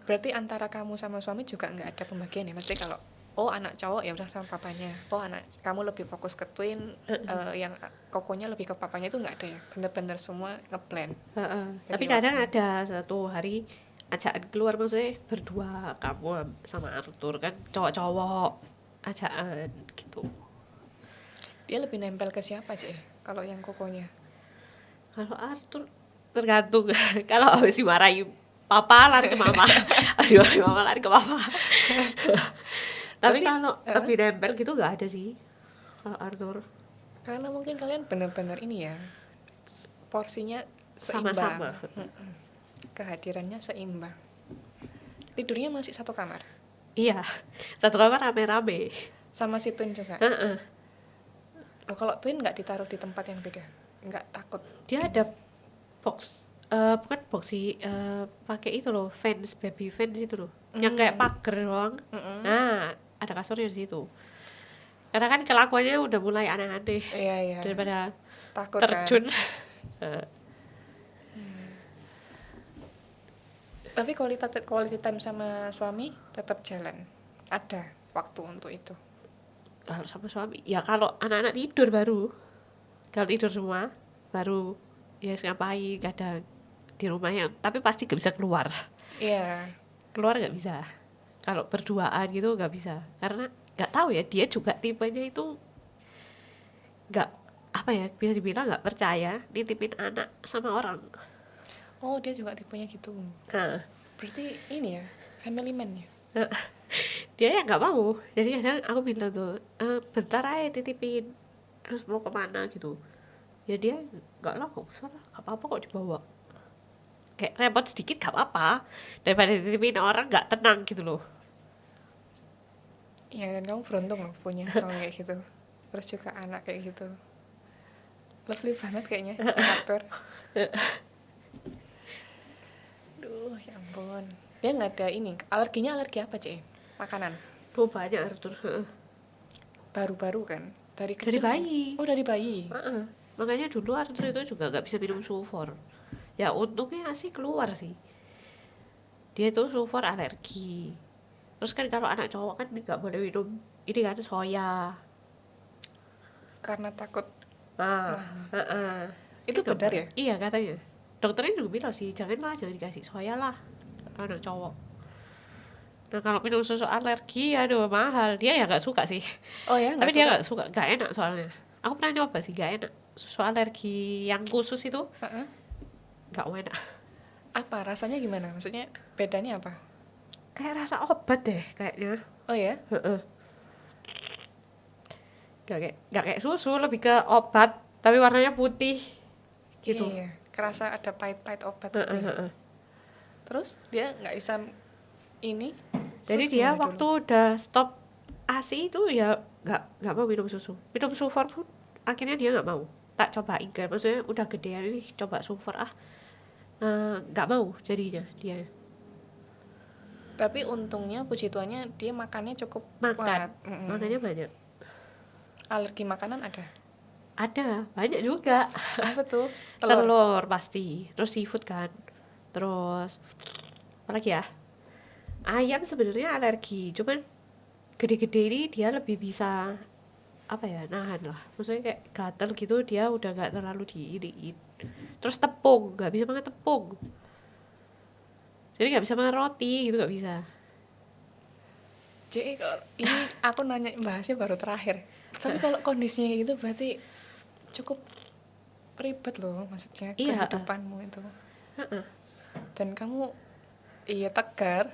Speaker 1: berarti antara kamu sama suami juga nggak ada pembagian ya? Maksudnya kalau anak cowok ya udah sama papanya, anak kamu lebih fokus ke twin, yang kokonya lebih ke papanya, itu nggak ada ya? Bener-bener semua ngeplan.
Speaker 2: Tapi kadang ada satu hari ajakan keluar, maksudnya berdua kamu sama Arthur kan cowok-cowok ajakan gitu.
Speaker 1: Dia lebih nempel ke siapa sih kalau yang kokonya?
Speaker 2: Kalau Arthur tergantung. Kalau habis dimarahi papa lari ke mama, habis dimarahi mama lari ke papa. Tapi kalau lebih nempel gitu nggak ada sih kalau Arthur.
Speaker 1: Karena mungkin kalian benar-benar ini ya, porsinya seimbang.
Speaker 2: Sama-sama.
Speaker 1: Kehadirannya seimbang. Tidurnya masih satu kamar?
Speaker 2: Iya, satu kamar rame-rame.
Speaker 1: Sama si twin juga? Loh, kalau twin nggak ditaruh di tempat yang beda? Nggak takut?
Speaker 2: Dia ada box, bukan box sih, pakai itu loh, baby fence itu loh, yang kayak pagar doang. Nah, ada kasurnya di situ. Karena kan kelakuannya udah mulai aneh-aneh.
Speaker 1: Iya.
Speaker 2: Daripada
Speaker 1: Takut
Speaker 2: terjun.
Speaker 1: Kan? Tapi quality time sama suami tetap jalan? Ada waktu untuk itu?
Speaker 2: Kalau sama suami, ya kalau anak-anak tidur baru. Kalau tidur semua, baru ya ngapain kadang di rumah yang, tapi pasti gak bisa keluar.
Speaker 1: Iya.
Speaker 2: Keluar gak bisa. Kalau berduaan gitu gak bisa. Karena
Speaker 3: nggak tahu ya, dia juga tipenya itu nggak, apa ya, bisa dibilang nggak percaya nitipin anak sama orang.
Speaker 1: Oh, dia juga tipenya gitu.
Speaker 3: Nah,
Speaker 1: Berarti ini ya, family man ya?
Speaker 3: dia ya nggak mau, jadi kadang aku bilang tuh, bentar aja titipin, terus mau kemana gitu, ya dia nggak lah, nggak usah lah, nggak apa-apa kok dibawa, kayak repot sedikit gak apa-apa daripada dititipin orang nggak tenang gitu loh.
Speaker 1: Iya, dan kamu beruntung loh punya suami kayak gitu. Terus juga anak kayak gitu. Lovely banget kayaknya, ngatur. Duh, ya ampun. Dia nggak ada ini, alerginya alergi apa, Cek? Makanan?
Speaker 3: Tuh banyak Arthur.
Speaker 1: Baru-baru kan? Dari
Speaker 3: Dari
Speaker 1: kecil?
Speaker 3: bayi.
Speaker 1: Oh, dari bayi?
Speaker 3: Heeh. Makanya dulu Arthur itu juga nggak bisa minum sulfur. Ya untungnya sih keluar sih. Dia tuh sulfur alergi. Terus kan kalau anak cowok kan nggak boleh minum ini kan soya.
Speaker 1: Karena takut.
Speaker 3: Nah, heeh.
Speaker 1: Itu
Speaker 3: Kan nggak
Speaker 1: benar
Speaker 3: boleh.
Speaker 1: ya?
Speaker 3: Iya katanya. Dokternya juga bilang sih jangan dikasih soya lah anak cowok. Nah kalau minum susu alergi, aduh mahal. Dia ya nggak suka sih.
Speaker 1: Oh ya,
Speaker 3: Tapi
Speaker 1: nggak
Speaker 3: dia
Speaker 1: suka?
Speaker 3: nggak suka, nggak enak soalnya. Aku pernah nyoba sih, nggak enak. Susu alergi yang khusus itu
Speaker 1: Heeh.
Speaker 3: nggak enak.
Speaker 1: Apa? Rasanya gimana? Maksudnya bedanya apa?
Speaker 3: Kayak rasa obat deh kayaknya.
Speaker 1: Oh ya?
Speaker 3: Heeh. Nggak kayak susu, lebih ke obat tapi warnanya putih gitu.
Speaker 1: Iya, kerasa ada pahit-pahit obat gitu
Speaker 3: Heeh,
Speaker 1: ya.
Speaker 3: heeh.
Speaker 1: Terus dia nggak bisa ini.
Speaker 3: Jadi
Speaker 1: Terus
Speaker 3: dia
Speaker 1: gimana
Speaker 3: waktu
Speaker 1: dulu?
Speaker 3: udah stop ASI itu ya nggak mau minum susu. Minum sulfur pun akhirnya dia nggak mau. Tak cobain kan, maksudnya udah gedean nih coba sulfur nggak mau jadinya dia.
Speaker 1: Tapi untungnya puji Tuhannya dia makannya cukup
Speaker 3: Makan,
Speaker 1: kuat. Mm-mm.
Speaker 3: makanya banyak.
Speaker 1: Alergi makanan ada.
Speaker 3: Ada, banyak juga.
Speaker 1: Apa tuh? Telur.
Speaker 3: Telur pasti, terus seafood kan, terus apalagi ya, ayam sebenarnya alergi, cuman gede-gede ini dia lebih bisa apa ya, nahan lah, maksudnya kayak gatel gitu dia udah nggak terlalu diiriin. Terus tepung, nggak bisa makan tepung, jadi nggak bisa makan roti gitu, nggak bisa.
Speaker 1: Jadi kalau ini aku nanya bahasnya baru terakhir. Tapi kalau kondisinya kayak gitu berarti cukup ribet loh, maksudnya
Speaker 3: Iya,
Speaker 1: kehidupanmu itu. Dan kamu iya tegar,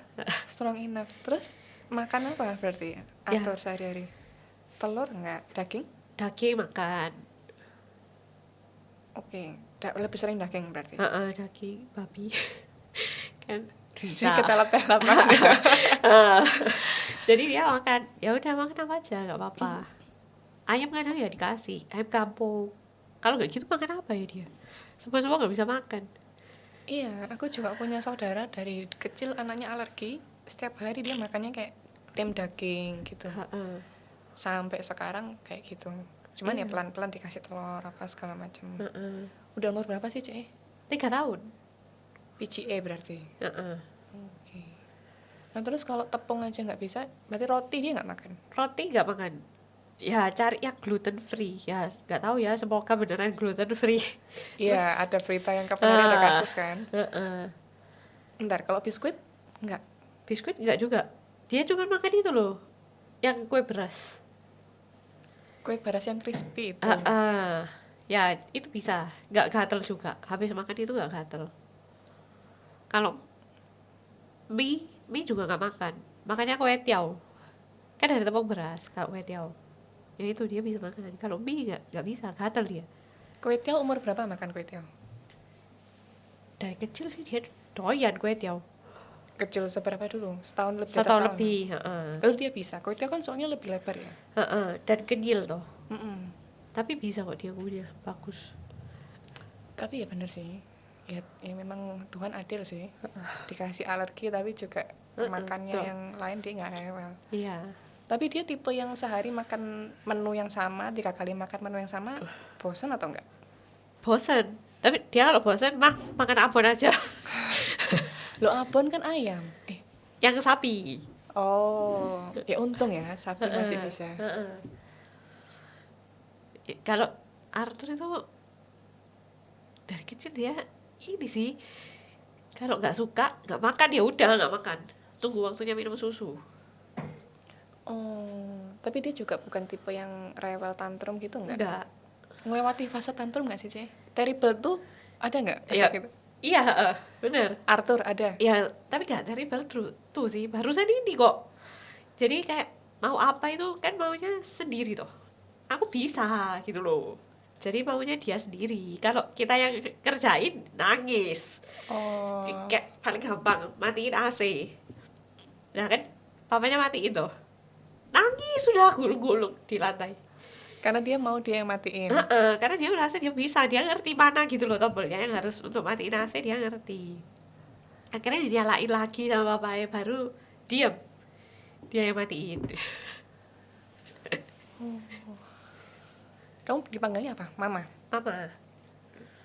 Speaker 1: strong enough. Terus makan apa berarti
Speaker 3: Ya,
Speaker 1: Arthur sehari-hari? Telur enggak? Daging?
Speaker 3: daging makan.
Speaker 1: Oke, lebih sering daging berarti.
Speaker 3: Daging babi kan
Speaker 1: Ini
Speaker 3: bisa.
Speaker 1: ketelap-telap banget gitu.
Speaker 3: Jadi dia makan, ya udah makan apa aja nggak apa-apa. Ayam kadang ya dikasih ayam kampung. Kalau nggak gitu makan apa ya dia? Semua nggak bisa makan.
Speaker 1: Iya, aku juga punya saudara dari kecil anaknya alergi. Setiap hari dia makannya kayak tim daging gitu.
Speaker 3: Heeh.
Speaker 1: Sampai sekarang kayak gitu. Cuman ya
Speaker 3: Iya.
Speaker 1: pelan-pelan dikasih telur apa segala macam.
Speaker 3: Heeh.
Speaker 1: Udah umur berapa sih, Cek?
Speaker 3: 3 tahun.
Speaker 1: PGA berarti.
Speaker 3: Heeh.
Speaker 1: Oke. Nah, terus kalau tepung aja nggak bisa, berarti roti dia nggak makan.
Speaker 3: Roti nggak makan. Ya cari yang gluten free. Ya nggak tahu ya. Semoga beneran gluten free.
Speaker 1: Iya, ada berita yang kemarin ada kasus kan.
Speaker 3: Heeh.
Speaker 1: Ntar kalau biskuit nggak.
Speaker 3: Biskuit nggak juga. Dia cuma makan itu loh. Yang kue beras.
Speaker 1: Kue beras yang crispy itu.
Speaker 3: Ya itu bisa. Nggak gatel juga. Habis makan itu nggak gatel. Kalau mie juga nggak makan. Makanya kue tiaw. Kan ada tepung beras kalau kue tiaw. Ya itu dia bisa makan. Kalau mie nggak bisa, gatel dia.
Speaker 1: Kue tiaw umur berapa makan kue tiaw?
Speaker 3: Dari kecil sih dia doyan kue tiaw.
Speaker 1: Kecil seberapa dulu? Setahun lebih?
Speaker 3: Satu
Speaker 1: atas
Speaker 3: tahun
Speaker 1: tahun?
Speaker 3: lebih. Heeh.
Speaker 1: Lalu dia bisa. Kue tiaw kan soalnya lebih lebar ya.
Speaker 3: Dan kenyil toh.
Speaker 1: Mm-mm.
Speaker 3: Tapi bisa kok dia punya. Bagus.
Speaker 1: Tapi ya bener sih. Ya memang Tuhan adil sih. Dikasih alergi tapi juga makannya
Speaker 3: betul.
Speaker 1: yang lain dia nggak rewel.
Speaker 3: Iya.
Speaker 1: Tapi dia tipe yang sehari makan menu yang sama, 3 kali makan menu yang sama, bosan atau enggak?
Speaker 3: Bosen. Tapi dia kalau bosen makan abon aja.
Speaker 1: Lo abon kan ayam.
Speaker 3: Yang sapi.
Speaker 1: Oh, ya untung ya sapi masih bisa.
Speaker 3: Kalau Arthur itu dari kecil dia ini sih, kalau nggak suka nggak makan ya udah nggak makan, tunggu waktunya minum susu.
Speaker 1: Oh, tapi dia juga bukan tipe yang rewel tantrum gitu enggak?
Speaker 3: Enggak.
Speaker 1: Melewati fase tantrum nggak sih, Ce? Terrible tuh ada nggak fase
Speaker 3: Iya.
Speaker 1: gitu?
Speaker 3: Iya, bener.
Speaker 1: Arthur ada.
Speaker 3: Ya, tapi gak dari baru tuh sih, barusan ini kok. Jadi kayak mau apa itu kan maunya sendiri toh. Aku bisa gitu loh. Jadi maunya dia sendiri. Kalau kita yang kerjain nangis.
Speaker 1: Oh,
Speaker 3: Kayak paling gampang matiin AC. Nah kan papanya matiin toh. Nangis sudah gulung-gulung di lantai.
Speaker 1: karena dia mau dia yang matiin.
Speaker 3: Karena dia merasa dia bisa, dia ngerti mana gitu loh tombolnya yang harus untuk matiin AC, dia ngerti. Akhirnya dinyalain lagi sama bapaknya, baru diam, dia yang matiin.
Speaker 1: Kamu dipanggilnya apa? Mama.
Speaker 3: Mama,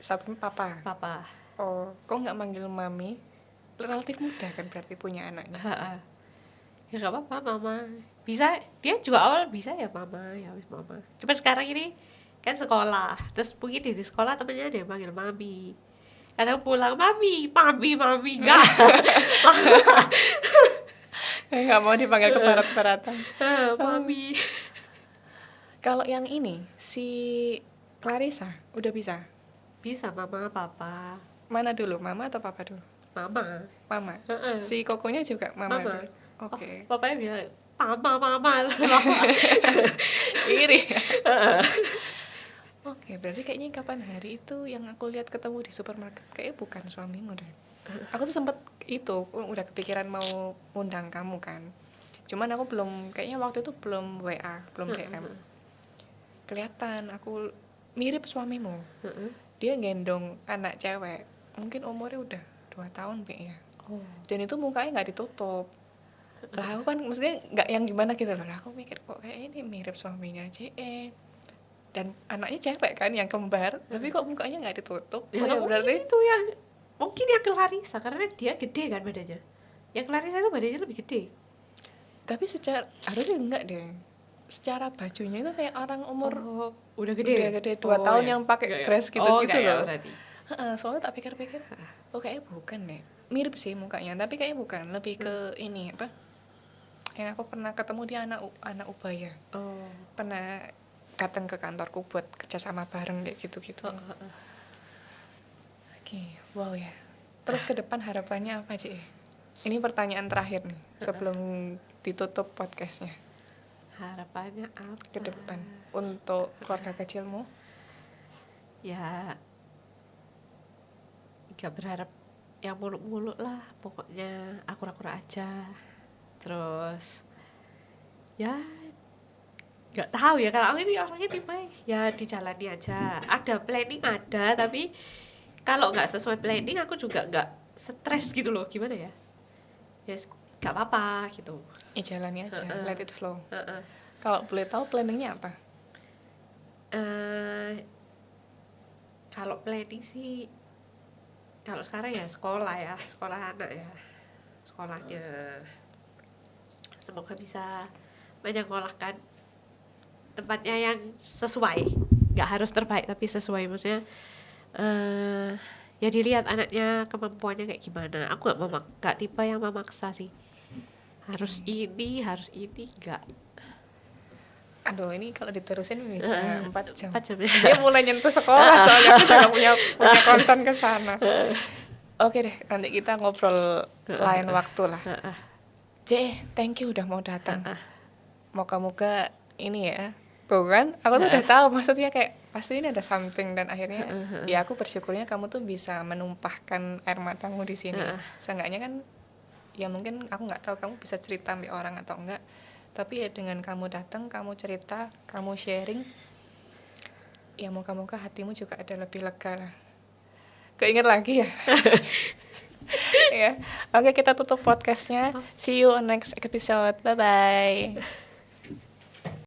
Speaker 1: Satunya papa.
Speaker 3: papa.
Speaker 1: Oh, kok nggak manggil mami? Relatif muda kan berarti punya anaknya.
Speaker 3: Ya gak apa-apa mama, bisa, dia juga awal bisa ya mama, ya wis mama. Cuma sekarang ini kan sekolah, terus mungkin di sekolah temennya ada yang panggil mami. Kadang pulang mami enggak.
Speaker 1: Nggak mau dipanggil kebarat-baratan.
Speaker 3: Mami.
Speaker 1: Kalau yang ini si Clarissa udah bisa.
Speaker 3: Bisa mama, papa,
Speaker 1: Mana dulu, mama atau papa dulu?
Speaker 3: mama.
Speaker 1: Mama.
Speaker 3: Heeh.
Speaker 1: Si kokonya juga mama.
Speaker 3: Mama.
Speaker 1: dulu? Oke.
Speaker 3: Papanya bilang mama.
Speaker 1: Iri. Oke, berarti kayaknya kapan hari itu yang aku lihat ketemu di supermarket, kayaknya bukan suamimu deh. Aku tuh sempet itu udah kepikiran mau undang kamu kan. Cuman aku belum, kayaknya waktu itu belum WA, belum DM. Kelihatan aku mirip suamimu. Dia gendong anak cewek, mungkin umurnya udah 2 tahun ya. Dan itu mukanya nggak ditutup. Lah aku kan maksudnya nggak yang gimana gitu loh. Lah aku mikir kok kayak ini mirip suaminya CE. Dan anaknya cewek kan yang kembar, tapi kok mukanya nggak ditutup.
Speaker 3: Ya,
Speaker 1: Oh ya berarti
Speaker 3: itu yang mungkin yang Clarissa karena dia gede kan badannya. Yang Clarissa itu badannya lebih gede.
Speaker 1: tapi secara harusnya enggak deh. Secara bajunya itu kayak orang umur
Speaker 3: Udah
Speaker 1: udah gede 2 tahun yang pakai dress gitu-gitu loh.
Speaker 3: Berarti.
Speaker 1: Soalnya tak pikir-pikir, oh kayaknya bukan deh. Mirip sih mukanya, tapi kayaknya bukan. Lebih ke ini apa? Yang aku pernah ketemu dia anak ubaya.
Speaker 3: Oh.
Speaker 1: Pernah datang ke kantorku buat kerjasama bareng kayak gitu-gitu. Oke, wow ya. Terus ke depan harapannya apa sih? Ini pertanyaan terakhir nih sebelum ditutup podcastnya.
Speaker 3: Harapannya apa?
Speaker 1: Ke depan untuk keluarga kecilmu?
Speaker 3: Ya gak berharap yang muluk-muluk lah, pokoknya akur-akur aja. Terus ya nggak tahu ya, kalau aku ini orangnya tipe ya dijalani aja. Ada planning ada, tapi kalau nggak sesuai planning aku juga nggak stres gitu loh, gimana ya, yes, nggak apa-apa gitu.
Speaker 1: Jalani aja, let it flow.
Speaker 3: Heeh.
Speaker 1: Kalau boleh tahu planningnya apa?
Speaker 3: Kalau planning sih, kalau sekarang ya sekolah anak ya, sekolahnya semoga bisa menyekolahkan tempatnya yang sesuai, nggak harus terbaik tapi sesuai, maksudnya ya dilihat anaknya kemampuannya kayak gimana. Aku nggak tipe yang memaksa sih, harus ini nggak.
Speaker 1: Aduh, ini kalau diterusin bisa 4 jam.
Speaker 3: 4 jam ya.
Speaker 1: Dia mulai nyentuh sekolah soalnya aku juga punya concern ke sana. Oke deh, nanti kita ngobrol lain waktu lah. Thank you udah mau datang. Moga-moga ini ya. Tuh kan, aku tuh udah tahu maksudnya kayak pasti ini ada something, dan akhirnya ya aku bersyukurnya kamu tuh bisa menumpahkan air matamu di sini. Seenggaknya kan ya mungkin aku nggak tahu kamu bisa cerita sama orang atau enggak. Tapi ya dengan kamu datang, kamu cerita, kamu sharing, ya moga-moga hatimu juga ada lebih lega lah. Keinget lagi ya. Ya. Oke, kita tutup podcastnya. See you on next episode. Bye-bye.